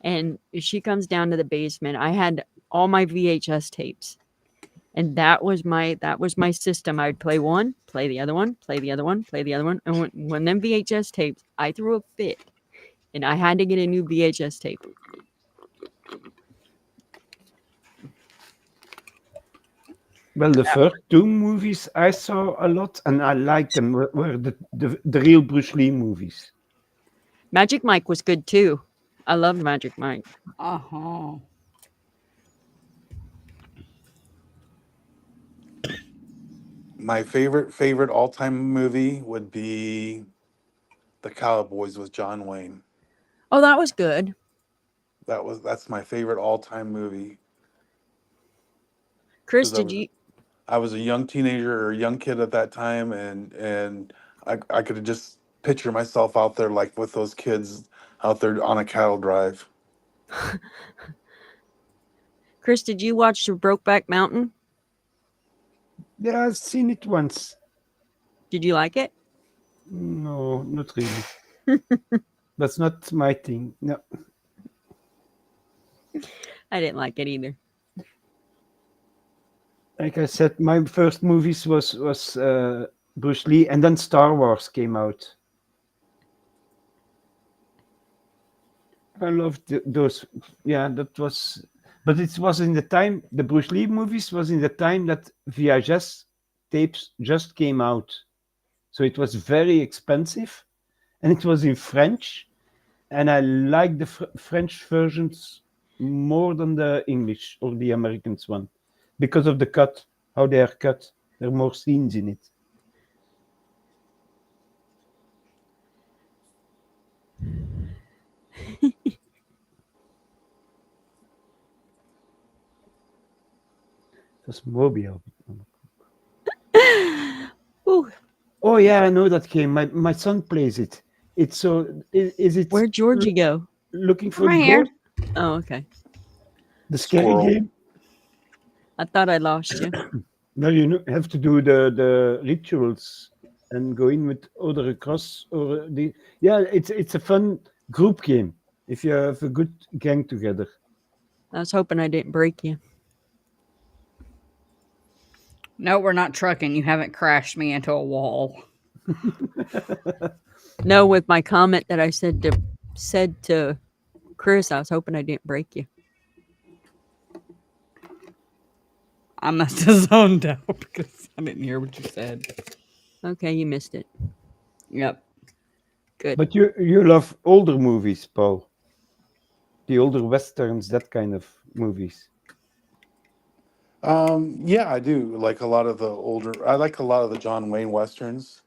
[SPEAKER 2] and if she comes down to the basement, I had all my VHS tapes. And that was my system. I'd play one, play the other one, play the other one, play the other one. And when them VHS tapes, I threw a fit and I had to get a new VHS tape.
[SPEAKER 3] well, the first two movies I saw a lot, and I liked them. Were the real Bruce Lee movies.
[SPEAKER 2] Magic Mike was good too. I loved Magic Mike.
[SPEAKER 5] Uh-huh.
[SPEAKER 4] My favorite all time movie would be The Cowboys with John Wayne.
[SPEAKER 2] Oh, that was good.
[SPEAKER 4] That's my favorite all time movie
[SPEAKER 2] Chris,
[SPEAKER 4] because
[SPEAKER 2] did you
[SPEAKER 4] I was a young teenager or a young kid at that time, and I could just picture myself out there like with those kids out there on a cattle drive.
[SPEAKER 2] Chris, did you watch the Brokeback Mountain?
[SPEAKER 3] Yeah, I've seen it once.
[SPEAKER 2] Did you like it?
[SPEAKER 3] No, not really. That's not my thing. No.
[SPEAKER 2] I didn't like it either.
[SPEAKER 3] Like I said, my first movies was Bruce Lee, and then Star Wars came out. I loved those. Yeah, that was. But it was in the time the Bruce Lee movies was in the time that VHS tapes just came out, so it was very expensive, and it was in French, and I like the French versions more than the English or the Americans one, because of the cut, how they are cut. There are more scenes in it. That's Mobile.
[SPEAKER 2] Ooh,
[SPEAKER 3] Oh yeah, I know that game. My son plays it. It's so. Is it
[SPEAKER 2] where'd Georgie go?
[SPEAKER 3] looking for
[SPEAKER 5] Right
[SPEAKER 3] the
[SPEAKER 5] here.
[SPEAKER 3] ghost?
[SPEAKER 2] Oh, okay.
[SPEAKER 3] The scary
[SPEAKER 4] Squirrel.
[SPEAKER 3] game?
[SPEAKER 2] I thought I lost you.
[SPEAKER 3] No, you have to do the rituals and go in with other across or the. Yeah, it's a fun group game if you have a good gang together.
[SPEAKER 2] I was hoping I didn't break you.
[SPEAKER 5] No, we're not trucking. You haven't crashed me into a wall.
[SPEAKER 2] No, with my comment that I said to Chris, I was hoping I didn't break you.
[SPEAKER 5] I must have zoned out because I didn't hear what you said.
[SPEAKER 2] Okay, you missed it.
[SPEAKER 5] Yep.
[SPEAKER 2] Good.
[SPEAKER 3] But you love older movies, Paul. The older westerns, that kind of movies.
[SPEAKER 4] Yeah, I do like a lot of the older. I like a lot of the John Wayne westerns,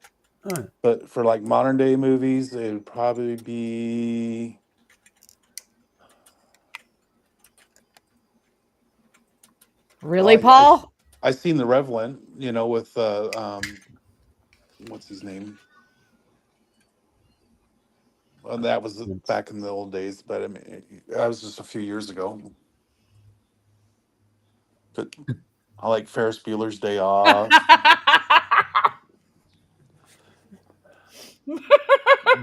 [SPEAKER 3] Ah,
[SPEAKER 4] but for like modern day movies, it would probably be. Well,
[SPEAKER 5] Really, Paul?
[SPEAKER 4] I seen The Revenant, with what's his name? Well, that was back in the old days, but I mean, that was just a few years ago. But I like Ferris Bueller's Day Off,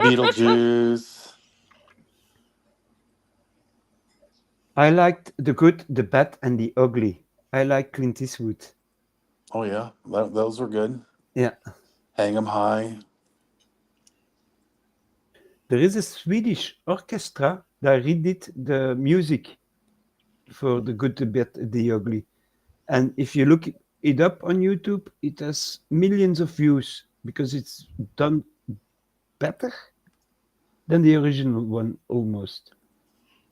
[SPEAKER 4] Beetlejuice.
[SPEAKER 3] I liked The Good, the Bad, and the Ugly. I like Clint Eastwood.
[SPEAKER 4] Oh yeah, those were good.
[SPEAKER 3] Yeah.
[SPEAKER 4] Hang 'em high.
[SPEAKER 3] There is a Swedish orchestra that redid the music for The Good, the Bad, the Ugly. And if you look it up on YouTube, it has millions of views because it's done better than the original one almost.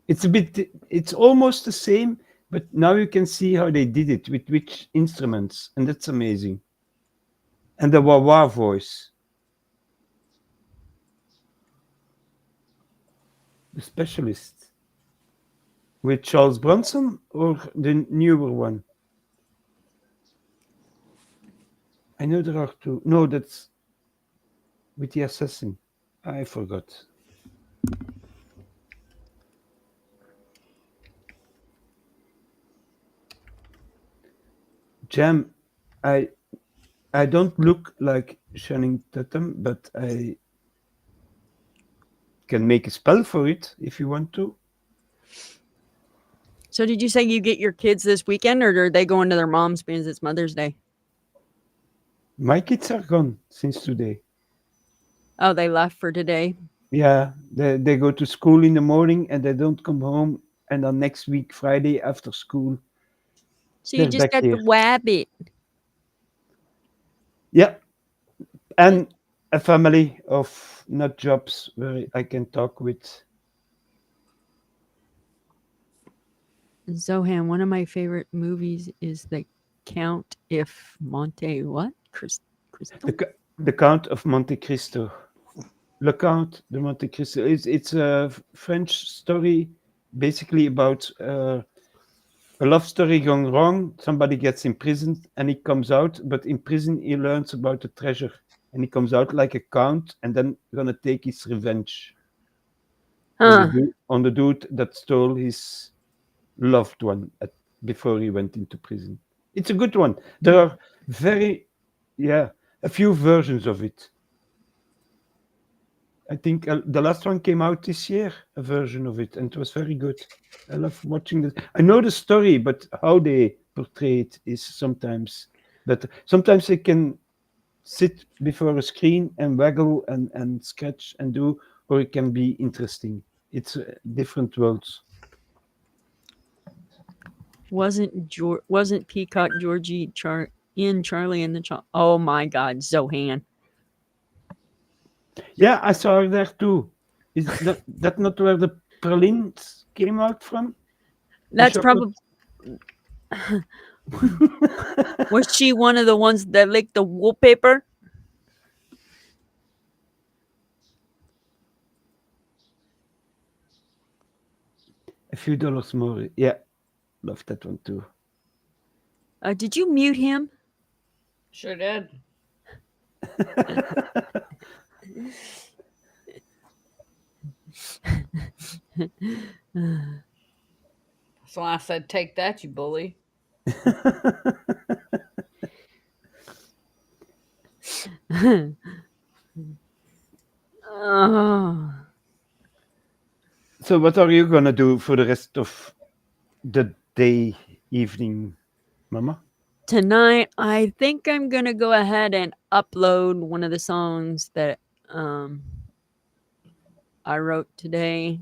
[SPEAKER 3] It's almost the same, but now you can see how they did it with which instruments, and that's amazing. And the wah wah voice, the specialist, with Charles Bronson or the newer one. I know there are two. No, that's with the assassin. I forgot. Jam, I I don't look like Channing Tatum, but I can make a spell for it if you want to.
[SPEAKER 2] So did you say you get your kids this weekend, or are they going to their mom's because it's Mother's Day?
[SPEAKER 3] My kids are gone since today.
[SPEAKER 2] Oh, they left for today.
[SPEAKER 3] Yeah, they go to school in the morning and they don't come home. And then next week, Friday after school,
[SPEAKER 2] So you
[SPEAKER 3] they're
[SPEAKER 2] just
[SPEAKER 3] back
[SPEAKER 2] got the
[SPEAKER 3] here.
[SPEAKER 2] wabbit.
[SPEAKER 3] Yeah, and a family of nut jobs where I can talk with.
[SPEAKER 2] Zohan, one of my favorite movies is The Count if Monte what? Crystal?
[SPEAKER 3] The Count of Monte Cristo. Le Count de Monte Cristo. It's a French story basically about a love story going wrong. Somebody gets imprisoned and he comes out, but in prison he learns about the treasure and he comes out like a count and then gonna take his revenge
[SPEAKER 2] Huh.
[SPEAKER 3] on the dude that stole his loved one before he went into prison. It's a good one. There are yeah, a few versions of it. I think the last one came out this year, a version of it, and it was very good. I love watching this. I know the story, but how they portray it is sometimes better. Sometimes they can sit before a screen and waggle and sketch and do, or it can be interesting. It's different worlds.
[SPEAKER 2] Wasn't Peacock Georgie in Charlie and the Oh my God, Zohan.
[SPEAKER 3] Yeah, I saw her there too. Is that not where the pralines came out from? The
[SPEAKER 2] That's
[SPEAKER 3] chocolate.
[SPEAKER 2] probably was she one of the ones that licked the wallpaper?
[SPEAKER 3] A few dollars more. Yeah, love that one too.
[SPEAKER 2] Did you mute him?
[SPEAKER 5] Sure did. So I said, "Take that, you bully."
[SPEAKER 2] Oh.
[SPEAKER 3] So, what are you gonna do for the rest of the day, evening, Mama?
[SPEAKER 2] Tonight, I think I'm gonna go ahead and upload one of the songs that I wrote today.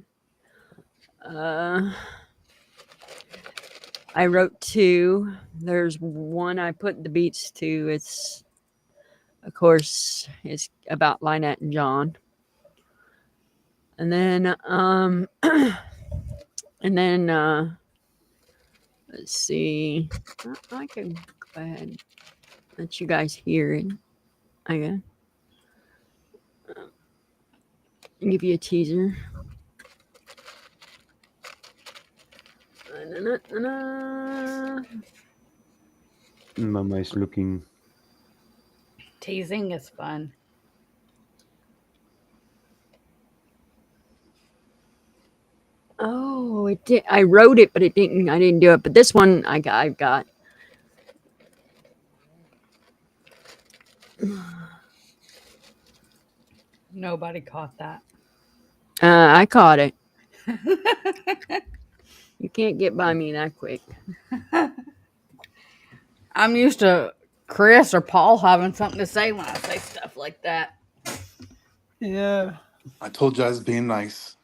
[SPEAKER 2] I wrote two. There's one I put the beats to. It's, of course, it's about Lynette and John. And then, let's see. I can go ahead and let you guys hear it. I can give you a teaser.
[SPEAKER 3] Mama is looking.
[SPEAKER 5] Teasing is fun.
[SPEAKER 2] Oh, it did. I wrote it, but it didn't. I didn't do it. But this one, I've got.
[SPEAKER 5] Nobody caught that.
[SPEAKER 2] I caught it. You can't get by me that quick.
[SPEAKER 5] I'm used to Chris or Paul having something to say when I say stuff like that.
[SPEAKER 3] Yeah.
[SPEAKER 4] I told you I was being nice.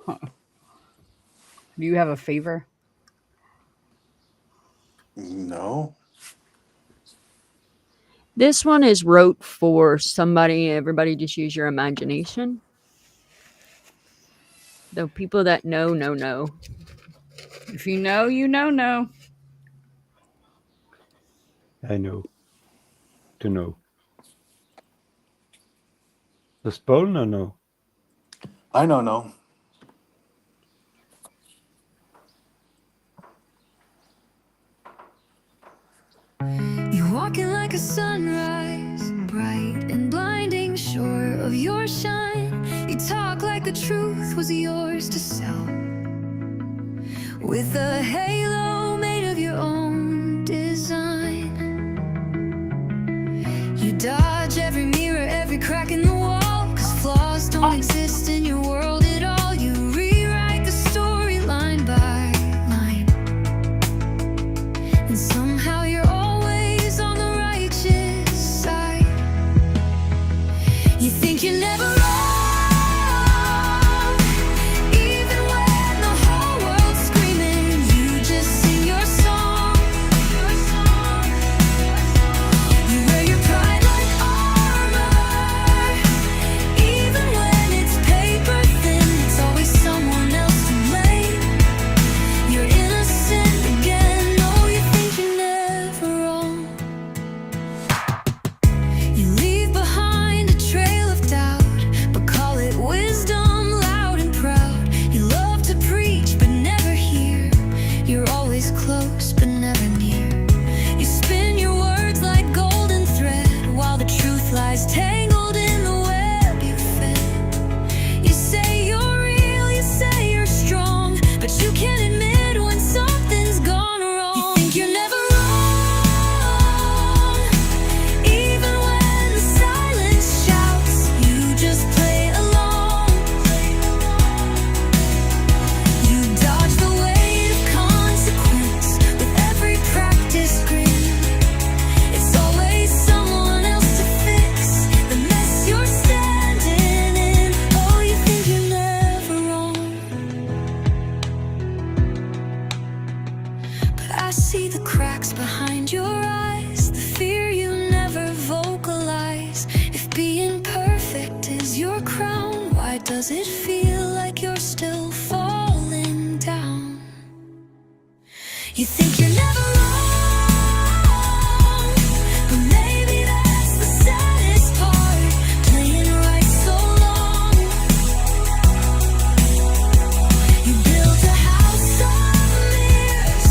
[SPEAKER 5] Do you have a fever?
[SPEAKER 4] No.
[SPEAKER 2] This one is wrote for somebody. Everybody just use your imagination. The people that know.
[SPEAKER 5] If you know, you know.
[SPEAKER 3] I know. To know. Does Paul know?
[SPEAKER 4] I know, no.
[SPEAKER 1] You're walking like a sunrise, bright and blinding, sure of your shine. You talk like the truth was yours to sell, with a halo made of your own design. You dodge every mirror, every crack in the wall, 'cause flaws don't exist in your world at all. You rewrite the story line by line, and somehow you're always on the righteous side. You think you're never wrong, even when the whole world's screaming. You just sing your song. You wear your pride like armor, even when it's paper thin. It's always someone else to blame. You're innocent again. No, you think you're never wrong. You leave behind a trail of doubt, but call it wisdom, loud and proud. You love to preach, but never hear. You're always close, but never near. You spin your words like golden thread, while the truth lies tangled in the web you fed. You say you're real, you say you're strong, but you can't admit when something's gone wrong. You think you're never wrong, even when the silence shouts. You just play along. You dodge the weight of consequence with every practice grin. It's always someone else to fix the mess you're standing in. Oh, you think you're never wrong, but I see the cracks behind your eyes, the fear you never vocalize. If being perfect is your crown, why does it feel like you're still falling down? You think you're never wrong, but maybe that's the saddest part, playing right so long. You built a house of mirrors,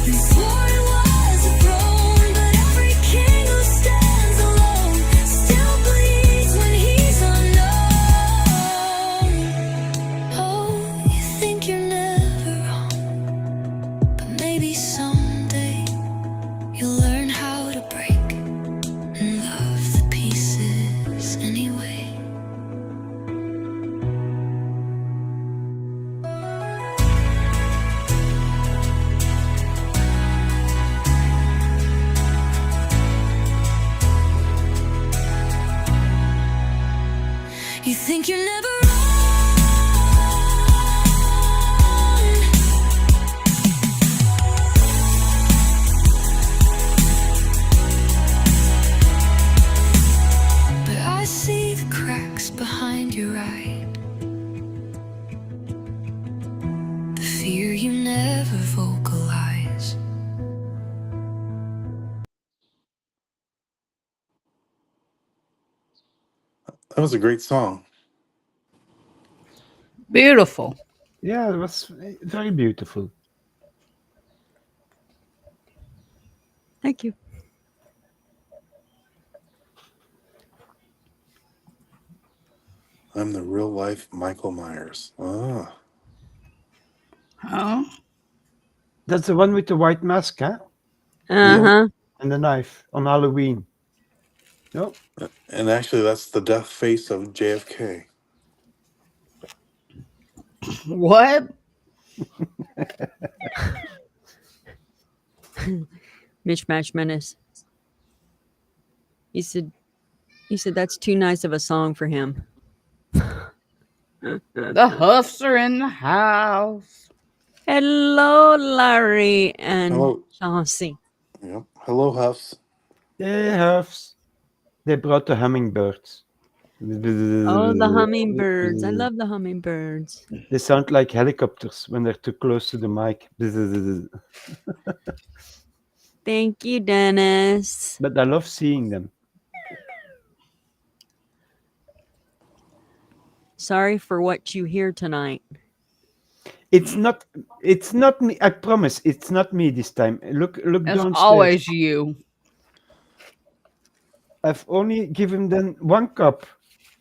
[SPEAKER 1] you swore it was a throne, but every king who stands alone still bleeds when he's unknown. Oh, you think you're never wrong, but maybe someday you'll learn how to break and love the pieces anyway. You think you're never wrong, but I see the cracks behind your eye, the fear you never vocalize.
[SPEAKER 4] That was a great song.
[SPEAKER 5] Beautiful.
[SPEAKER 3] Yeah, it was very beautiful.
[SPEAKER 2] Thank you.
[SPEAKER 4] I'm the real life Michael Myers. Ah.
[SPEAKER 5] Huh?
[SPEAKER 3] That's the one with the white mask, huh?
[SPEAKER 2] Uh-huh.
[SPEAKER 3] And the knife on Halloween. No?
[SPEAKER 4] And actually, that's the death face of JFK.
[SPEAKER 5] What?
[SPEAKER 2] Mishmash Menace. He said that's too nice of a song for him.
[SPEAKER 5] The Huffs are in the house.
[SPEAKER 2] Hello, Larry and
[SPEAKER 4] Hello.
[SPEAKER 2] Chauncey.
[SPEAKER 4] Yep. Hello, Huffs.
[SPEAKER 3] They have. They brought the hummingbirds.
[SPEAKER 2] Oh, the hummingbirds. I love the hummingbirds.
[SPEAKER 3] They sound like helicopters when they're too close to the mic.
[SPEAKER 2] Thank you, Dennis.
[SPEAKER 3] But I love seeing them.
[SPEAKER 2] Sorry for what you hear tonight.
[SPEAKER 3] It's not me. I promise, it's not me this time. Look
[SPEAKER 5] It's
[SPEAKER 3] downstairs.
[SPEAKER 5] always you.
[SPEAKER 3] I've only given them 1 cup.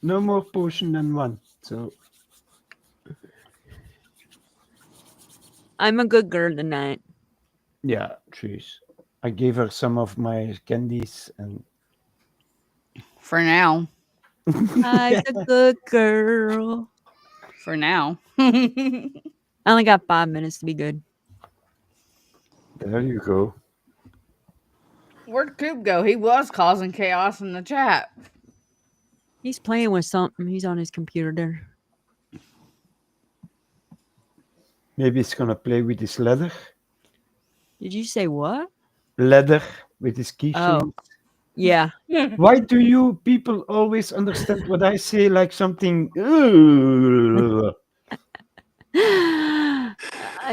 [SPEAKER 3] No more potion than 1. So
[SPEAKER 2] I'm a good girl tonight.
[SPEAKER 3] yeah, trees. I gave her some of my candies and
[SPEAKER 5] For now.
[SPEAKER 2] I'm a good girl.
[SPEAKER 5] For now.
[SPEAKER 2] I only got 5 minutes to be good.
[SPEAKER 3] there you go.
[SPEAKER 5] Where'd Coop go? He was causing chaos in the chat.
[SPEAKER 2] He's playing with something. He's on his computer there.
[SPEAKER 3] Maybe he's gonna play with his leather.
[SPEAKER 2] Did you say what?
[SPEAKER 3] Leather with his keychains.
[SPEAKER 2] Oh. Yeah.
[SPEAKER 3] Why do you people always understand what I say like something?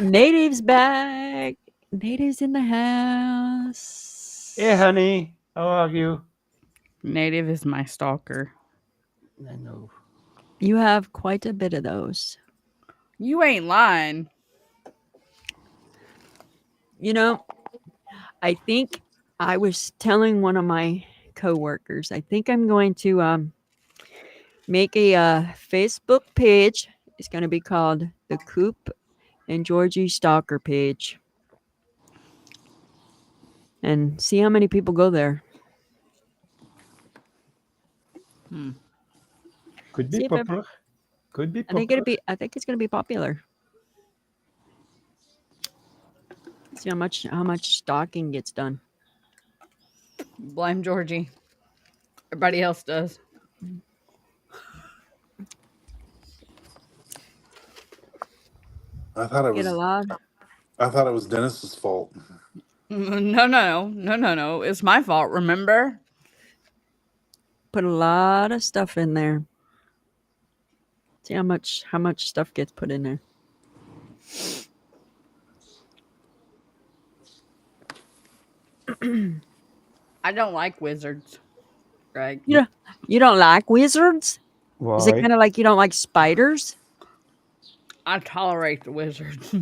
[SPEAKER 2] Native's back. Native's in the house.
[SPEAKER 3] Hey, honey, how are you?
[SPEAKER 5] Native is my stalker.
[SPEAKER 3] I know.
[SPEAKER 2] You have quite a bit of those.
[SPEAKER 5] You ain't lying.
[SPEAKER 2] You know, I think I was telling one of my coworkers, I think I'm going to make a Facebook page. It's going to be called the Coop and Georgie Stalker page. And see how many people go there.
[SPEAKER 3] Could
[SPEAKER 2] See
[SPEAKER 3] be
[SPEAKER 2] if ever-
[SPEAKER 3] popular. Could be
[SPEAKER 2] I think
[SPEAKER 3] popular.
[SPEAKER 2] I think it's going to be popular. See how much stalking gets done.
[SPEAKER 5] Blame Georgie. Everybody else does.
[SPEAKER 4] I thought it
[SPEAKER 2] Get a
[SPEAKER 4] was.
[SPEAKER 2] lot.
[SPEAKER 4] I thought it was Dennis's fault.
[SPEAKER 5] No. It's my fault, remember?
[SPEAKER 2] Put a lot of stuff in there. See how much stuff gets put in there.
[SPEAKER 5] I don't like wizards, Greg.
[SPEAKER 2] You don't like wizards?
[SPEAKER 3] Why?
[SPEAKER 2] Is it kind of like you don't like spiders?
[SPEAKER 5] I tolerate the wizards.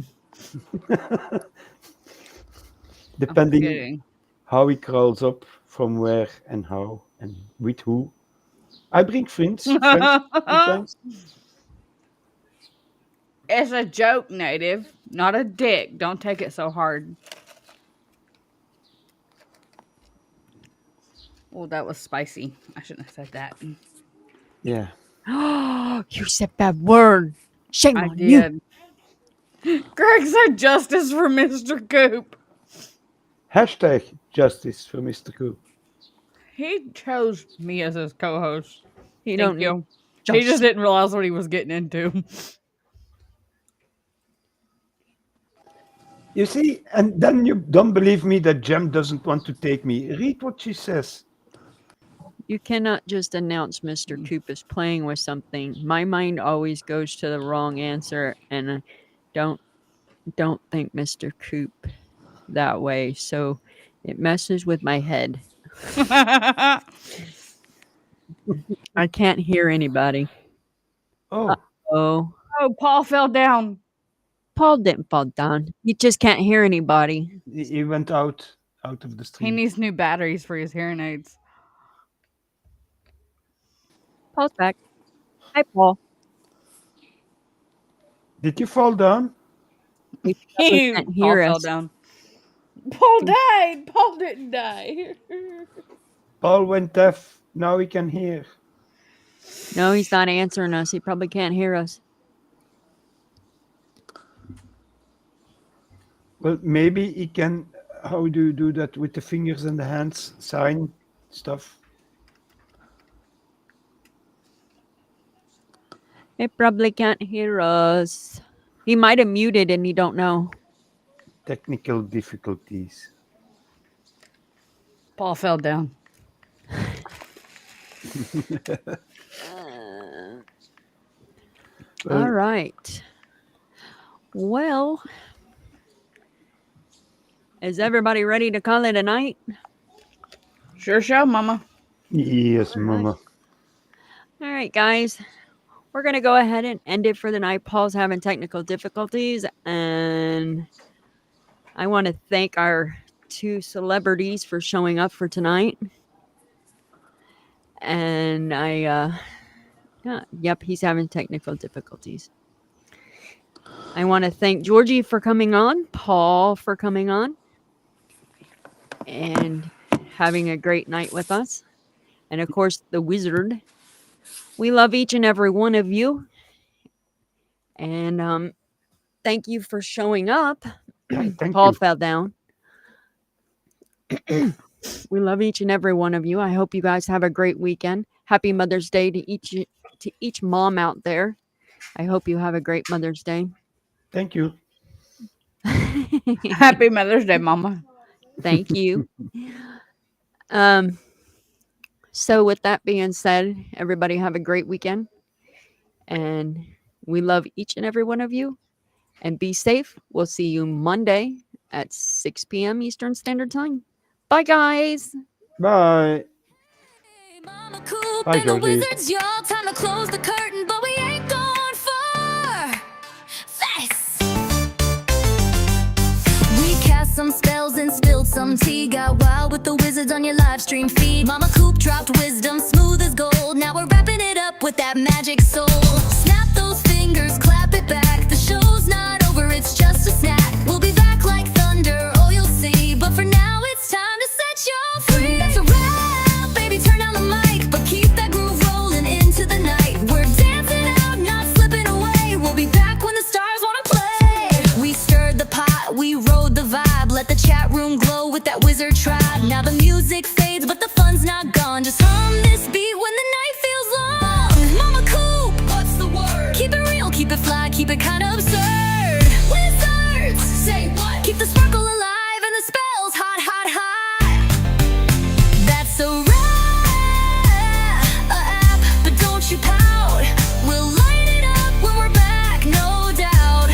[SPEAKER 3] Depending
[SPEAKER 5] Kidding.
[SPEAKER 3] how he crawls up, from where and how and with who. I bring friends sometimes.
[SPEAKER 5] It's a joke, Native, not a dick. Don't take it so hard. Oh, that was spicy. I shouldn't have said that.
[SPEAKER 3] Yeah.
[SPEAKER 2] Oh, you said that word. Shame
[SPEAKER 5] I
[SPEAKER 2] on you.
[SPEAKER 5] did. Greg said justice for Mr. Coop.
[SPEAKER 3] Hashtag justice for Mr. Coop.
[SPEAKER 5] He chose me as his co-host.
[SPEAKER 2] He
[SPEAKER 5] Thank
[SPEAKER 2] don't
[SPEAKER 5] you.
[SPEAKER 2] need
[SPEAKER 5] He just
[SPEAKER 2] justice.
[SPEAKER 5] didn't realize what he was getting into.
[SPEAKER 3] You see, and then you don't believe me that Jem doesn't want to take me. Read what she says.
[SPEAKER 2] You cannot just announce Mr. Coop is playing with something. My mind always goes to the wrong answer, and I don't think Mr. Coop that way. So it messes with my head. I can't hear anybody.
[SPEAKER 3] Oh,
[SPEAKER 2] Oh,
[SPEAKER 5] Oh, Paul fell down.
[SPEAKER 2] Paul didn't fall down. He just can't hear anybody.
[SPEAKER 3] he went out of the
[SPEAKER 5] He
[SPEAKER 3] stream.
[SPEAKER 5] needs new batteries for his hearing aids.
[SPEAKER 2] Paul's back. Hi, Paul.
[SPEAKER 3] Did you fall down?
[SPEAKER 2] He probably can't
[SPEAKER 5] Paul
[SPEAKER 2] hear
[SPEAKER 5] fell
[SPEAKER 2] us.
[SPEAKER 5] down. Paul died. Paul didn't die.
[SPEAKER 3] Paul went deaf. Now he can hear.
[SPEAKER 2] No, he's not answering us. He probably can't hear us.
[SPEAKER 3] Well, maybe he can how do you do that with the fingers and the hands? Sign stuff.
[SPEAKER 2] He probably can't hear us. He might have muted and you don't know.
[SPEAKER 3] Technical difficulties.
[SPEAKER 5] Paul fell down.
[SPEAKER 2] All right. Well, is everybody ready to call it a night?
[SPEAKER 5] Sure shall, Mama.
[SPEAKER 3] Yes, Mama.
[SPEAKER 2] All right, guys. We're going to go ahead and end it for the night. Paul's having technical difficulties, and I want to thank our 2 celebrities for showing up for tonight. And yep, he's having technical difficulties. I want to thank Georgie for coming on, Paul for coming on, and having a great night with us. And of course, the Wizard. We love each and every one of you. And thank you for showing up.
[SPEAKER 3] Thank
[SPEAKER 2] Paul
[SPEAKER 3] you.
[SPEAKER 2] fell down. We love each and every one of you. I hope you guys have a great weekend. Happy Mother's Day to each mom out there. I hope you have a great Mother's Day.
[SPEAKER 3] Thank you.
[SPEAKER 5] Happy Mother's Day, Mama.
[SPEAKER 2] Thank you. So with that being said, everybody have a great weekend. And we love each and every one of you. And be safe. We'll see you Monday at 6 p.m. Eastern Standard Time. Bye, guys.
[SPEAKER 3] Bye.
[SPEAKER 1] Momma Coop
[SPEAKER 3] Bye,
[SPEAKER 1] and the
[SPEAKER 3] Georgie.
[SPEAKER 1] Wizards, y'all. Time to close the curtain, but we ain't going far. Fast. We cast some spells and spilled some tea. Got wild with the Wizards on your live stream feed. Momma Coop dropped wisdom, smooth as gold. Now we're wrapping it up with that magic soul. Snap those fingers, clap it back. The show's not over, it's just a snack. We'll be back like thunder, oh you'll see. But for now, it's time to set y'all free. That's a wrap, baby, turn down the mic. But keep that groove rolling into the night. We're dancing out, not slipping away. We'll be back when the stars wanna play. We stirred the pot, we rode the vibe. Let the chat room glow with that Wizard tribe. Now the music fades, but the fun's not gone. Just hum this beat when the night feels long. Momma Coop, what's the word? Keep it real, keep it fly, keep it kind of absurd. Wizards, say what? Keep the sparkle alive and the spells hot, hot, hot. That's a wrap, but don't you pout. We'll light it up when we're back, no doubt.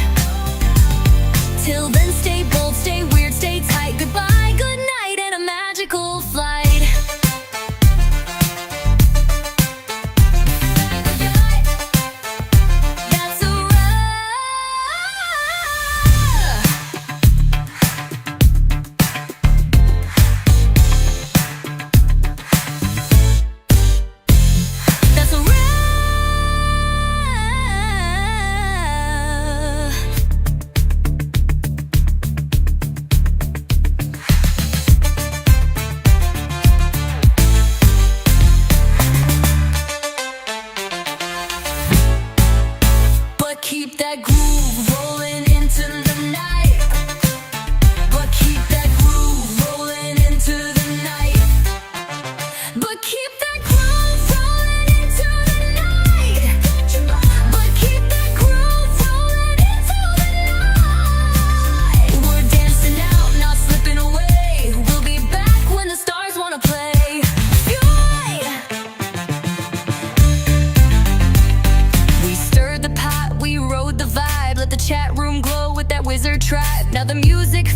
[SPEAKER 1] Till then, stay bold, stay weird, stay tight. Goodbye, good night, and a magical flight. That's a wrap. That's a wrap. But keep that groove rolling into the night. But keep that groove rolling into the night. But keep that groove rolling into the night. But keep that groove rolling into the night. We're dancing out, not slipping away. We'll be back when the stars wanna play. Fury! We stirred the pot, we rode the vibe. Let the chat room glow with that Wizard tribe. Now the music